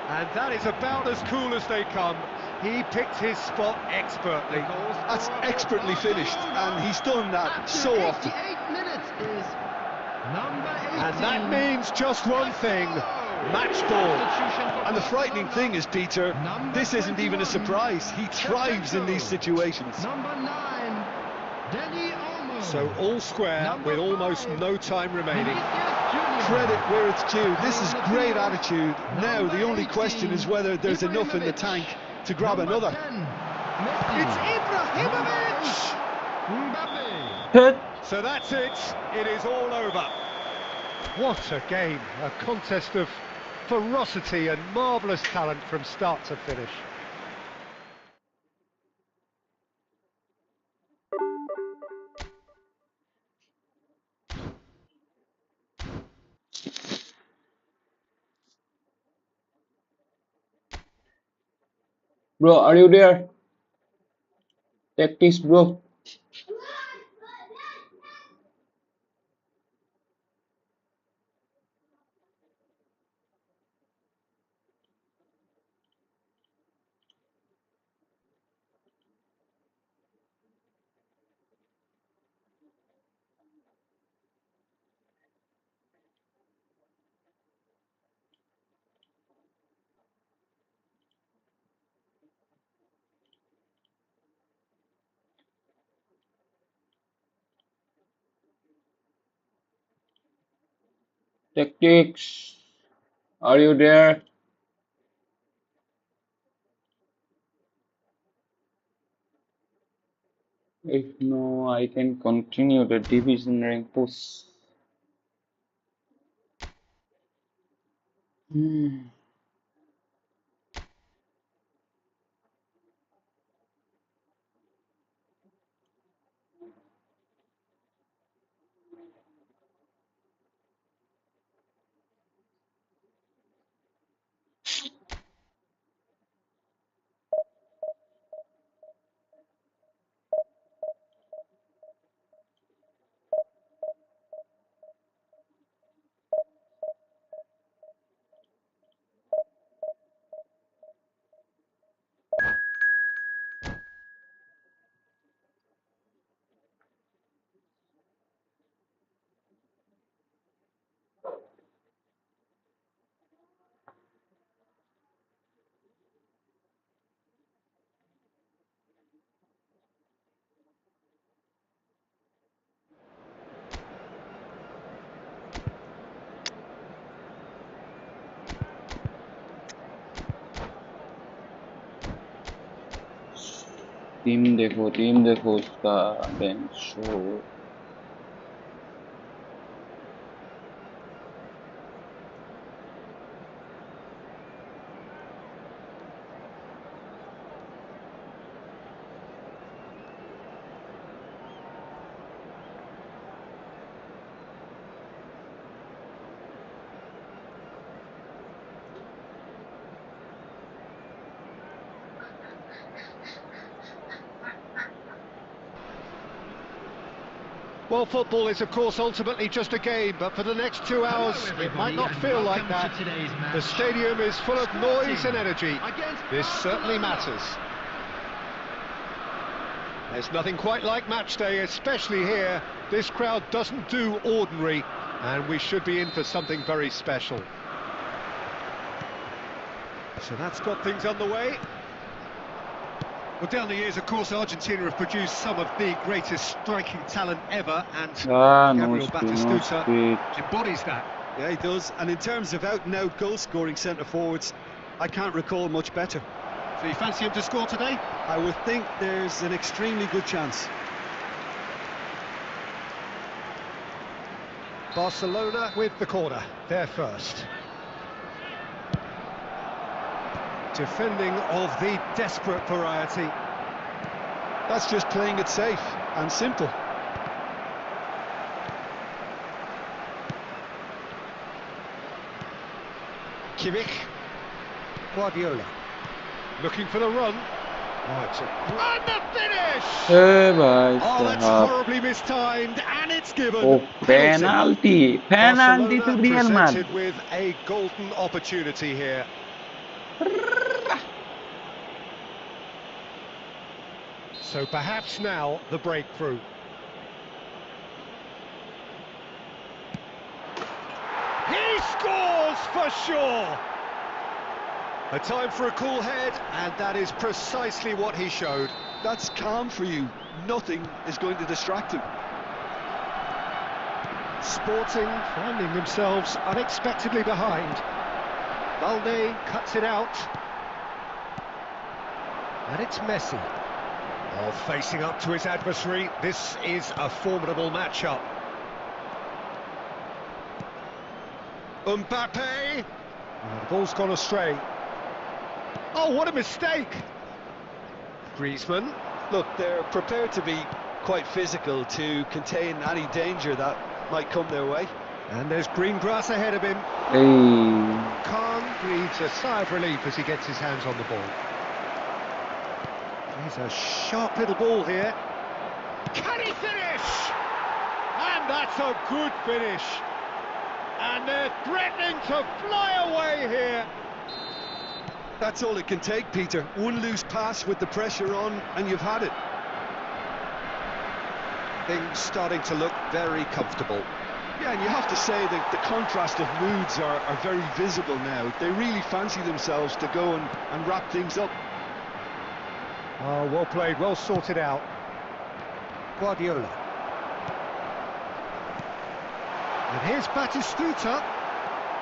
S2: And that is about as cool as they come. He picked his spot expertly.
S3: that's expertly finished, and he's done that so often.
S4: 88 minutes is number 18.
S2: And that means just one thing, match ball.
S3: And the frightening thing is, Peter, this isn't even a surprise. He thrives in these situations.
S4: Number 9, Dani Olmo.
S2: So all square with almost no time remaining.
S3: Credit where it's due. This is great attitude. Now the only question is whether there's enough in the tank to grab another.
S2: It's Ibrahimovic!
S4: Mbappe.
S2: So that's it. It is all over. What a game. A contest of ferocity and marvellous talent from start to finish.
S1: Bro, are you there? Tactics, bro. Tactics, are you there? If no, I can continue the division rank push. Team देखो उसका bench show.
S2: Well, football is, of course, ultimately just a game, but for the next 2 hours, it might not feel like that. The stadium is full of noise and energy. This certainly matters. There's nothing quite like match day, especially here. This crowd doesn't do ordinary, and we should be in for something very special. So that's got things underway. Well, down the years, of course, Argentina have produced some of the greatest striking talent ever, and Gabriel Batistuta embodies that.
S3: Yeah, he does. And in terms of out-and-out goal-scoring centre-forwards, I can't recall much better.
S2: So you fancy him to score today?
S3: I would think there's an extremely good chance.
S6: Barcelona with the corner, they're first. Defending of the desperate variety.
S3: That's just playing it safe and simple.
S6: Kimmich. Guardiola. Looking for the run. Oh, it's a... And the finish! Oh, that's horribly mistimed, and it's given.
S1: Oh, penalty
S6: Barcelona
S1: to Real Madrid.
S6: presented with a golden opportunity here. So perhaps now the breakthrough. He scores for sure! A time for a cool head, and that is precisely what he showed.
S3: That's calm for you. Nothing is going to distract him.
S6: Sporting finding themselves unexpectedly behind. Balde cuts it out. And it's Messi. Oh, facing up to his adversary, this is a formidable matchup. Mbappe! Oh, the ball's gone astray. Oh, what a mistake! Griezmann.
S3: Look, they're prepared to be quite physical to contain any danger that might come their way.
S6: And there's green grass ahead of him.
S1: Hey.
S6: Khan breathes a sigh of relief as he gets his hands on the ball. He's a sharp little ball here. Can he finish? And that's a good finish. And they're threatening to fly away here.
S3: That's all it can take, Peter. One loose pass with the pressure on, and you've had it.
S6: Things starting to look very comfortable.
S3: Yeah, and you have to say that the contrast of moods are very visible now. They really fancy themselves to go and wrap things up.
S6: Oh, well played, well sorted out. Guardiola. And here's Batistuta,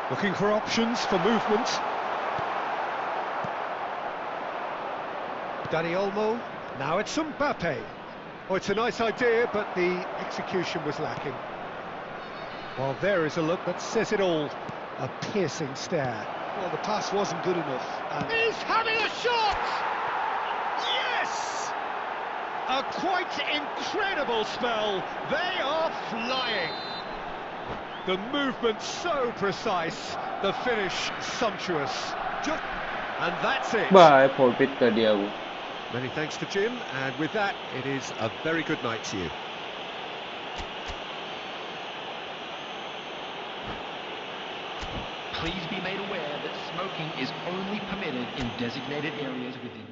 S6: looking for options for movement. Dani Olmo, now it's Mbappe. Oh, it's a nice idea, but the execution was lacking. Well, there is a look that says it all. A piercing stare.
S3: Well, the pass wasn't good enough.
S6: He's having a shot! Yes! A quite incredible spell. They are flying. The movement so precise, the finish sumptuous. And that's it.
S1: Bye, forfeit कर दिया वो.
S6: Many thanks to Jim, and with that, it is a very good night to you.
S5: Please be made aware that smoking is only permitted in designated areas within.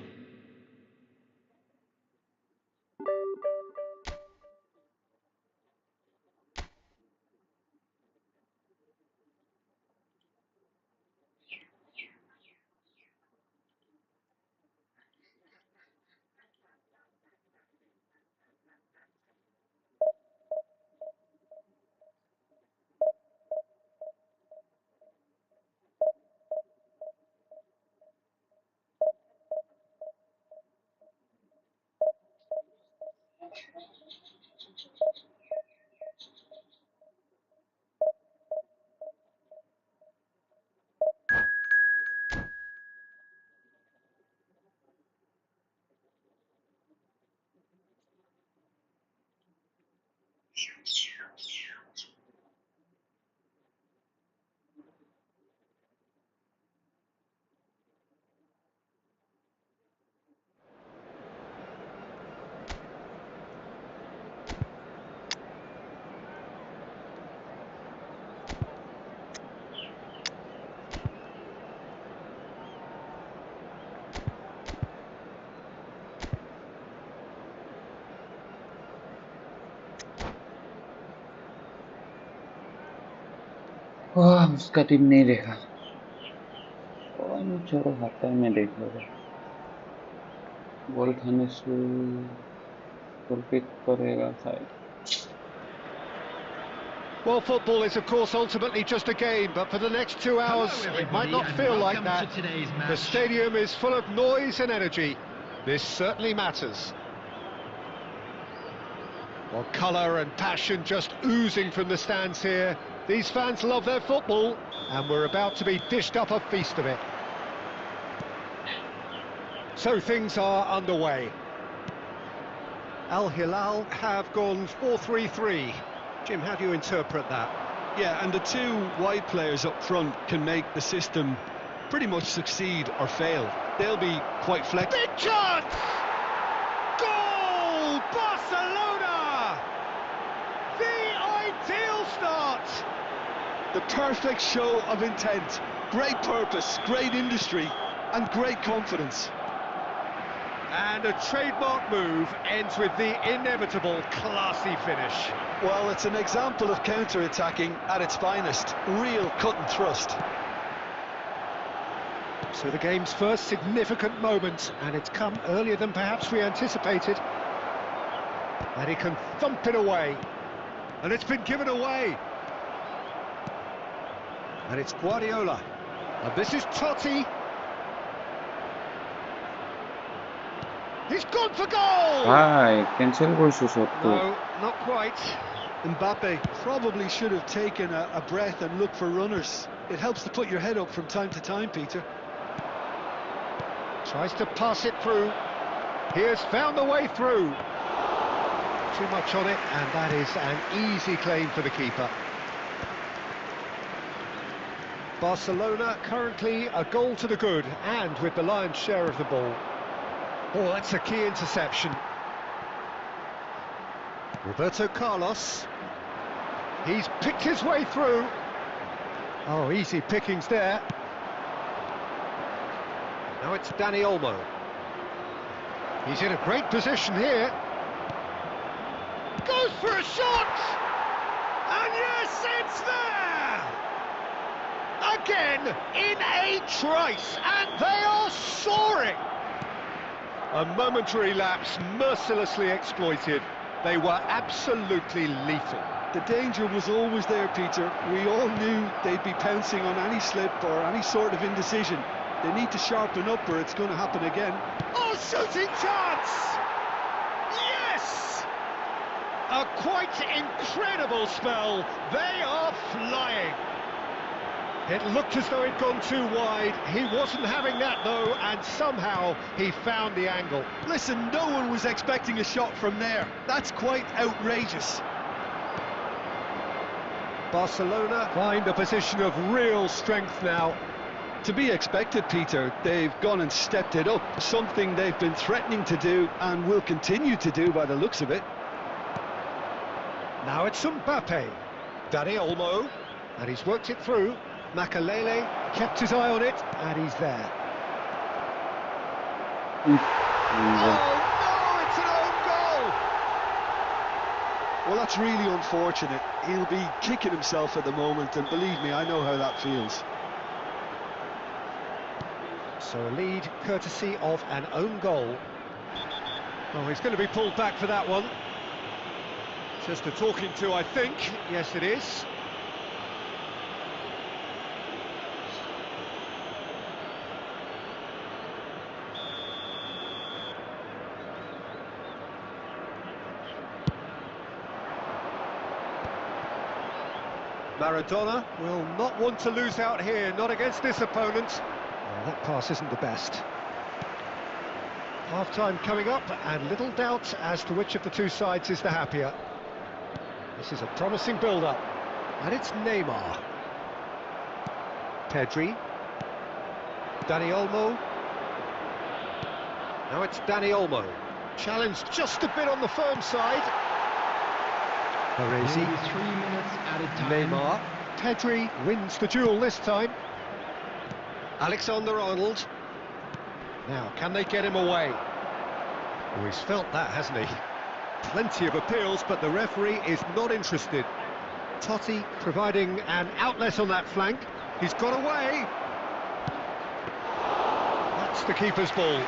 S1: वाह, उसका team नहीं देखा. कौन छोड़ो हाथ में देख लो. बॉल खाने से forfeit करेगा शायद.
S6: Well, football is, of course, ultimately just a game, but for the next 2 hours, it might not feel like that. The stadium is full of noise and energy. This certainly matters. Well, colour and passion just oozing from the stands here. These fans love their football, and we're about to be dished up a feast of it. So things are underway. Al Hilal have gone 4-3-3. Jim, how do you interpret that?
S3: Yeah, and the two wide players up front can make the system pretty much succeed or fail. They'll be quite flexible.
S6: Big chance! Goal! Barcelona! The ideal start!
S3: The perfect show of intent. Great purpose, great industry, and great confidence.
S6: And a trademark move ends with the inevitable classy finish.
S3: Well, it's an example of counter-attacking at its finest. Real cut and thrust.
S6: So the game's first significant moment, and it's come earlier than perhaps we anticipated. And he can thump it away. And it's been given away. And it's Guardiola. And this is Totti. He's gone for goal!
S1: 캔슬 골수 줬고.
S6: No, not quite.
S3: Mbappe probably should have taken a breath and looked for runners. It helps to put your head up from time to time, Peter.
S6: Tries to pass it through. He has found the way through. Too much on it, and that is an easy claim for the keeper. Barcelona currently a goal to the good, and with the lion's share of the ball. Oh, that's a key interception. Roberto Carlos. He's picked his way through. Oh, easy pickings there. Now it's Dani Olmo. He's in a great position here. Goes for a shot! And yes, it's there! Again, in a trice, and they are soaring! A momentary lapse mercilessly exploited. They were absolutely lethal.
S3: The danger was always there, Peter. We all knew they'd be pouncing on any slip or any sort of indecision. They need to sharpen up or it's going to happen again.
S6: Oh, shooting chance! Yes! A quite incredible spell. They are flying. It looked as though he'd gone too wide. He wasn't having that, though, and somehow he found the angle.
S3: Listen, no one was expecting a shot from there. That's quite outrageous.
S6: Barcelona find a position of real strength now.
S3: To be expected, Peter. They've gone and stepped it up. Something they've been threatening to do and will continue to do by the looks of it.
S6: Now it's Mbappe. Dani Olmo. And he's worked it through. Makalele kept his eye on it, and he's there. Oh no, it's an own goal!
S3: Well, that's really unfortunate. He'll be kicking himself at the moment, and believe me, I know how that feels.
S6: So a lead courtesy of an own goal. Oh, he's going to be pulled back for that one. Just a talking to, I think. Yes, it is. Maradona will not want to lose out here, not against this opponent. Oh, that pass isn't the best. Half-time coming up, and little doubt as to which of the two sides is the happier. This is a promising build-up, and it's Neymar. Pedri. Dani Olmo. Now it's Dani Olmo. Challenged just a bit on the firm side. Baresi.
S5: 3 minutes added time.
S6: Neymar. Pedri wins the duel this time. Alexander-Arnold. Now, can they get him away? Oh, he's felt that, hasn't he? Plenty of appeals, but the referee is not interested. Totti providing an outlet on that flank. He's got away. That's the keeper's ball.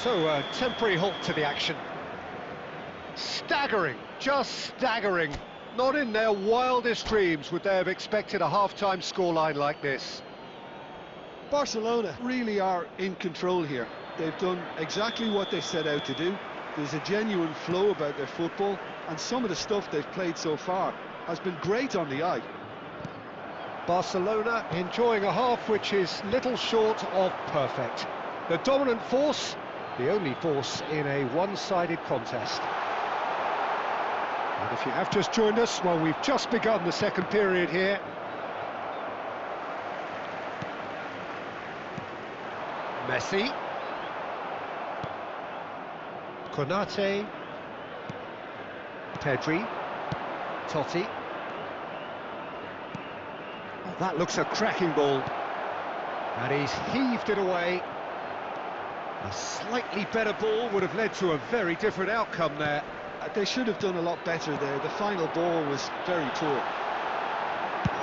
S6: So, a temporary halt to the action. Staggering, just staggering. Not in their wildest dreams would they have expected a half-time scoreline like this.
S3: Barcelona really are in control here. They've done exactly what they set out to do. There's a genuine flow about their football, and some of the stuff they've played so far has been great on the eye.
S6: Barcelona enjoying a half which is little short of perfect. The dominant force, the only force in a one-sided contest. And if you have just joined us, well, we've just begun the second period here. Messi. Konate. Pedri. Totti. Oh, that looks a cracking ball. And he's heaved it away. A slightly better ball would have led to a very different outcome there.
S3: They should have done a lot better there. The final ball was very poor.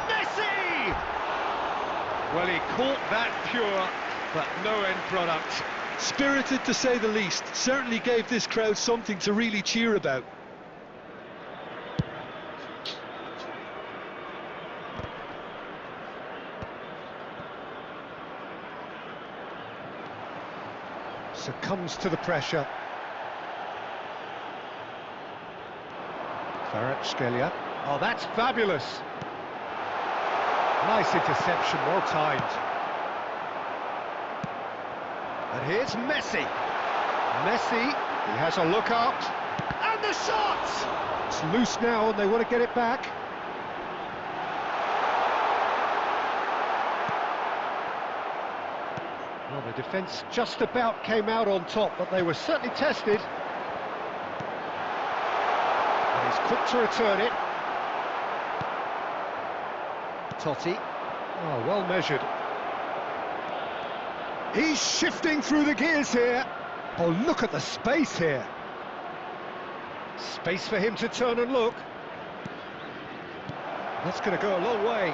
S6: Messi! Well, he caught that pure, but no end product.
S3: Spirited to say the least. Certainly gave this crowd something to really cheer about.
S6: Succumbs to the pressure. Kvaratskhelia. Oh, that's fabulous. Nice interception, well timed. And here's Messi. Messi, he has a look out. And the shot! It's loose now and they want to get it back. Well, the defence just about came out on top, but they were certainly tested. And he's quick to return it. Totti. Oh, well measured. He's shifting through the gears here. Oh, look at the space here. Space for him to turn and look. That's going to go a long way.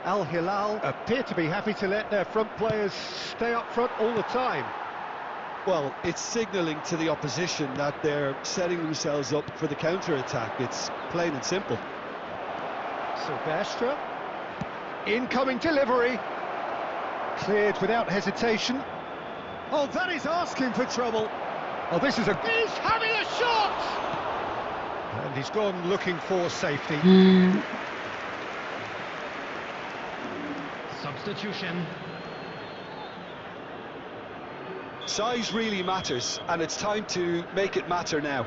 S6: Al Hilal appear to be happy to let their front players stay up front all the time.
S3: Well, it's signalling to the opposition that they're setting themselves up for the counter-attack. It's plain and simple.
S6: Silvestre. Incoming delivery. Cleared without hesitation. Oh, that is asking for trouble. Oh, this is a... He's having a shot! And he's gone looking for safety.
S4: Substitution.
S3: Size really matters, and it's time to make it matter now.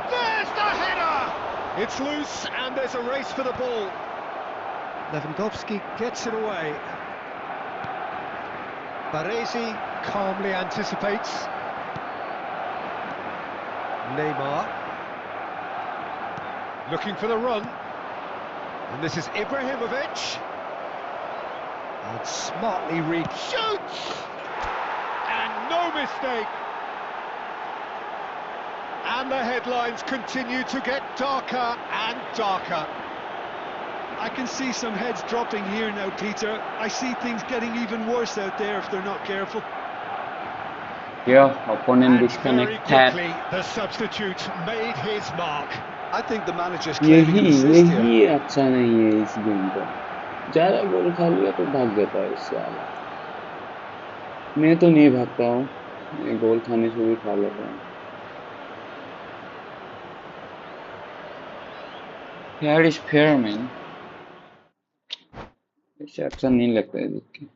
S6: There's the header! It's loose, and there's a race for the ball. Lewandowski gets it away. Baresi calmly anticipates. Neymar. Looking for the run. And this is Ibrahimovic. And smartly read. Shoots! And no mistake. And the headlines continue to get darker and darker.
S3: I can see some heads dropping here now, Peter. I see things getting even worse out there if they're not careful.
S1: Yeah, opponent
S6: And very
S1: disconnect
S6: quickly,
S1: tap.
S6: the substitute made his mark.
S3: I think the manager's claiming an assist here.
S1: यही अच्छा नहीं है इस game का. ज़्यादा गोल खा लिया तो भाग जाता है इससे आला. मैं तो नहीं भागता हूँ. मैं गोल खाने से भी खा लेता हूँ. That is fair, man. इससे अच्छा नहीं लगता है देख के.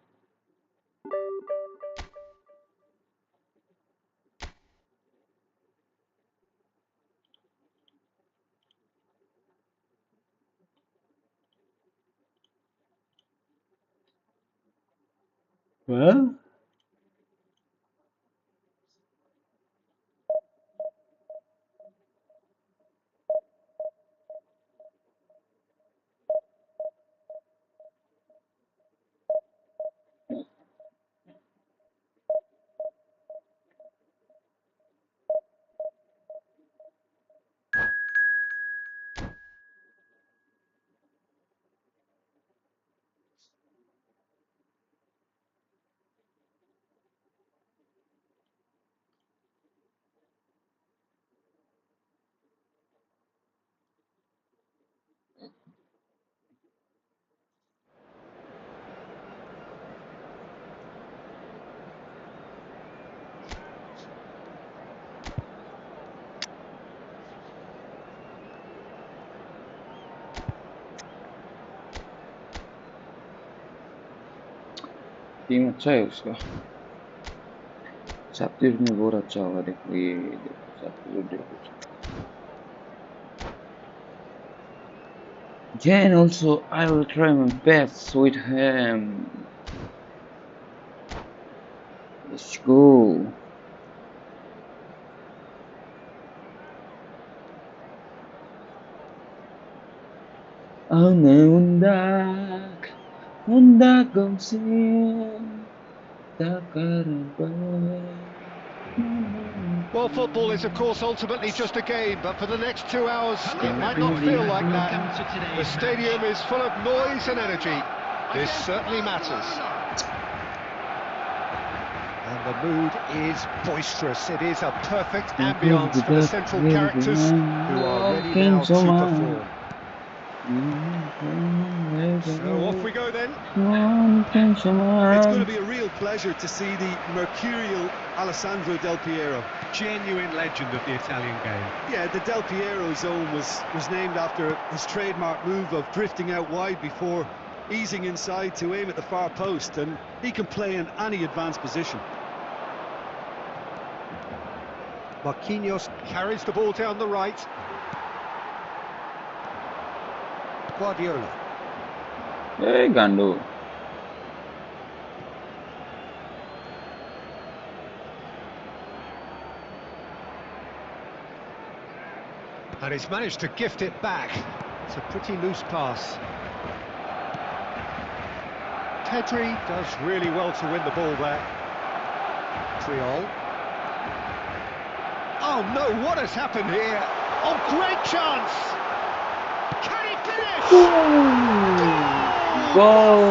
S1: Well, टीम अच्छा है उसका। 37 में बहुत अच्छा होगा। देखो ये देखो 37 देखो। Jen also I will try my best with him. Let's go. Undak gongsin takarabay.
S6: Well, football is, of course, ultimately just a game, but for the next 2 hours, it might not feel like that. The stadium is full of noise and energy. This certainly matters. And the mood is boisterous. It is a perfect ambience for the central characters who are ready now to perform. So off we go then.
S3: It's going to be a real pleasure to see the mercurial Alessandro Del Piero.
S2: Genuine legend of the Italian game.
S3: Yeah, the Del Piero zone was named after his trademark move of drifting out wide before easing inside to aim at the far post, and he can play in any advanced position.
S6: Marquinhos carries the ball down the right. Guardiola.
S1: Hey, Gando.
S6: And he's managed to gift it back. It's a pretty loose pass. Pedri does really well to win the ball there. Triol. Oh no, what has happened here? Oh, great chance! Can he finish?
S1: Goal!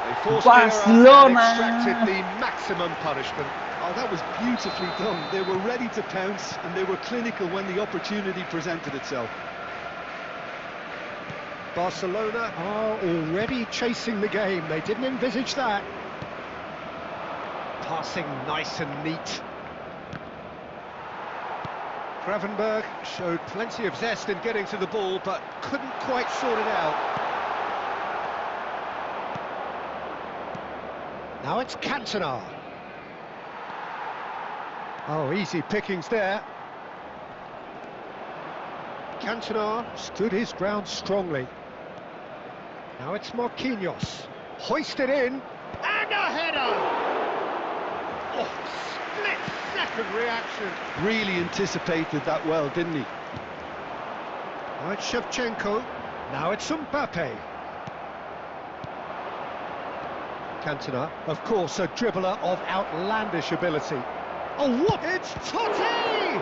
S6: They forced
S1: Barcelona!
S6: and extracted the maximum punishment.
S3: Oh, that was beautifully done. They were ready to pounce, and they were clinical when the opportunity presented itself.
S6: Barcelona are already chasing the game. They didn't envisage that. Passing nice and neat. Gravenberg showed plenty of zest in getting to the ball, but couldn't quite sort it out. Now it's Cantona. Oh, easy pickings there. Cantona stood his ground strongly. Now it's Marquinhos. Hoisted in. And a header! Oh, split-second reaction.
S3: Really anticipated that well, didn't he?
S6: Now it's Shevchenko. Now it's Mbappe. Cantona, of course, a dribbler of outlandish ability. Oh, what? It's Totti!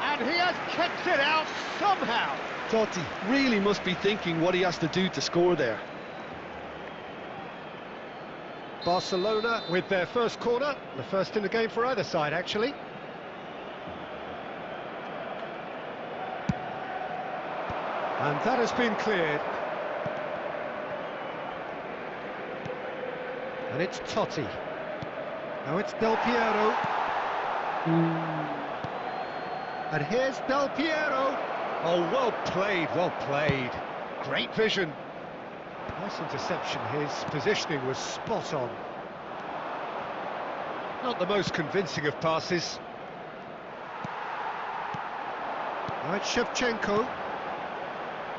S6: And he has kept it out somehow.
S3: Totti really must be thinking what he has to do to score there.
S6: Barcelona with their first corner, the first in the game for either side, actually. And that has been cleared. And it's Totti. Now it's Del Piero. And here's Del Piero. Oh, well played, well played. Great vision. Nice interception. His positioning was spot on. Not the most convincing of passes. Now it's Shevchenko.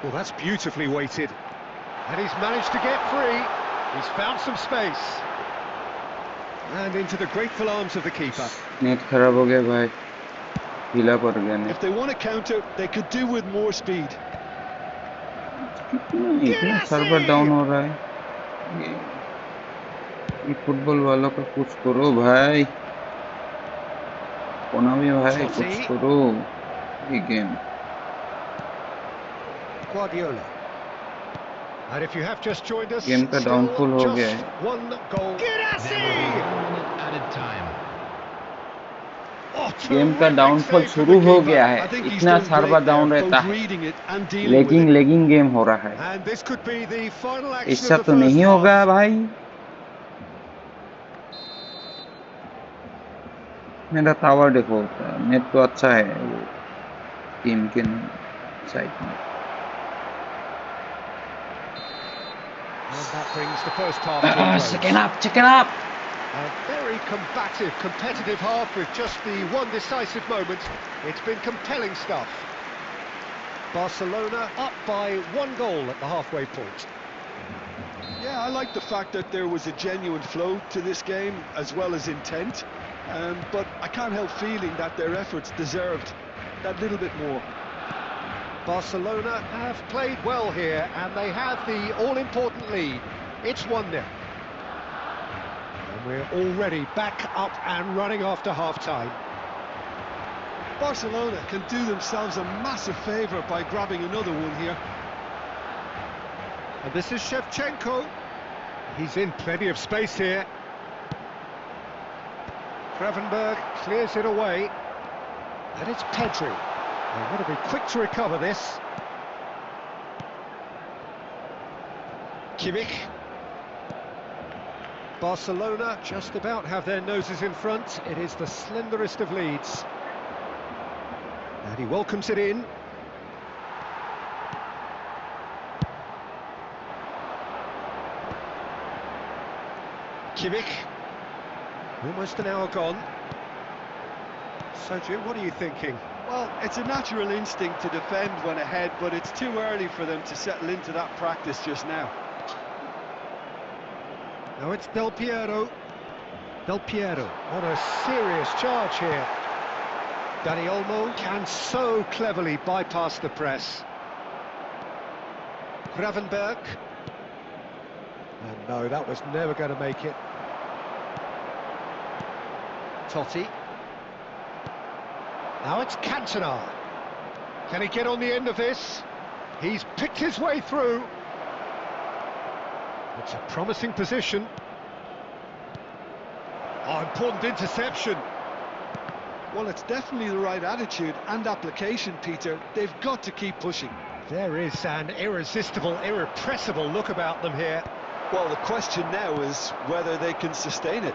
S6: Well, that's beautifully weighted. And he's managed to get free. He's found some space. And into the grateful arms of the keeper.
S1: Net खराब हो गया भाई, ढीला पड़ गया net.
S3: If they want to counter, they could do with more speed.
S1: इतना server down हो रहा है। ये फुटबॉल वालों का कुछ करो भाई, कोनामी भाई कुछ करो ये game.
S6: Guardiola. And if you have just joined us,
S1: game का डाउनफॉल हो गया है।
S6: one goal.
S4: Added time.
S1: Game का डाउनफॉल शुरू हो गया है। इतना सर्वर डाउन रहता है, लेगिंग गेम हो रहा है। ऐसा तो नहीं होगा भाई। मेरा टावर देखो, नेट तो अच्छा है वो टीम के साइड में।
S6: And that brings the first half to a close.
S1: Second up, second up.
S6: A very combative, competitive half with just the one decisive moment. It's been compelling stuff. Barcelona up by 1 goal at the halfway point.
S3: Yeah, I like the fact that there was a genuine flow to this game as well as intent, but I can't help feeling that their efforts deserved that little bit more.
S6: Barcelona have played well here and they have the all-important lead. It's 1-0. And we're already back up and running after half-time.
S3: Barcelona can do themselves a massive favour by grabbing another one here.
S6: And this is Shevchenko. He's in plenty of space here. Gravenberg clears it away. And it's Pedri. They're going to be quick to recover this. Kimmich. Barcelona just about have their noses in front. It is the slenderest of leads. And he welcomes it in. Kimmich. Almost an hour gone. So, Jim, what are you thinking?
S3: Well, it's a natural instinct to defend when ahead, but it's too early for them to settle into that practice just now.
S6: Now it's Del Piero. Del Piero on a serious charge here. Dani Olmo can so cleverly bypass the press. Gravenberg. And no, that was never going to make it. Totti. Now it's Cantona. Can he get on the end of this? He's picked his way through. It's a promising position. Oh, important interception.
S3: Well, it's definitely the right attitude and application, Peter. They've got to keep pushing.
S6: There is an irresistible, irrepressible look about them here.
S3: Well, the question now is whether they can sustain it.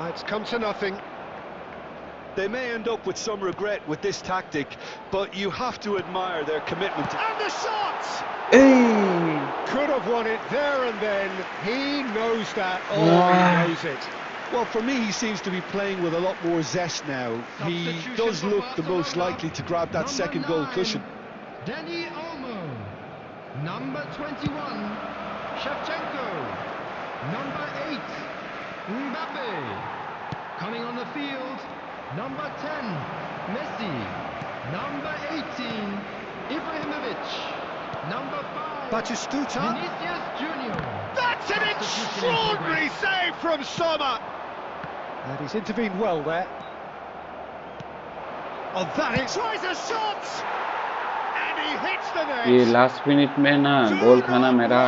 S6: It's come to nothing.
S3: They may end up with some regret with this tactic, but you have to admire their commitment.
S6: And the shot!
S1: Hey.
S6: Could have won it there and then. He knows that. Oh, he knows it.
S3: Well, for me, he seems to be playing with a lot more zest now. He does look the most likely to grab that second goal cushion.
S4: Dani Olmo. Number 21, Shevchenko. Number 8, Mbappe. Coming on the field, number 10, Messi. Number 18, Ibrahimovic. Number 5,
S6: Batistuta.
S4: Vinicius Junior.
S6: That's an extraordinary save from Sommer. And he's intervened well there. Oh, that is... tries a shot! And he hits the net.
S1: ये last minute में ना गोल खाना मेरा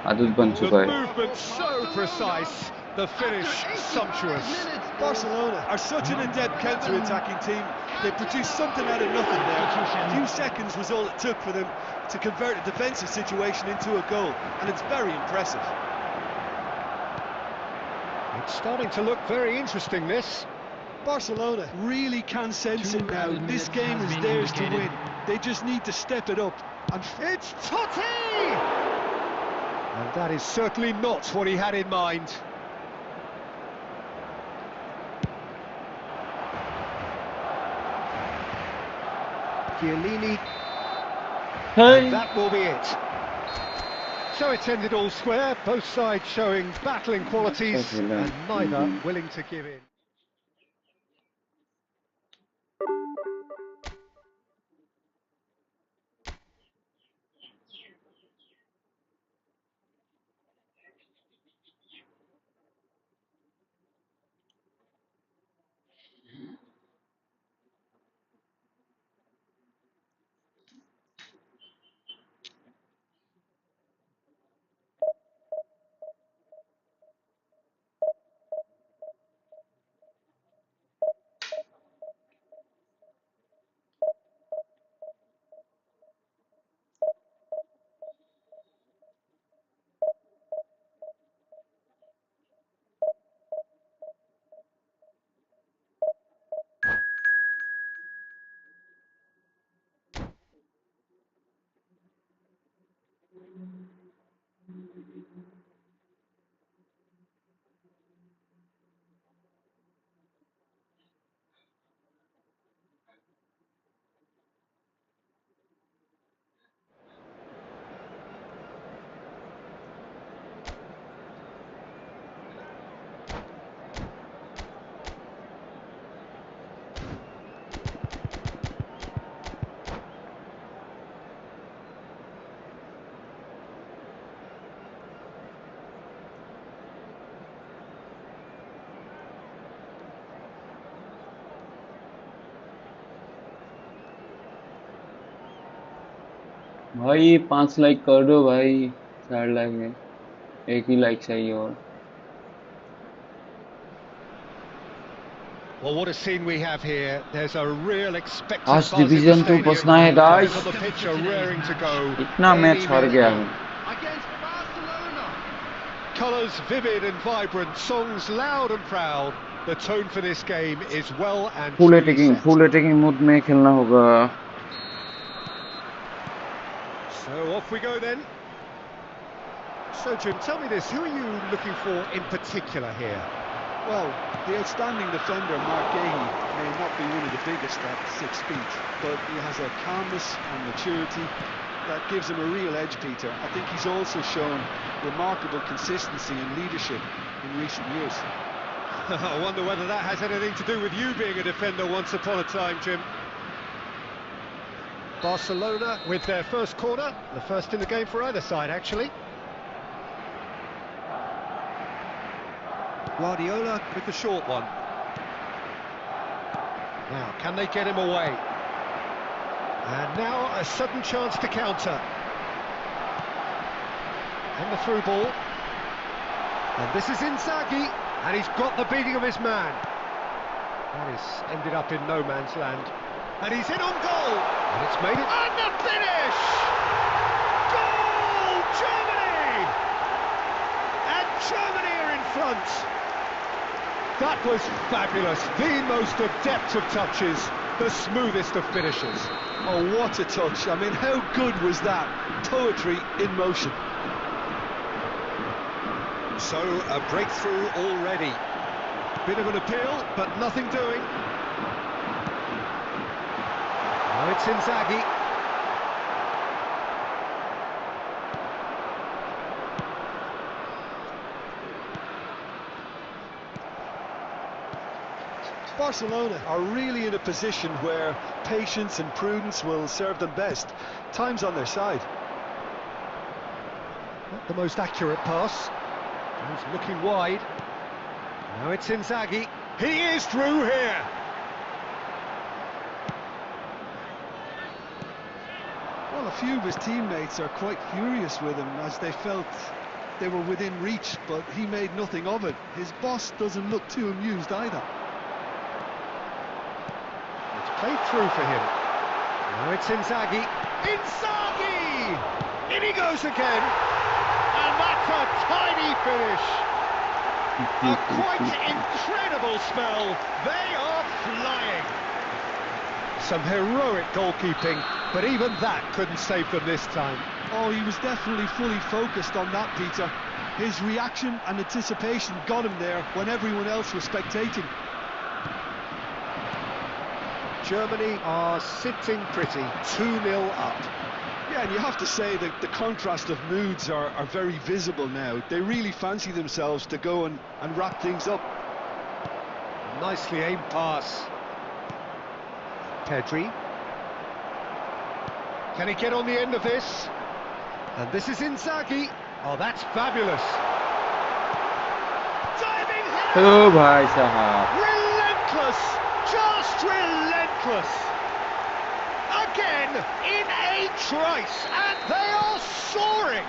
S1: आदत बन चुका
S6: The
S1: है.
S6: movement so precise, the finish sumptuous.
S3: Barcelona are such an adept counter-attacking team. They produced something out of nothing there. A few seconds was all it took for them to convert a defensive situation into a goal, and it's very impressive.
S6: It's starting to look very interesting, this.
S3: Barcelona really can sense it now. This game is theirs to win. They just need to step it up. And
S6: it's Totti! And that is certainly not what he had in mind. Chiellini.
S1: Hey.
S6: And that will be it. So it's ended all square, both sides showing battling qualities and neither willing to give in.
S1: भाई 5 like कर दो भाई, 4 like है, एक ही like चाहिए और।
S2: Well, what a scene we have here. There's a real expectant
S1: आज
S2: buzz in the
S1: division 2
S2: stadium.
S1: पहुंचना है
S2: And the
S1: guys,
S2: players on the pitch are raring to go
S1: इतना
S2: any
S1: मैच हार
S2: minute
S1: गया
S2: now.
S1: मैं।
S4: Against Barcelona.
S2: Colours vivid and vibrant, songs loud and proud. The tone for this game is well and
S1: full
S2: truly
S1: attacking,
S2: set.
S1: Full attacking mode में खेलना होगा।
S2: So off we go then. So Jim, tell me this, who are you looking for in particular here?
S3: Well, the outstanding defender, Mark Gahey, may not be one of the biggest at 6 feet, but he has a calmness and maturity that gives him a real edge, Peter. I think he's also shown remarkable consistency and leadership in recent years.
S2: I wonder whether that has anything to do with you being a defender once upon a time, Jim. Barcelona with their first corner, the first in the game for either side, actually. Guardiola with the short one. Now, can they get him away? And now a sudden chance to counter. And the through ball. And this is Inzaghi, and he's got the beating of his man. That is ended up in no man's land. And he's in on goal! And it's made it... And the finish! Goal! Germany! And Germany are in front! That was fabulous. The most adept of touches, the smoothest of finishes.
S3: Oh, what a touch. I mean, how good was that? Poetry in motion.
S2: So, a breakthrough already. Bit of an appeal, but nothing doing. Now it's Inzaghi.
S3: Barcelona are really in a position where patience and prudence will serve them best. Time's on their side.
S2: Not the most accurate pass. He's looking wide. Now it's Inzaghi. He is through here.
S3: Well, a few of his teammates are quite furious with him as they felt they were within reach, but he made nothing of it. His boss doesn't look too amused either.
S2: It's played through for him. Now it's Inzaghi. Inzaghi! In he goes again. And that's a tiny finish. A quite incredible spell. They are flying. Some heroic goalkeeping, but even that couldn't save them this time.
S3: Oh, he was definitely fully focused on that, Peter. His reaction and anticipation got him there when everyone else was spectating.
S2: Germany are sitting pretty, 2-0 up.
S3: Yeah, and you have to say that the contrast of moods are very visible now. They really fancy themselves to go and wrap things up.
S2: Nicely aimed pass. Pedri. Can he get on the end of this? And this is Inzaghi. Oh, that's fabulous. Diving header!
S1: ओ भाई साहब,
S2: Relentless! Just relentless! Again, in a trice, and they are soaring!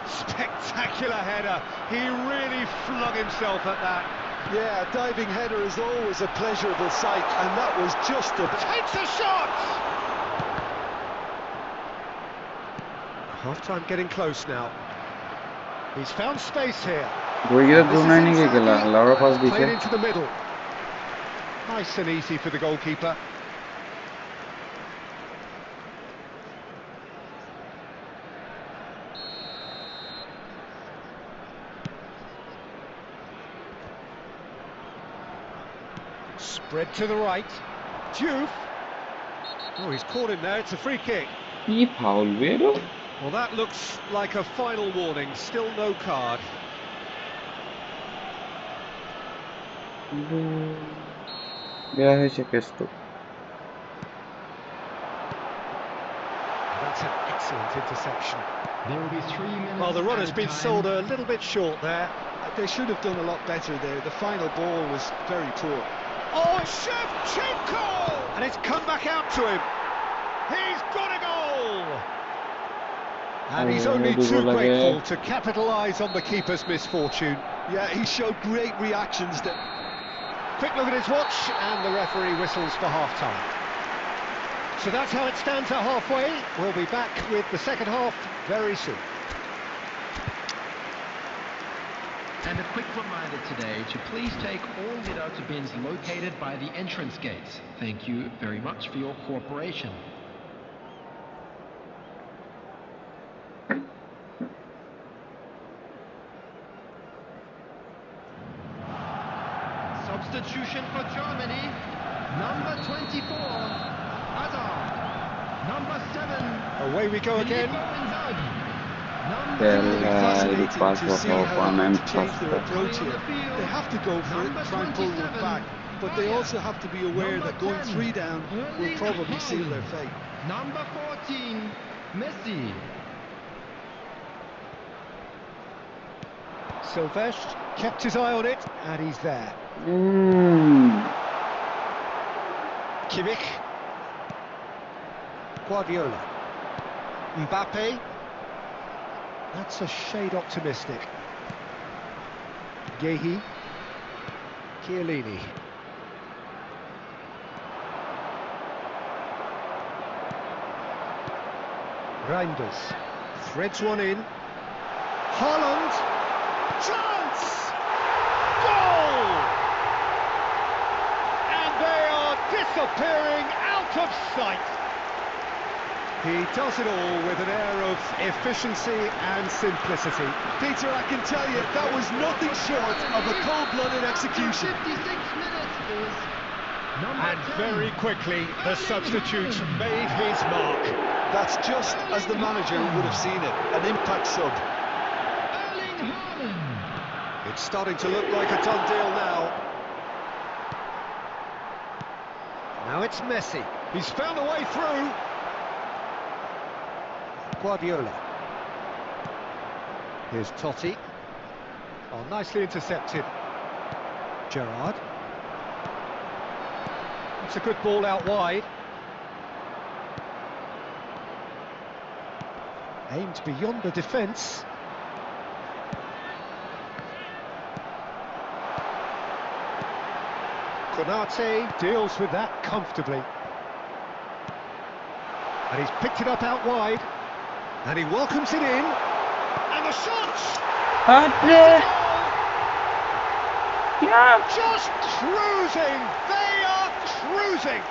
S2: Spectacular header. He really flung himself at that.
S3: Yeah, a diving header is always a pleasurable sight, and that was just a...
S2: Takes a shot! Half-time getting close now. He's found space here.
S1: गोइगर
S2: This is
S1: 2-9 के खेला,
S2: Inzaghi.
S1: Lara पास
S2: Played
S1: दिखे।
S2: into the middle. Nice and easy for the goalkeeper. Spread to the right. Diouf. Oh, he's caught him there. It's a free kick.
S1: ये foul वेरो?
S2: Well, that looks like a final warning. Still no card.
S1: गया है शेकेस्टो।
S2: That's an excellent interception.
S4: There will be 3 minutes.
S2: Well, the run has been
S4: added
S2: sold
S4: time.
S2: a little bit short there.
S3: They should have done a lot better there. The final ball was very poor.
S2: Oh, Shevchenko! And it's come back out to him.
S6: He's got a goal! And he's
S1: Oh,
S6: only
S1: the
S6: too
S1: goal
S6: grateful
S1: again.
S6: to capitalise on the keeper's misfortune.
S3: Yeah, he showed great reactions there.
S6: Quick look at his watch, and the referee whistles for half-time. So that's how it stands at halfway. We'll be back with the second half very soon.
S5: And a quick reminder today to please take all get-out bins located by the entrance gates. Thank you very much for your cooperation. Substitution for Germany. Number 24, Hazard. Number 7,
S6: Away we go again.
S3: Fascinating
S1: Pass
S3: to
S1: was
S3: see how
S1: open
S3: they
S1: and
S3: have to change their
S1: faster.
S3: approach here. They have to go for it, try and pull one back, but they also have to be aware that going 3 down will probably seal their fate.
S4: Number 14, Messi.
S6: Silvestre kept his eye on it, and he's there. Kimmich. Guardiola. Mbappe. That's a shade optimistic. Gehi. Chiellini. Reinders. Threads one in. Haaland. Chance! Goal! And they are disappearing out of sight. He does it all with an air of efficiency and simplicity.
S3: Peter, I can tell you, that was nothing short of a cold-blooded execution.
S4: 56 minutes is number
S6: And
S4: 10.
S6: very quickly, the substitute made his mark.
S3: That's just as the manager would have seen it, an impact sub.
S4: Erling Haaland.
S6: It's starting to look like a done deal now. Now it's Messi. He's found a way through. Guardiola. Here's Totti. Oh, nicely intercepted. Gerrard. It's a good ball out wide. Aimed beyond the defence. Konate deals with that comfortably. And he's picked it up out wide. And he welcomes it in. And the shot! Just cruising! They are cruising!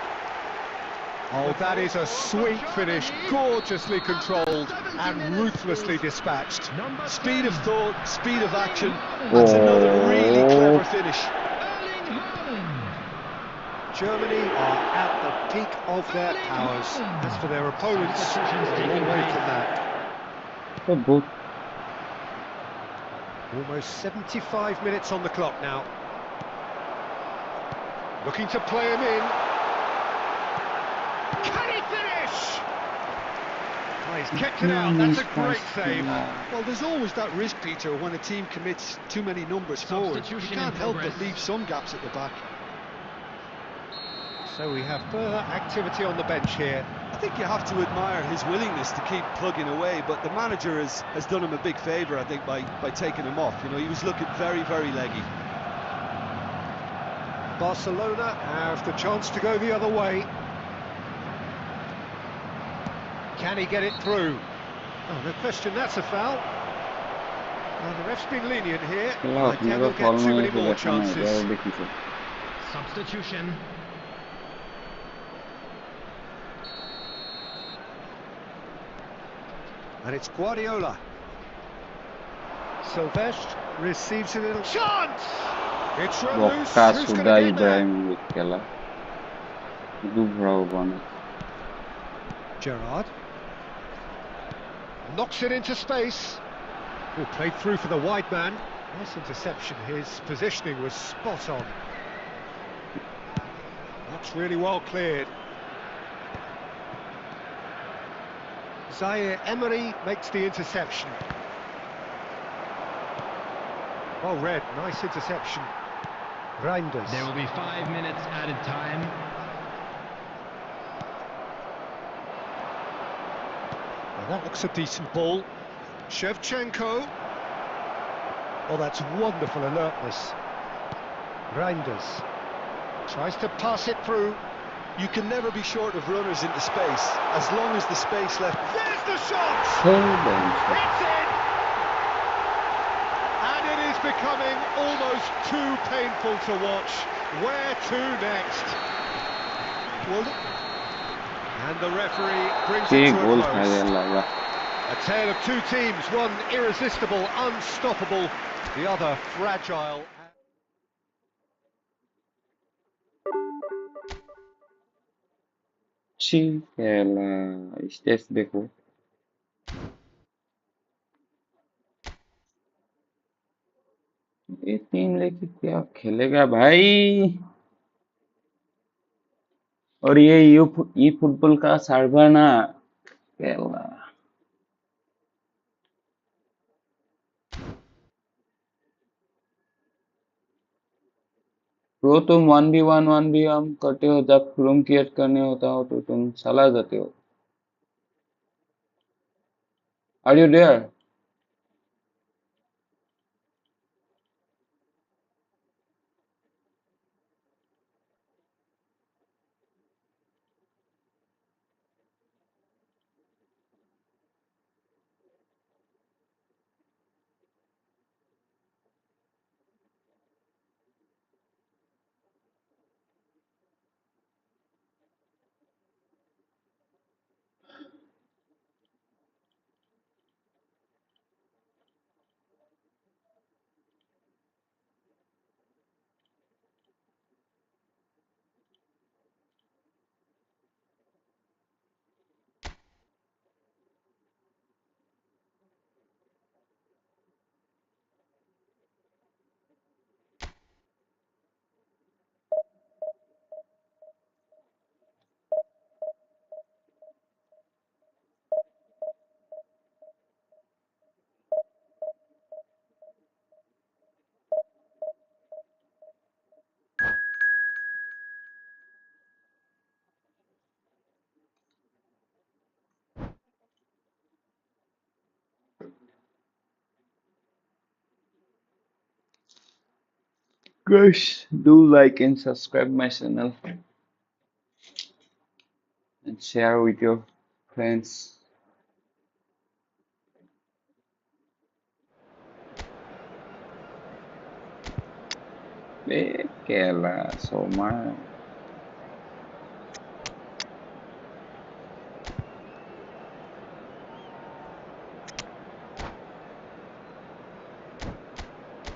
S6: Oh, that is a sweet finish, gorgeously controlled and ruthlessly dispatched.
S3: Speed of thought, speed of action. That's another really clever finish.
S4: Erling Haaland.
S6: Germany are at the peak of their powers. As for their opponents, a long way from that.
S1: Good.
S6: Almost 75 minutes on the clock now. Looking to play him in. Can he finish? Oh, he's kept it out. That's a great save.
S3: Well, there's always that risk, Peter, when a team commits too many numbers forward. You
S5: Substitution
S3: can't
S5: in
S3: help but
S5: progress.
S3: leave some gaps at the back.
S6: So we have further activity on the bench here.
S3: I think you have to admire his willingness to keep plugging away, but the manager has done him a big favour, I think, by taking him off. You know, he was looking very, very leggy.
S6: Barcelona have the chance to go the other way. Can he get it through? Oh, no question, that's a foul. Now, the ref's been lenient here.
S1: Look,
S6: They
S1: never
S6: cannot
S1: follow
S6: get too
S1: me
S6: many
S1: if
S6: more
S1: you
S6: chances.
S5: Substitution.
S6: And it's Guardiola. Silvestre receives a little chance! It's run loose.
S1: Bokka
S6: Who's
S1: sudah
S6: going to get there?
S1: Ibrahimovic kela. Itu berapa banget?
S6: Gerrard. Knocks it into space. Oh, played through for the wide man. Nice interception. His positioning was spot on. That's really well cleared. Zaire Emery makes the interception. Well read, nice interception. Reinders.
S5: There will be 5 minutes added time.
S6: Well, that looks a decent ball. Shevchenko. Oh, that's wonderful alertness. Reinders tries to pass it through.
S3: You can never be short of runners into space, as long as the space left.
S6: There's the shot!
S1: Hold
S6: It's in! And it is becoming almost too painful to watch. Where to next? Well, and the referee brings
S1: ये
S6: it to a
S1: गोल खा गया
S6: close.
S1: लगा
S6: A tale of two teams, one irresistible, unstoppable, the other fragile.
S1: ठीक है ला states देखो ये team लेके क्या खेलेगा भाई और ये ई फुटबॉल का सर्वर ना क्या ला वो तुम 1v1 करते हो जब रूम क्रिएट करने होता हो तो तुम चला जाते हो are you there guys do like and subscribe my channel and share with your friends que la soma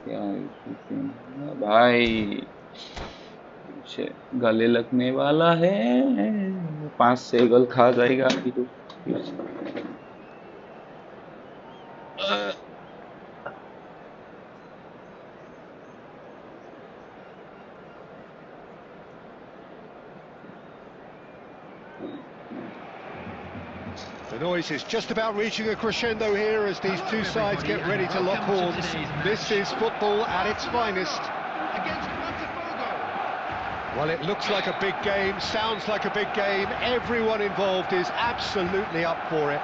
S1: क्या भाई गले लगने वाला है 5-6 गोल खा जाएगा अभी तो
S6: The noise is just about reaching a crescendo here as these two sides get ready to lock horns. This is football at its finest. Well, it looks like a big game, sounds like a big game. Everyone involved is absolutely up for it.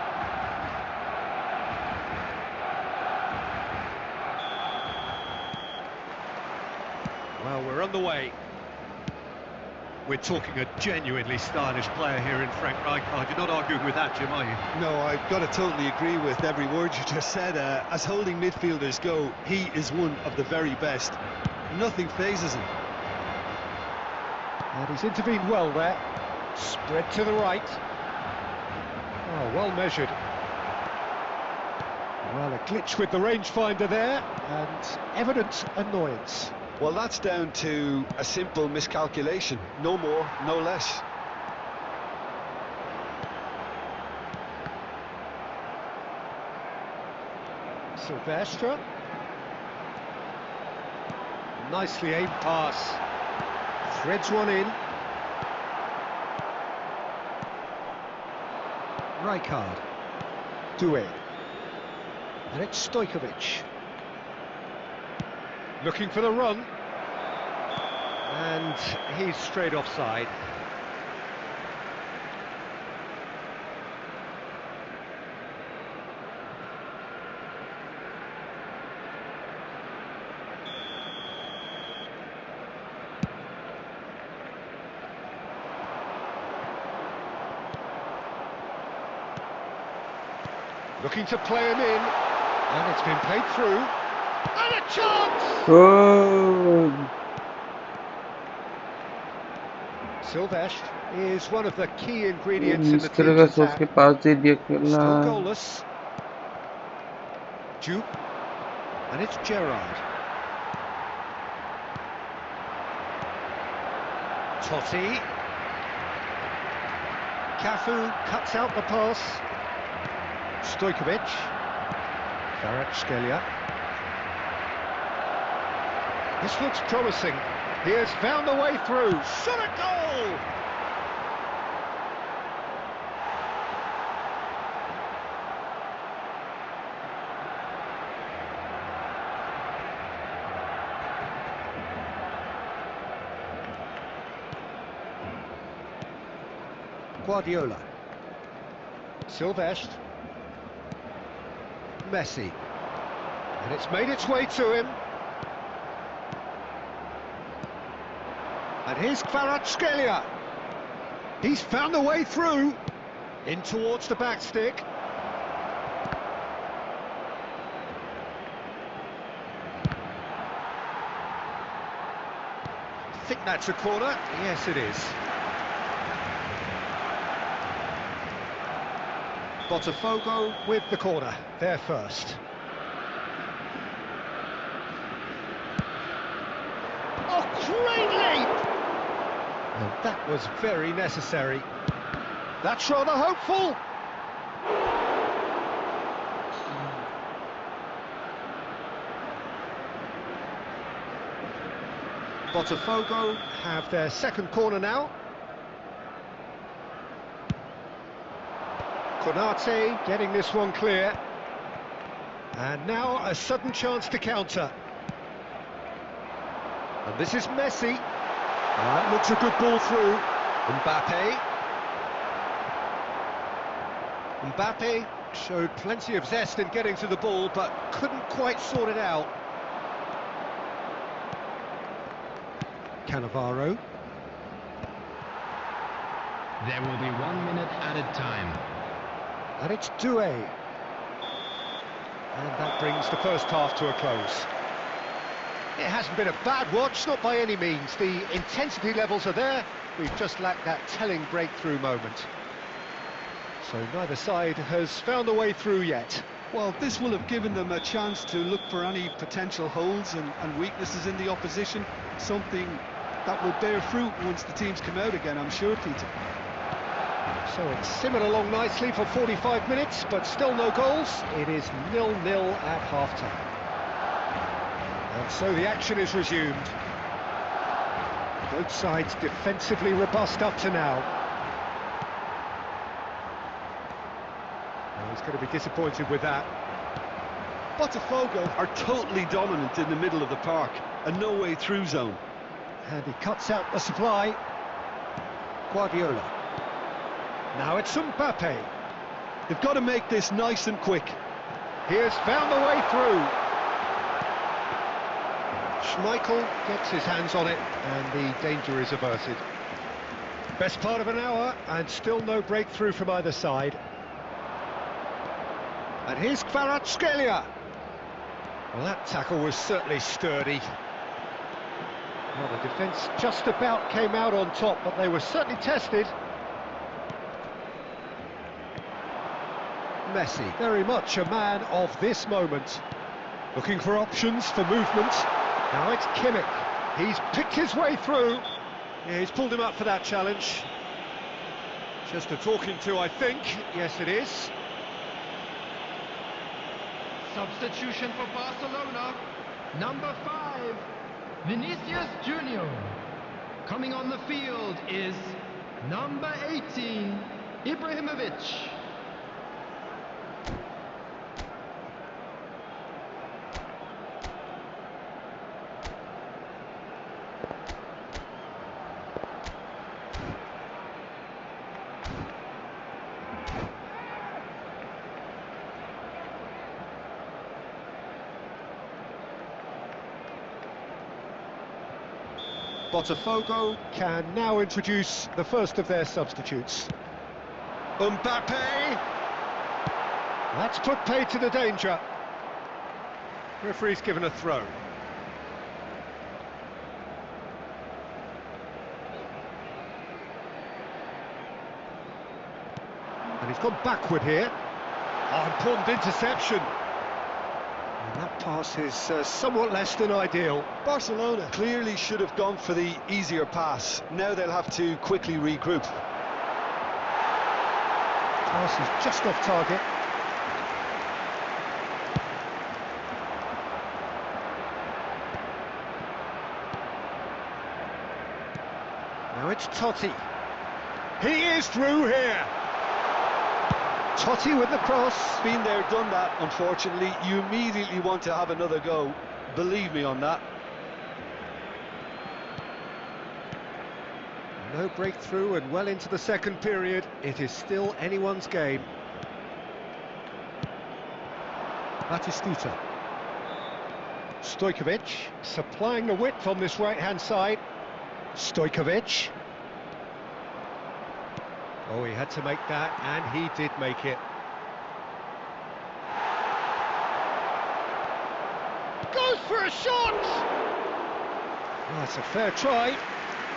S6: Well, we're on the way. We're talking a genuinely stylish player here in Frank Rijkaard. You're not arguing with that, Jim, are you?
S3: No, I've got to totally agree with every word you just said. As holding midfielders go, he is one of the very best. Nothing phases him.
S6: And he's intervened well there. Spread to the right. Oh, well measured. Well, a glitch with the rangefinder there, and evident annoyance.
S3: Well, that's down to a simple miscalculation. No more, no less.
S6: Silvestre. Nicely aimed pass. Threads one in. Rijkaard. Doué. And it's Stojkovic. Looking for the run. And he's straight offside. Looking to play him in, and it's been played through. And a chance!
S1: Good.
S6: Silvestre is one of the key ingredients in the
S1: mister
S6: team's
S1: का सोच के
S6: attack.
S1: पास दे दिया खेला.
S6: Still goalless. Jupe. And it's Gerrard. Totti. Cafu cuts out the pass. Stojkovic. Kvaratskhelia. This looks promising. He has found a way through. Shot a goal! Guardiola. Silvestre. Messi. And it's made its way to him. And here's Kvaratskhelia. He's found a way through. In towards the back stick. I think that's a corner. Yes, it is. Botafogo with the corner, there first. Oh, great leap! And that was very necessary. That's rather hopeful. Botafogo have their second corner now. Konate getting this one clear. And now a sudden chance to counter. And this is Messi. That looks a good ball through. Mbappe showed plenty of zest in getting to the ball, but couldn't quite sort it out. Cannavaro.
S5: There will be 1 minute added time.
S6: And it's Doué. And that brings the first half to a close. It hasn't been a bad watch, not by any means. The intensity levels are there. We've just lacked that telling breakthrough moment. So neither side has found a way through yet.
S3: Well, this will have given them a chance to look for any potential holes and weaknesses in the opposition. Something that will bear fruit once the teams come out again, I'm sure, Peter.
S6: So it's simmered along nicely for 45 minutes, but still no goals. It is 0-0 at half-time. And so the action is resumed. Both sides defensively robust up to now. Well, he's going to be disappointed with that.
S3: Botafogo are totally dominant in the middle of the park, a no-way-through zone.
S6: And he cuts out the supply. Guardiola. Now it's Mbappe.
S3: They've got to make this nice and quick.
S6: He has found a way through. Schmeichel gets his hands on it, and the danger is averted. Best part of an hour, and still no breakthrough from either side. And here's Kvaratskhelia. Well, that tackle was certainly sturdy. Well, the defence just about came out on top, but they were certainly tested. Messi, very much a man of this moment. Looking for options for movement. Now it's Kimmich. He's picked his way through. Yeah, he's pulled him up for that challenge. Just a talking to, I think. Yes, it is.
S5: Substitution for Barcelona. Number 5, Vinicius Junior. Coming on the field is number 18, Ibrahimovic.
S6: Botafogo can now introduce the first of their substitutes. Mbappe! That's put paid to the danger. Referee's given a throw. And he's gone backward here. Oh, important interception. And that pass is somewhat less than ideal.
S3: Barcelona clearly should have gone for the easier pass. Now they'll have to quickly regroup.
S6: Pass is just off target. Now it's Totti. He is through here. Totti with the cross.
S3: Been there, done that, unfortunately. You immediately want to have another go. Believe me on that.
S6: No breakthrough and well into the second period. It is still anyone's game. Batistuta. Stojkovic supplying the width on this right-hand side. Stojkovic. Oh, he had to make that, and he did make it. Goes for a shot! Well, that's a fair try,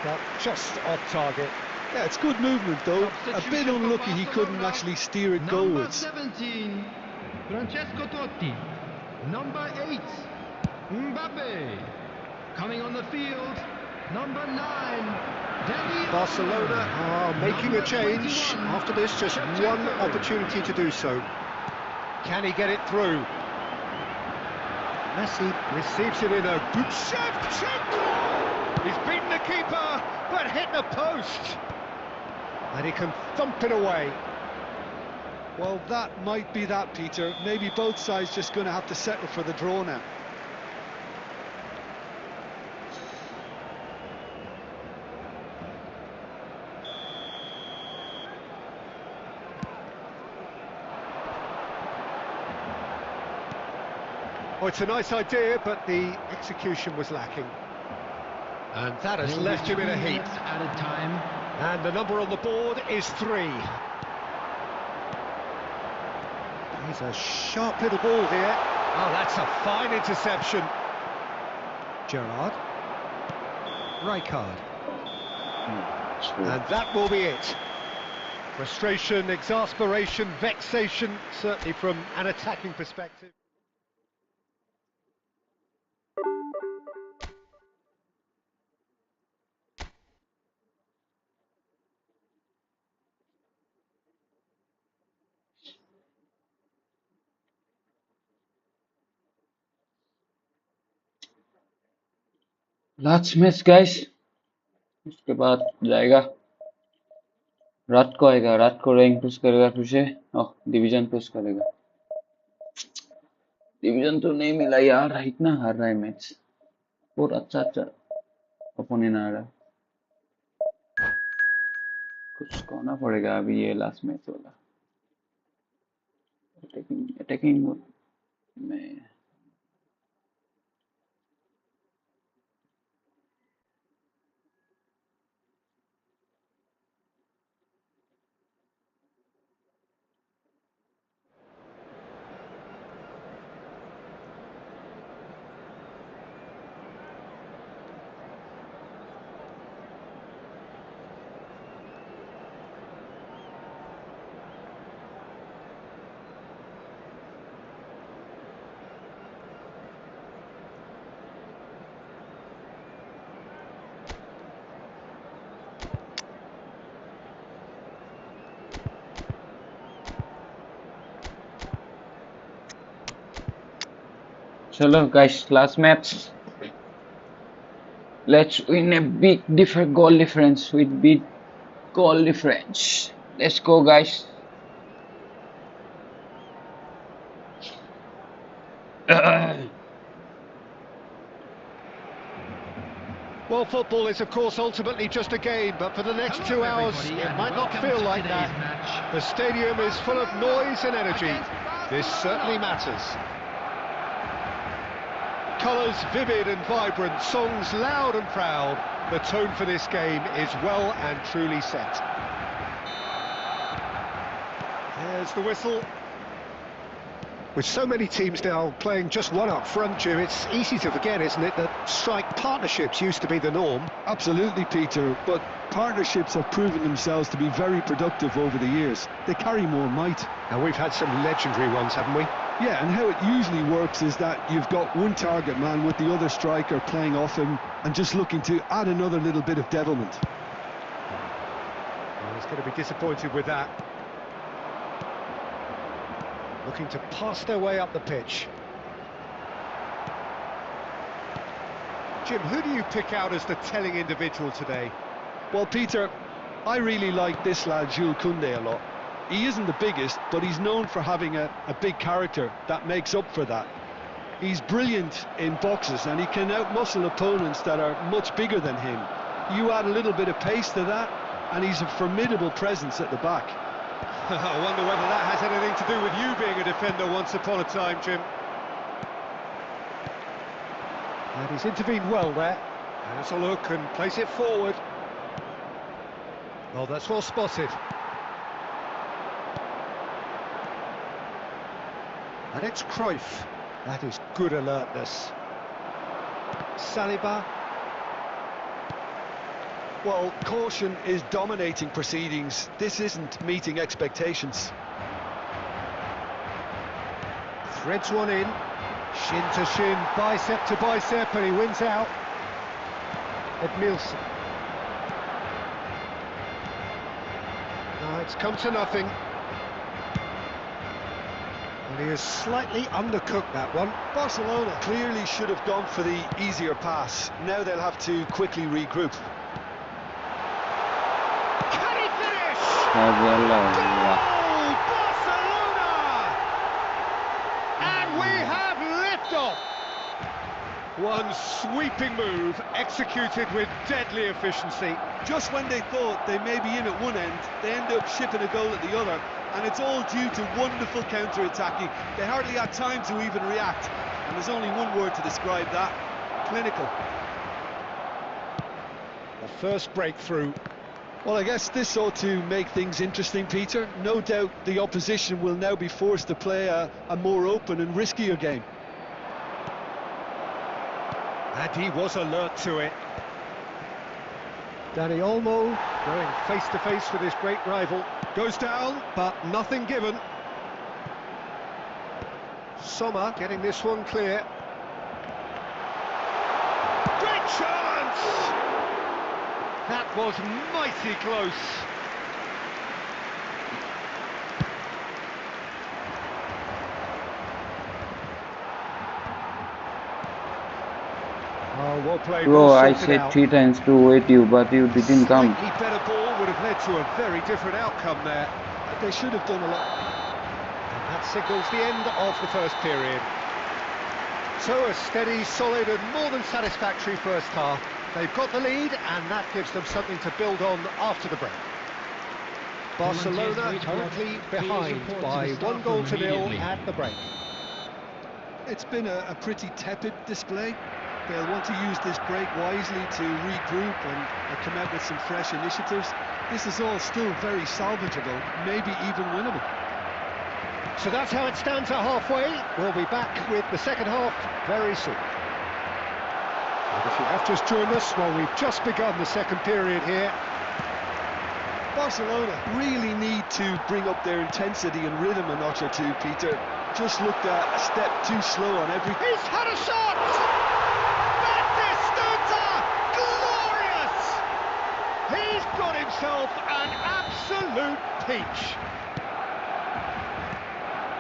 S6: but just off target.
S3: Yeah, it's good movement though. A bit unlucky he couldn't actually steer it goalwards.
S4: Number 17, Francesco Totti. Number 8, Mbappe. Coming on the field, number 9, Daniel.
S6: Barcelona are making a change. After this, just one opportunity to do so. Can he get it through? Messi receives it in a good Shevchenko! He's beaten the keeper, but hit the post. And he can thump it away.
S3: Well, that might be that, Peter. Maybe both sides just going to have to settle for the draw now.
S6: Oh, it's a nice idea, but the execution was lacking. And that has left him in a heap.
S5: Added time.
S6: And the number on the board is 3. He's a sharp little ball here. Oh, that's a fine interception. Gerrard. Rijkaard. And that will be it. Frustration, exasperation, vexation, certainly from an attacking perspective.
S1: Last match guys, उसके बाद जाएगा, रात को आएगा, रात को rank push करेगा, फिर से डिवीजन पुश करेगा। डिवीजन तो नहीं मिला यार, इतना हार रहा है मैच, बहुत अच्छा अच्छा ओपोनेंट आ रहा है, कुछ करना पड़ेगा अभी ये लास्ट मैच वाला। अटैकिंग में चलो guys, last match. Let's win a big goal difference with big goal difference. Let's go guys.
S6: Well, football is of course ultimately just a game, but for the next 2 hours it might not feel like that. The stadium is full of noise and energy. This certainly matters. Colours vivid and vibrant, songs loud and proud. The tone for this game is well and truly set. There's the whistle. With so many teams now playing just one up front, Jim, it's easy to forget, isn't it, that strike partnerships used to be the norm.
S3: Absolutely, Peter, but partnerships have proven themselves to be very productive over the years. They carry more might.
S6: And we've had some legendary ones, haven't we?
S3: Yeah, and how it usually works is that you've got one target man with the other striker playing off him and just looking to add another little bit of devilment.
S6: Well, he's going to be disappointed with that. Looking to pass their way up the pitch. Jim, who do you pick out as the telling individual today?
S3: Well, Peter, I really like this lad, Jules Koundé, a lot. He isn't the biggest, but he's known for having a big character that makes up for that. He's brilliant in boxes and he can outmuscle opponents that are much bigger than him. You add a little bit of pace to that and he's a formidable presence at the back.
S6: I wonder whether that has anything to do with you being a defender once upon a time, Jim. And he's intervened well there. Has a look and place it forward. Oh, that's well spotted. And it's Cruyff. That is good alertness. Saliba.
S3: Well, caution is dominating proceedings. This isn't meeting expectations.
S6: Threads one in. Shin to shin, bicep to bicep, and he wins out. Edmilson. No, it's come to nothing. And he has slightly undercooked that one.
S3: Barcelona clearly should have gone for the easier pass. Now they'll have to quickly regroup.
S6: Can he finish?
S1: Barcelona.
S6: Barcelona! And we have liftoff. One sweeping move, executed with deadly efficiency.
S3: Just when they thought they may be in at one end, they end up shipping a goal at the other. And it's all due to wonderful counter-attacking. They hardly had time to even react. And there's only one word to describe that: clinical.
S6: The first breakthrough.
S3: Well, I guess this ought to make things interesting, Peter. No doubt the opposition will now be forced to play a more open and riskier game.
S6: And he was alert to it. Dani Olmo going face-to-face with his great rival. Goes down, but nothing given. Sommer getting this one clear. Great chance! That was mighty close. Oh, well played.
S1: Bro,
S6: well
S1: I
S6: sorted
S1: said
S6: out.
S1: 3 times to wait you, but you didn't come.
S6: Slightly better ball would have led to a very different outcome there.
S3: They should have done a lot.
S6: And that signals the end of the first period. So a steady, solid and more than satisfactory first half. They've got the lead and that gives them something to build on after the break. Barcelona currently behind by 1-0 at the break.
S3: It's been a pretty tepid display. They'll want to use this break wisely to regroup and come out with some fresh initiatives. This is all still very salvageable, maybe even winnable.
S6: So that's how it stands at halfway. We'll be back with the second half very soon. And if you have just joined us, well, we've just begun the second period here.
S3: Barcelona really need to bring up their intensity and rhythm a notch or two, Peter. Just looked a step too slow on every...
S6: He's had a shot! Batistuta! Glorious! He's got himself an absolute peach.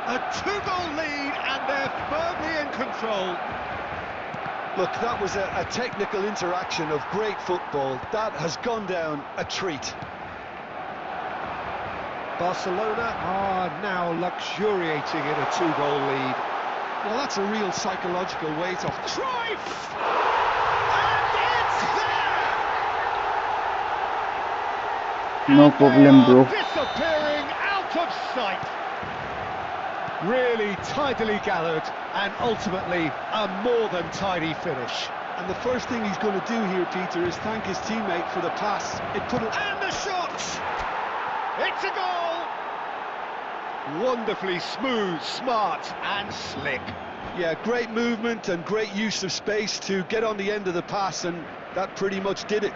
S6: A 2-goal lead and they're firmly in control.
S3: Look, that was a technical interaction of great football. That has gone down a treat.
S6: Barcelona are now luxuriating in a 2-goal lead.
S3: Well, that's a real psychological weight off.
S6: Cruyff! And it's there!
S1: No problem, bro.
S6: Disappearing out of sight. Really tidily gathered and ultimately a more than tidy finish.
S3: And the first thing he's going to do here, Peter, is thank his teammate for the pass. It put it...
S6: And the shot! It's a goal! Wonderfully smooth, smart and slick.
S3: Yeah, great movement and great use of space to get on the end of the pass, and that pretty much did it.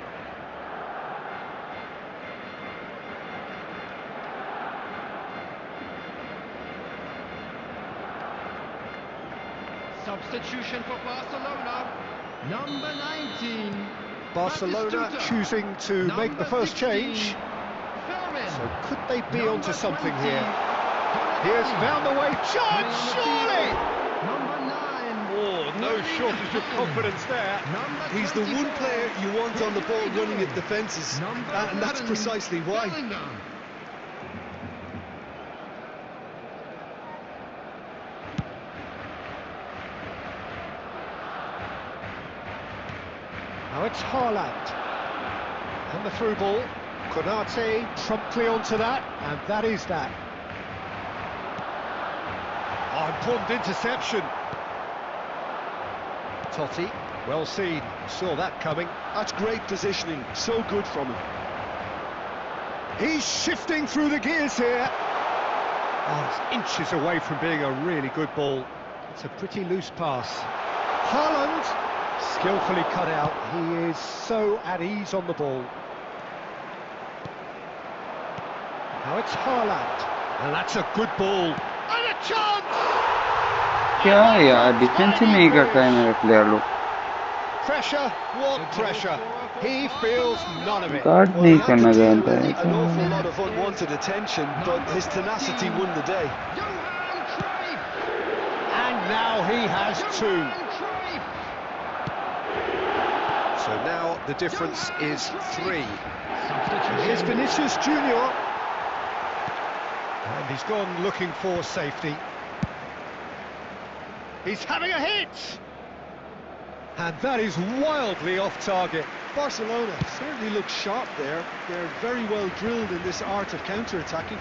S4: Substitution for Barcelona. Number 19.
S6: Barcelona
S4: Batistuta.
S6: choosing to make the first
S4: 16,
S6: change.
S4: Ferrin.
S6: So could they be
S4: Number
S6: onto something
S4: 20,
S6: here?
S4: Donatelli.
S6: Here's found the way,
S4: Playing
S6: chance,
S4: on the
S6: surely!
S4: field. Number 9.
S6: Oh, no shortage of confidence there.
S4: Number
S3: He's the one
S4: 24,
S3: player you want on the ball running at defences,
S4: Number
S3: and that's
S4: 11,
S3: precisely why.
S4: Bellingham.
S6: Now it's Haaland. And the through ball. Konate promptly onto that, and that is that. Oh, important interception. Totti, well seen, saw that coming.
S3: That's great positioning, so good from him.
S6: He's shifting through the gears here. Oh, it's inches away from being a really good ball. It's a pretty loose pass. Haaland, skillfully cut out. He is so at ease on the ball. Now it's Haaland, and that's a good ball. And a chance!
S1: क्या यार defence ही नहीं करता है मेरा player लोग
S6: Pressure, what pressure? He feels none of it.
S1: Guard
S3: Well, he
S1: नहीं
S3: had to
S1: करना
S3: deal
S1: जानता
S3: with
S1: है
S3: an awful
S1: क्या
S3: lot of unwanted attention, but his tenacity won the day.
S4: Johan Cruyff.
S6: And now he has two.
S4: Johan Cruyff.
S6: So now the difference is 3.
S4: Substitution.
S6: Here's Vinicius Junior. And he's gone looking for safety. He's having a hit! And that is wildly off target.
S3: Barcelona certainly look sharp there. They're very well drilled in this art of counter-attacking.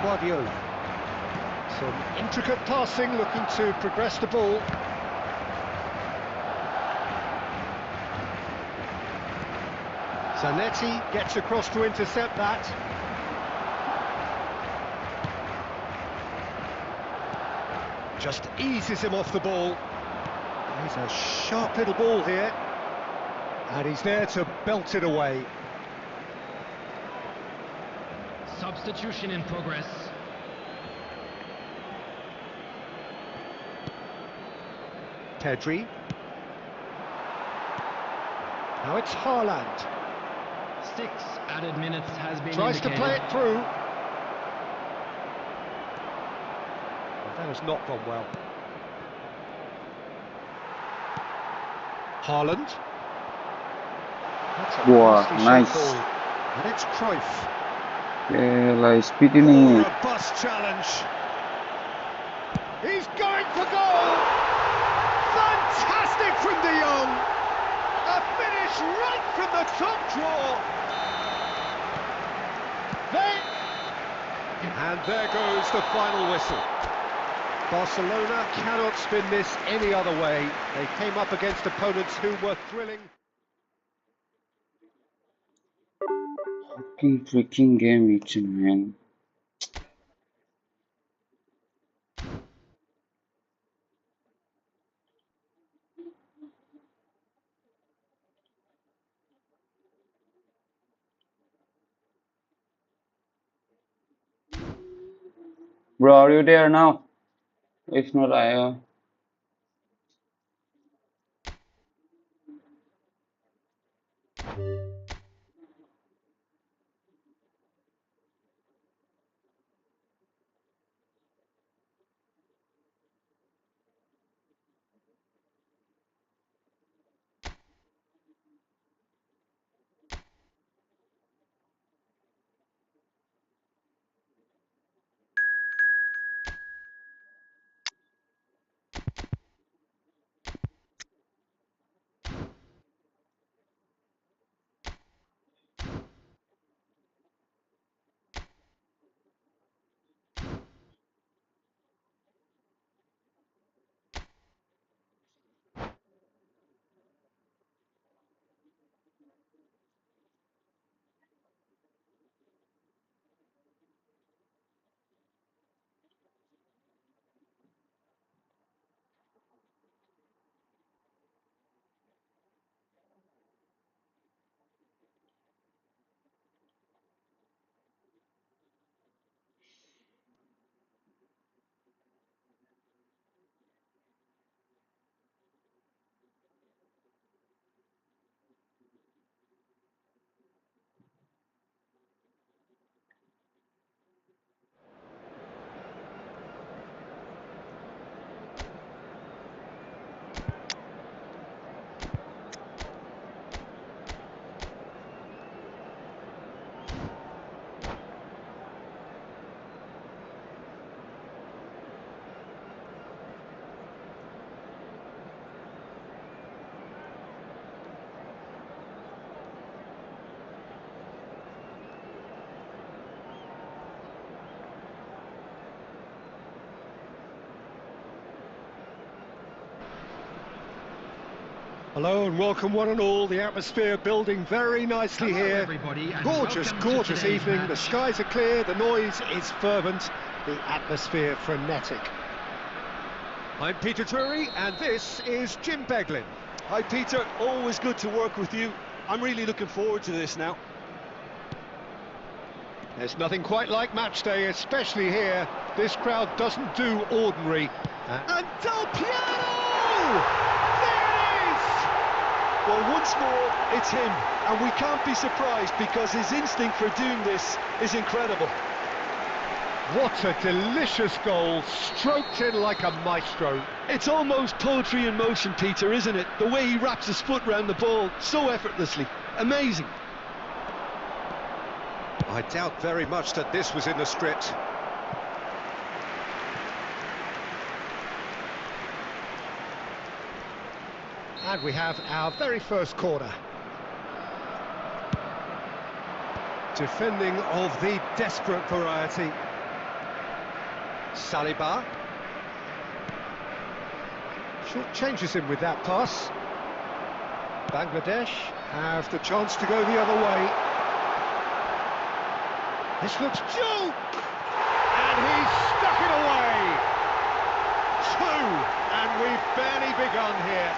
S6: Guardiola. Some intricate passing, looking to progress the ball. Zanetti gets across to intercept that. Just eases him off the ball. He's a sharp little ball here. And he's there to belt it away.
S4: Substitution in progress.
S6: Pedri. Now it's Haaland.
S4: 6 added minutes has been
S6: Tries to
S4: indicated.
S6: play it through. That has not gone well. Haaland. That's a
S1: Wow,
S6: nicely shot
S1: nice.
S6: ball. And it's Cruyff.
S1: ला speed ही नहीं है
S6: Robust challenge. He's going for goal. Fantastic from De Jong. A finish right from the top draw. And there goes the final whistle. Barcelona cannot spin this any other way. They came up against opponents who were thrilling.
S1: fucking freaking game each man bro are you there now if not I
S6: Hello and welcome one and all. The atmosphere building very nicely
S4: Hello,
S6: here.
S4: everybody, and
S6: Gorgeous,
S4: welcome to
S6: gorgeous
S4: today's
S6: evening. The
S4: match.
S6: skies are clear, the noise is fervent, the atmosphere frenetic. I'm Peter Drury and this is Jim Beglin.
S3: Hi Peter, always good to work with you. I'm really looking forward to this now.
S6: There's nothing quite like match day, especially here. This crowd doesn't do ordinary. And Del Piero! There it is!
S3: Well, once more, it's him, and we can't be surprised because his instinct for doing this is incredible.
S6: What a delicious goal, stroked in like a maestro.
S3: It's almost poetry in motion, Peter, isn't it? The way he wraps his foot round the ball so effortlessly. Amazing.
S6: I doubt very much that this was in the script. And we have our very first corner. Defending of the desperate variety. Saliba. Short changes him with that pass. Bangladesh have the chance to go the other way. This looks Joe! And he's stuck it away! Two! And we've barely begun here.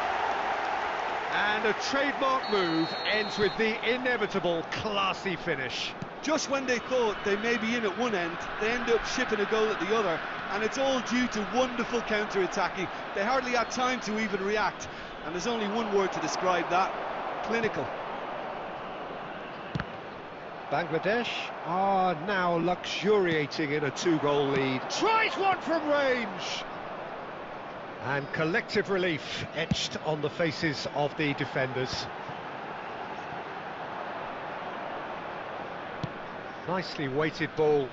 S6: And a trademark move ends with the inevitable classy finish.
S3: Just when they thought they may be in at one end, they end up shipping a goal at the other, and it's all due to wonderful counter-attacking. They hardly had time to even react, and there's only one word to describe that: clinical.
S6: Bangladesh are now luxuriating in a two-goal lead. Tries one from range! And collective relief etched on the faces of the defenders. Nicely weighted ball.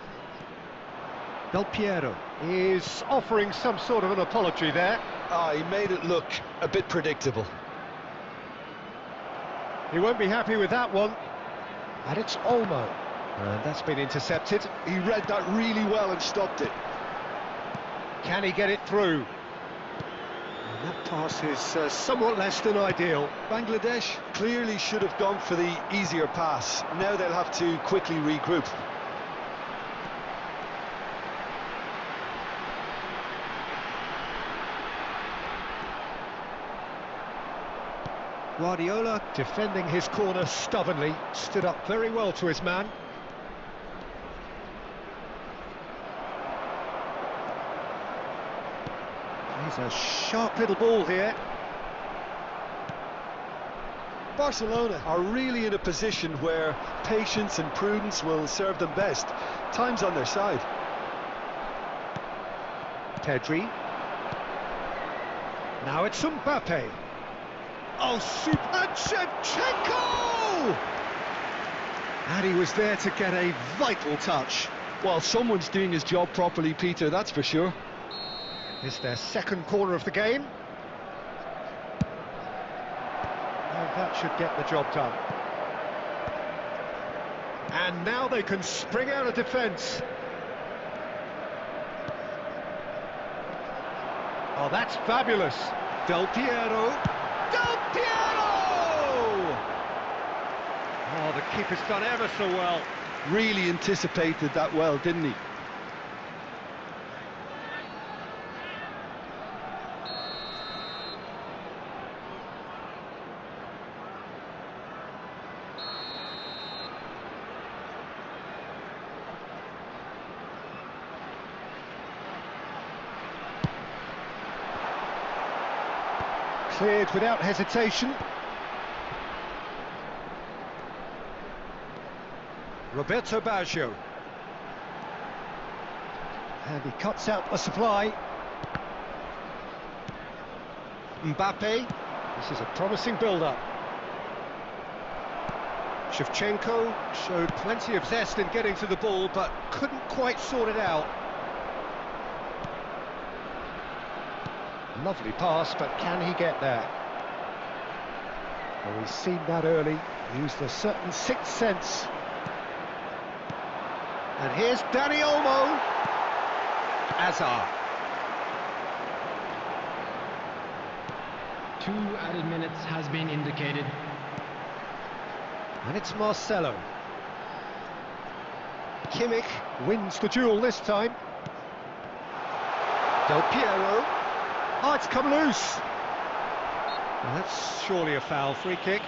S6: Del Piero is offering some sort of an apology there.
S3: He made it look a bit predictable.
S6: He won't be happy with that one. And it's Olmo. And that's been intercepted.
S3: He read that really well and stopped it.
S6: Can he get it through? And that pass is somewhat less than ideal.
S3: Bangladesh clearly should have gone for the easier pass. Now they'll have to quickly regroup.
S6: Guardiola defending his corner stubbornly, stood up very well to his man. He's a sharp little ball here.
S3: Barcelona are really in a position where patience and prudence will serve them best. Time's on their side.
S6: Pedri. Now it's Mbappe. Oh, super! And Shevchenko! And he was there to get a vital touch.
S3: Well, someone's doing his job properly, Peter, that's for sure.
S6: It's their second corner of the game. And that should get the job done. And now they can spring out of defence. Oh, that's fabulous. Del Piero. Del Piero! Oh, the keeper's done ever so well.
S3: Really anticipated that well, didn't he?
S6: Cleared without hesitation. Roberto Baggio. And he cuts out a supply. Mbappe. This is a promising build-up. Shevchenko showed plenty of zest in getting to the ball, but couldn't quite sort it out. Lovely pass, but can he get there? Well, we've seen that early. Used a certain sixth sense. And here's Dani Olmo. Hazard.
S5: 2 added minutes has been indicated.
S6: And it's Marcelo. Kimmich wins the duel this time. Del Piero. Oh, it's come loose. Well, that's surely a foul. Free kick.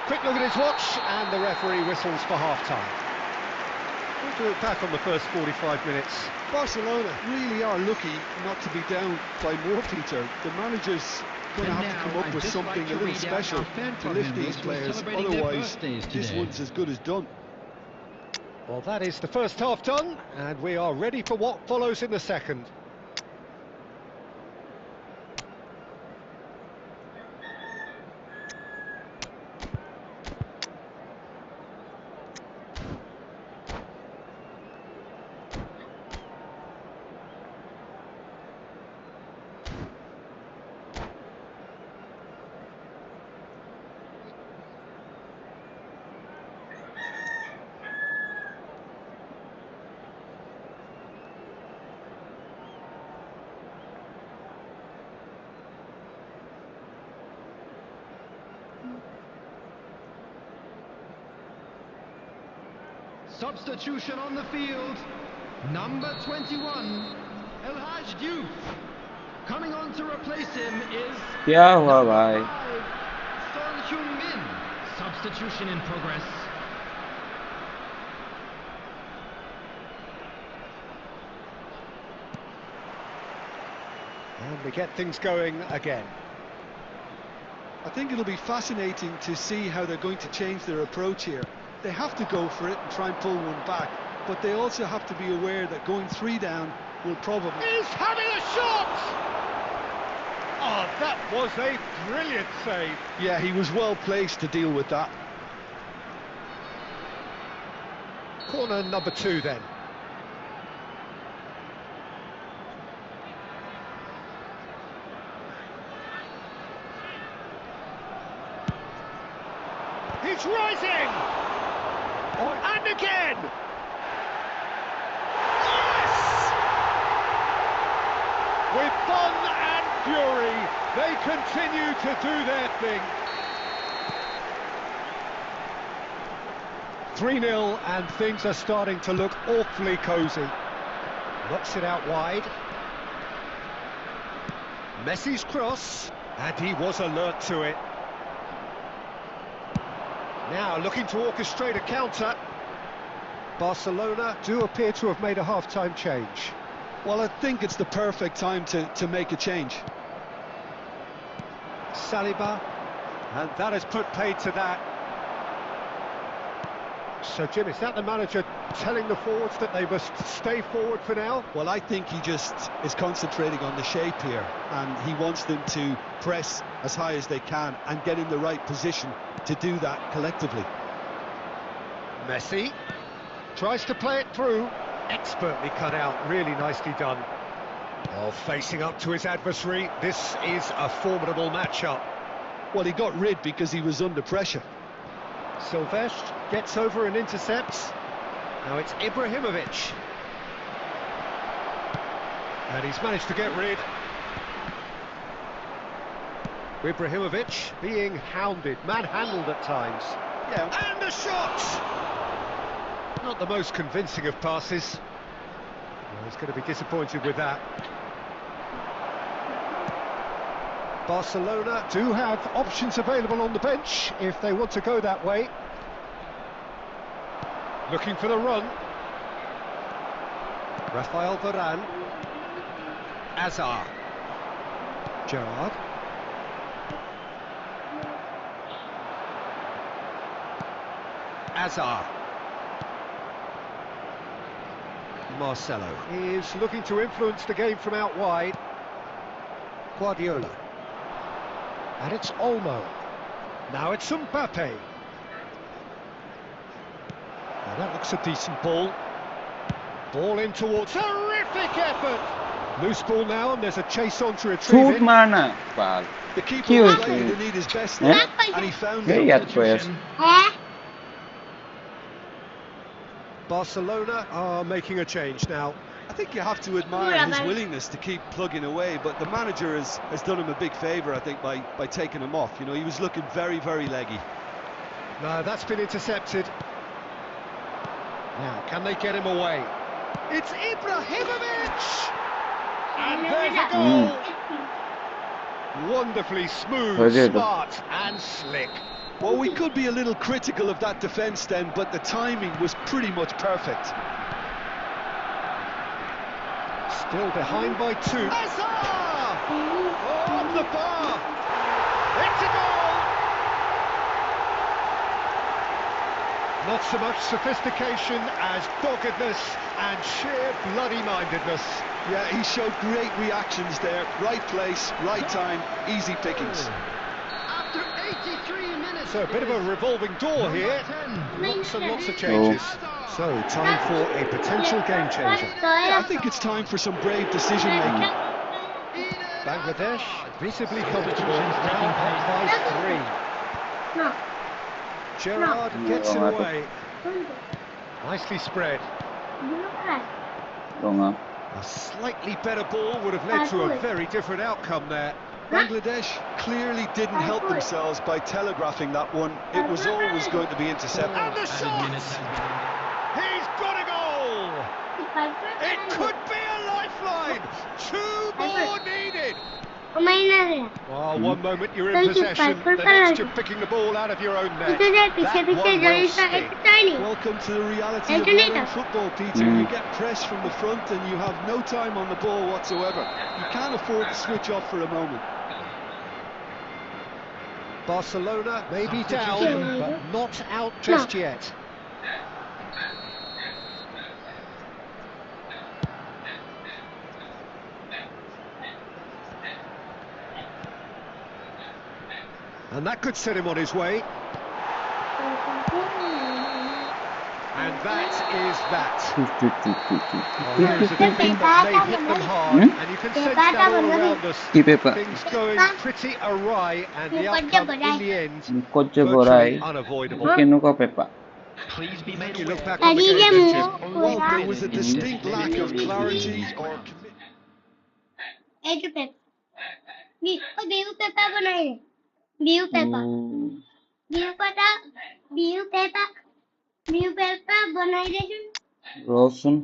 S6: Quick look at his watch, and the referee whistles for half-time. We'll do it back on the first 45 minutes.
S3: Barcelona really are lucky not to be down by more, Peter. The manager's going to have to come up with something a little special to lift these players, otherwise this one's as good as done.
S6: Well, that is the first half done, and we are ready for what follows in the second.
S4: Substitution on the field. Number 21, El Hadj Diouf. Coming on to replace him is
S1: क्या हुआ भाई?
S4: Son Heung-min. Substitution in progress.
S6: And we get things going again.
S3: I think it'll be fascinating to see how they're going to change their approach here. They have to go for it and try and pull one back, but they also have to be aware that going 3 down will probably...
S6: He's having a shot! Oh, that was a brilliant save.
S3: Yeah, he was well placed to deal with that.
S6: Corner number 2 then. He's rising! Oh, and again! Yes! With fun and fury, they continue to do their thing. 3-0, and things are starting to look awfully cosy. Knocks it out wide. Messi's cross, and he was alert to it. Now looking to orchestrate a counter. Barcelona do appear to have made a half-time change.
S3: Well, I think it's the perfect time to make a change.
S6: Saliba, and that has put paid to that. So Jim, is that the manager telling the forwards that they must stay forward for now?
S3: Well, I think he just is concentrating on the shape here, and he wants them to press as high as they can and get in the right position to do that collectively.
S6: Messi tries to play it through. Expertly cut out, really nicely done. While facing up to his adversary, this is a formidable matchup.
S3: Well, he got rid because he was under pressure.
S6: Silvestre gets over and intercepts. Now it's Ibrahimovic. And he's managed to get rid. Ibrahimovic being hounded, manhandled at times.
S3: Yeah.
S6: And a shot! Not the most convincing of passes. Well, he's going to be disappointed with that. Barcelona do have options available on the bench if they want to go that way. Looking for the run. Rafael Varane. Azar. Gerrard. Azar. Marcelo is looking to influence the game from out wide. Guardiola. And it's Olmo. Now it's Mbappe. Now that looks a decent ball. Ball in towards... Terrific effort! Loose ball now, and there's a chase on to retrieve
S1: Shoot
S6: it.
S1: mana? Pal.
S3: The keeper
S1: Cute.
S3: was likely to need his best there, and he found it.
S1: Gayat pues.
S6: Barcelona are making a change now.
S3: I think you have to admire his willingness to keep plugging away, but the manager has done him a big favour, I think, by taking him off. You know, he was looking very, very leggy.
S6: No, that's been intercepted. Now, can they get him away? It's Ibrahimovic! And there's a goal! Wonderfully smooth, smart and slick.
S3: Well, we could be a little critical of that defence then, but the timing was pretty much perfect.
S6: Still behind by 2. On the bar! It's a goal! Not so much sophistication as doggedness and sheer bloody-mindedness.
S3: Yeah, he showed great reactions there. Right place, right time, easy pickings.
S4: After 83 minutes.
S6: So a bit of a revolving door here. Lots and lots of changes. So time for a potential game changer.
S3: Yeah, I think it's time for some brave decision making.
S6: Bangladesh visibly comfortable, now up by 3. Gerrard gets him away. Nicely spread. A slightly better ball would have led to a very different outcome there.
S3: Bangladesh clearly didn't help themselves by telegraphing that one. It was always going to be intercepted.
S6: And the shot! He's got a goal! It could be a lifeline! 2 more needed! Well, one moment you're in possession, the next you're picking the ball out of your own net. That one will stick.
S3: Welcome to the reality of modern football, Peter. You get pressed from the front and you have no time on the ball whatsoever. You can't afford to switch off for a moment.
S6: Barcelona may be down, but not out just yet. And that could set him on his way. And that is that. Here's a defeat that may hit them hard, and you can sense that all around us. Things going pretty awry, and the outcome in the end virtually unavoidable.
S5: Please be made
S6: You
S5: aware.
S6: look back on the game, Jim.
S3: Well, there was a distinct lack of clarity or commitment.
S1: Rosun.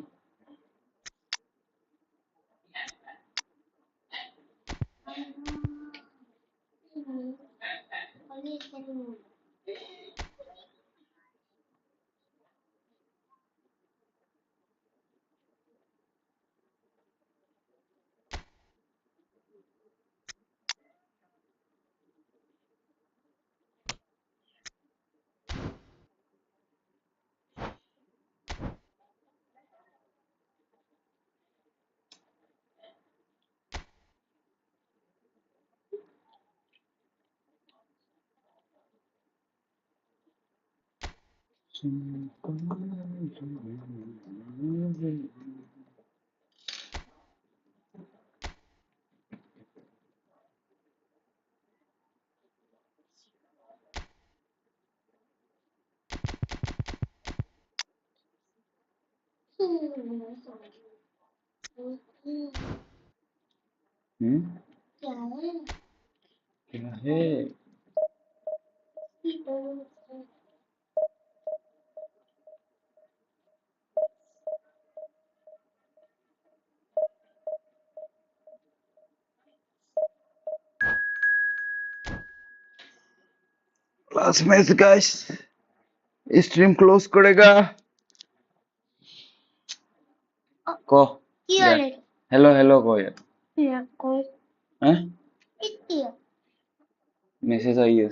S1: क्या है Last match guys stream close करेगा को hello hello को यार हैं message आई है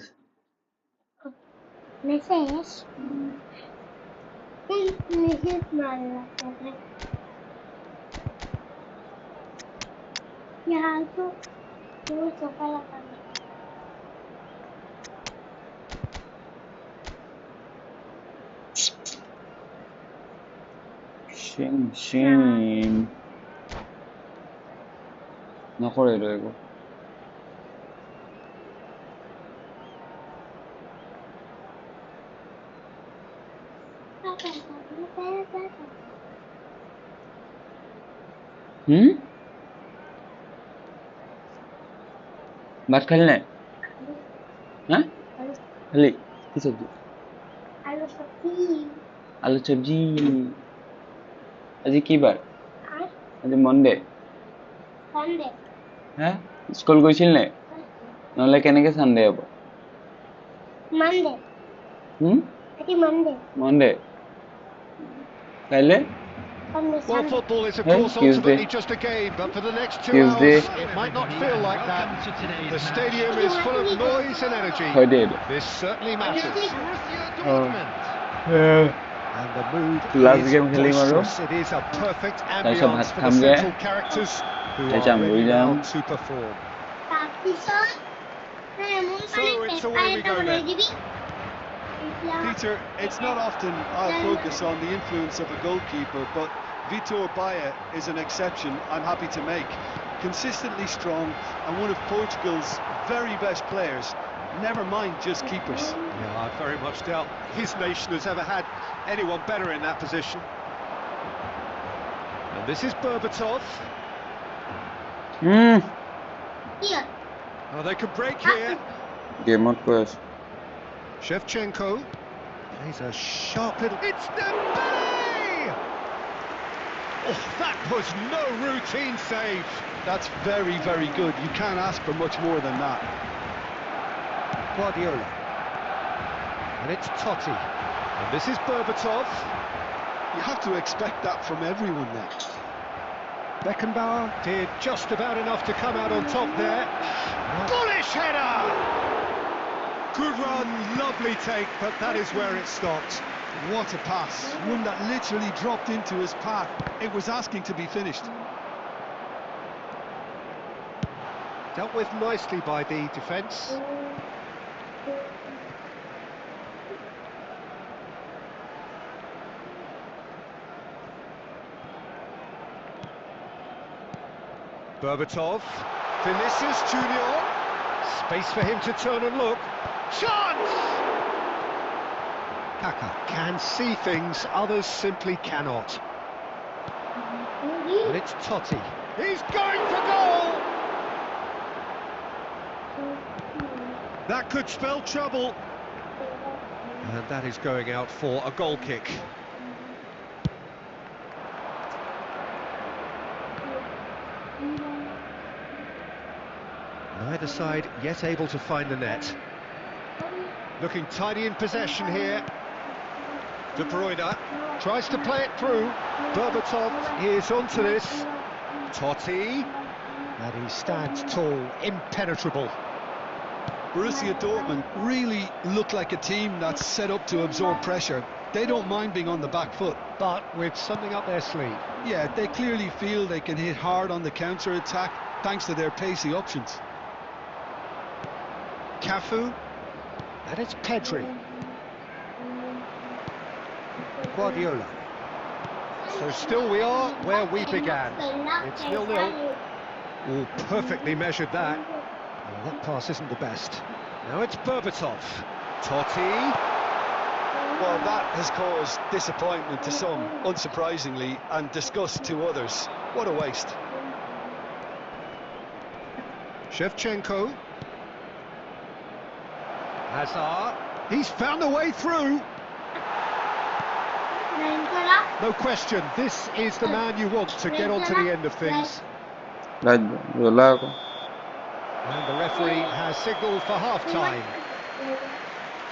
S1: shame नखरे रहेको হুম ভাত খালি নাই হ্যাঁ খালি কি সবজি আলু সবজি আজি কি বাৰ আজি মনডে হা স্কুল গৈছিল নাই নহলে কেনেকে সানডে হ'ব হুম মনডে কাইলে
S6: Well, football is, of
S1: hey
S6: course,
S1: Tuesday
S6: ultimately just a game, but for the next 2
S1: Tuesday
S6: hours, it might not feel like that.
S5: Welcome to today's
S6: The
S5: match.
S6: stadium is full of noise and energy.
S1: হয় দে
S6: This certainly matters.
S5: Borussia
S1: Oh.
S5: Dortmund.
S6: And the mood
S1: Last
S6: is
S1: game খেলিম আৰু
S6: boisterous. It is a perfect
S1: তাৰপিছত
S6: ambience
S1: ভাত
S6: for the
S1: খামগে
S6: central characters who
S1: তাৰপিছত
S6: are
S1: আমি
S6: ready
S1: যাম
S6: now to perform. So it's away we go then.
S3: Peter, it's not often I'll focus on the influence of a goalkeeper, but Vitor Baia is an exception I'm happy to make. Consistently strong and one of Portugal's very best players, never mind just keepers.
S6: Yeah, I very much doubt his nation has ever had anyone better in that position. And this is Berbatov. Oh, they could break here.
S1: গেমত কৈ আছো
S6: Shevchenko. He's a sharp little... It's Dembele! Oh, that was no routine save.
S3: That's very, very good. You can't ask for much more than that.
S6: Guardiola. And it's Totti. And this is Berbatov.
S3: You have to expect that from everyone now.
S6: Beckenbauer did just about enough to come out on top there. Bullish header! Good run, lovely take, but that is where it stopped.
S3: What a pass. One that literally dropped into his path. It was asking to be finished.
S6: Dealt with nicely by the defence. Berbatov. Vinicius Junior. Space for him to turn and look. Chance! Kaka can see things others simply cannot. And it's Totti. He's going for goal! That could spell trouble. And that is going out for a goal kick. Neither side yet able to find the net. Looking tidy in possession here. De Bruyne tries to play it through. Berbatov is onto this. Totti. And he stands tall, impenetrable.
S3: Borussia Dortmund really look like a team that's set up to absorb pressure. They don't mind being on the back foot.
S6: But with something up their sleeve.
S3: Yeah, they clearly feel they can hit hard on the counter-attack thanks to their pacey options.
S6: Cafu. And it's Pedri. Guardiola. So still we are where we began. It's 0-0. Oh, perfectly measured that. Well, that pass isn't the best. Now it's Berbatov. Totti.
S3: Well, that has caused disappointment to some, unsurprisingly, and disgust to others. What a waste.
S6: Shevchenko. Hazard. He's found a way through. No question, this is the man you want to get on to the end of things. And the referee has signalled for half-time.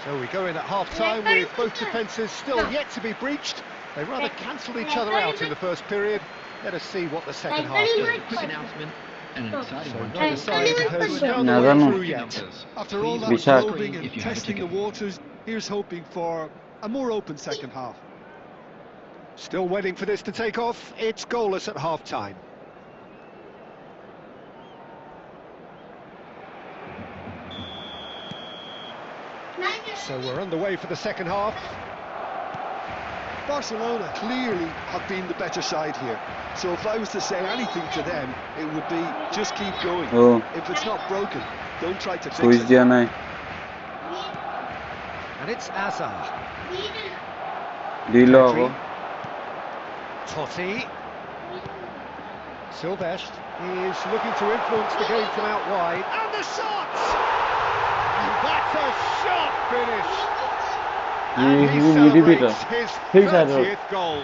S6: So we go in at half-time with both defences still yet to be breached. They rather cancelled each other out in the first period. Let us see what the second half brings.
S5: Quick announcement and an exciting one.
S6: Neither side has found a way
S1: Nazano.
S6: through yet.
S3: After all that
S1: Vishak.
S3: probing and
S5: If you have a
S3: testing the
S5: ticket.
S3: waters, here's hoping for a more open second half.
S6: Still waiting for this to take off. It's goalless at half-time. So we're underway for the second half.
S3: Barcelona clearly have been the better side here. So if I was to say anything to them, it would be just keep going.
S1: Oh.
S3: If it's not broken, don't try to fix
S1: switch
S3: it.
S1: দিয়া নাই
S6: And it's Hazard.
S1: দিল আকৌ
S6: Totti. Silvestre is looking to influence the game from out wide. And the shot! And that's a sharp finish. And he celebrates his 30th goal.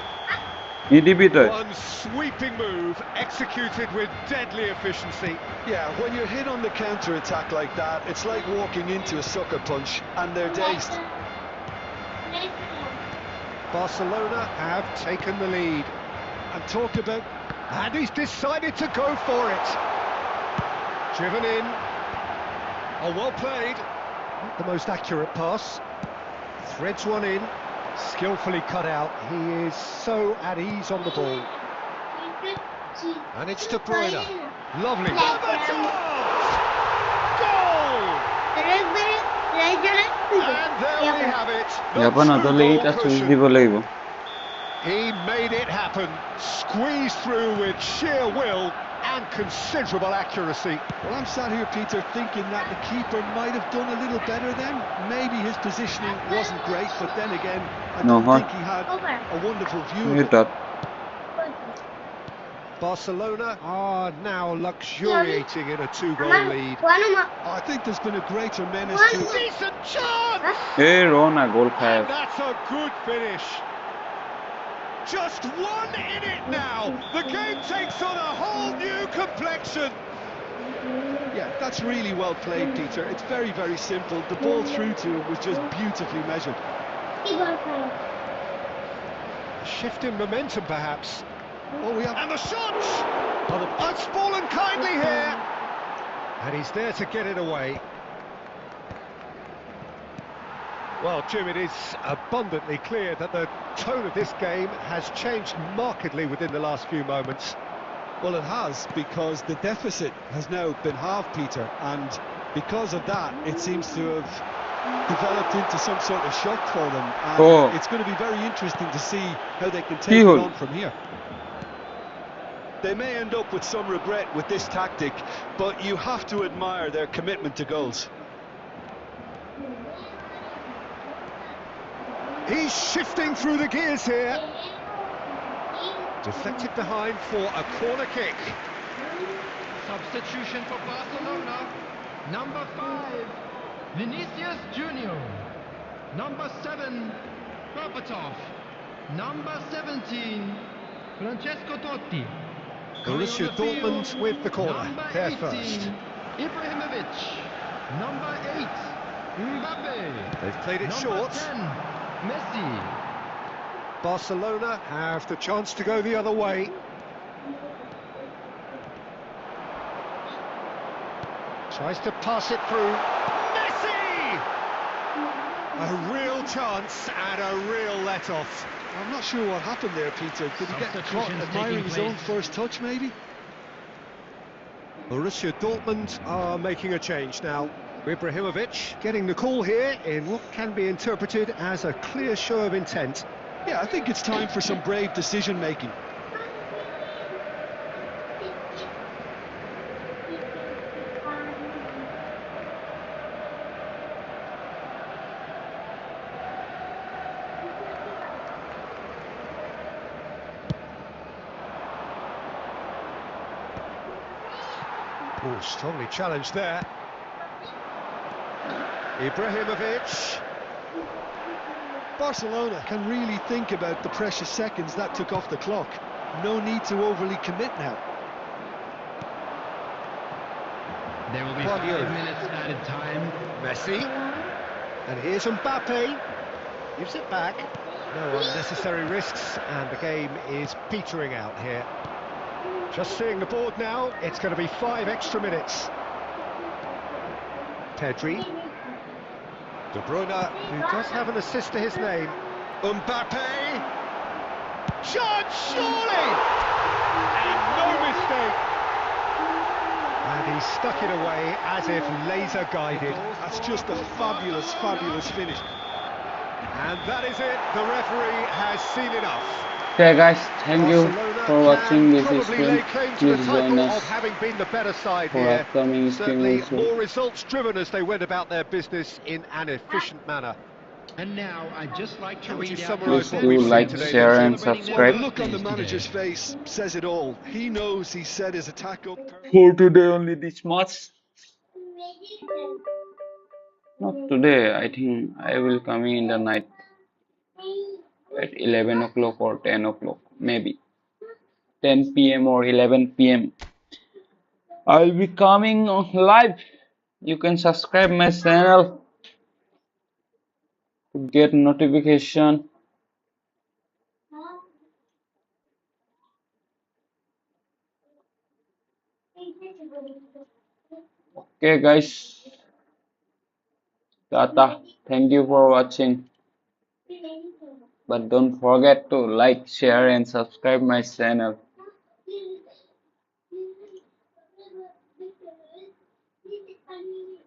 S6: One sweeping move, executed with deadly efficiency.
S3: Yeah, when you're hit on the counter-attack like that, it's like walking into a sucker punch, and they're dazed.
S6: Barcelona have taken the lead.
S3: And talk about...
S6: And he's decided to go for it. Driven in. Oh, well played. Not the most accurate pass. Threads one in. Skillfully cut out. He is so at ease on the ball. And it's De Bruyne. Lovely. Goal! And there we have it. He made it happen. Squeezed through with sheer will and considerable accuracy.
S3: Well, I'm sat here, Peter, thinking that the keeper might have done a little better then. Maybe his positioning wasn't great, but then again, I don't think he had a wonderful view of it.
S6: Barcelona are now luxuriating in a 2-goal lead.
S3: I think there's been a greater menace to...
S6: Decent chance!
S1: Rona goal
S6: And that's a good finish. Just one in it now. The game takes on a whole new complexion.
S3: Yeah, that's really well played, Peter. It's very, very simple. The ball through to him was just beautifully measured.
S6: A shift in momentum, perhaps. Oh, we have... And the shot! Oh, it's fallen kindly here. And he's there to get it away. Well, Jim, it is abundantly clear that the tone of this game has changed markedly within the last few moments.
S3: Well, it has, because the deficit has now been halved, Peter, and because of that, it seems to have developed into some sort of shock for them, and it's going to be very interesting to see how they can take it on from here. They may end up with some regret with this tactic, but you have to admire their commitment to goals.
S6: He's shifting through the gears here. Deflected behind for a corner kick.
S5: Substitution for Barcelona. Number 5, Vinicius Junior. Number 7, Berbatov. Number 17, Francesco Totti.
S6: Borussia Dortmund with the corner. They're first.
S5: Ibrahimovic. Number 8, Mbappe.
S6: They've played it
S5: Number
S6: short.
S5: 10, Messi.
S6: Barcelona have the chance to go the other way. Tries to pass it through. Messi! A real chance and a real let-off.
S3: I'm not sure what happened there, Peter. Did he get caught admiring his own first touch, maybe?
S6: Borussia Dortmund are making a change now. Ibrahimovic getting the call here in what can be interpreted as a clear show of intent.
S3: Yeah, I think it's time for some brave decision-making.
S6: Oh, strongly challenged there. Ibrahimovic.
S3: Barcelona can really think about the precious seconds that took off the clock. No need to overly commit now.
S5: There will be 5 minutes added time.
S6: Messi. And here's Mbappe. Gives it back. No unnecessary risks, and the game is petering out here. Just seeing the board now, it's going to be 5 extra minutes. Pedri. De Bruyne, who does have an assist to his name. Mbappe. Shot, surely! And no mistake. And he stuck it away as if laser guided.
S3: That's just a fabulous, fabulous finish.
S6: And that is it. The referee has seen enough.
S1: Okay guys, thank you for watching this stream. Please join us
S6: having been the better side
S1: for
S6: here.
S1: upcoming stream
S6: Certainly
S1: also.
S6: more results driven as they went about their business in an efficient manner.
S5: And now I'd just like to
S2: How would you
S5: read out the
S2: summarise
S1: Please
S2: what
S1: do
S2: we've
S5: standings
S2: seen
S5: for
S1: like,
S2: today,
S5: those who are
S1: share,
S2: Vincent?
S1: and
S5: celebrating their
S3: Well, the
S1: subscribe.
S3: look on the
S5: birthdays
S3: manager's
S5: today.
S3: face says it all. He knows he set his attack up perfectly.
S1: For today only this much. Not today. I think I will come in the night at 11 o'clock or 10 o'clock, maybe 10 p.m. or 11 p.m. I'll be coming on live. You can subscribe my channel to get notification. Okay, guys. Tata. Thank you for watching. But don't forget to like, share, and subscribe my channel.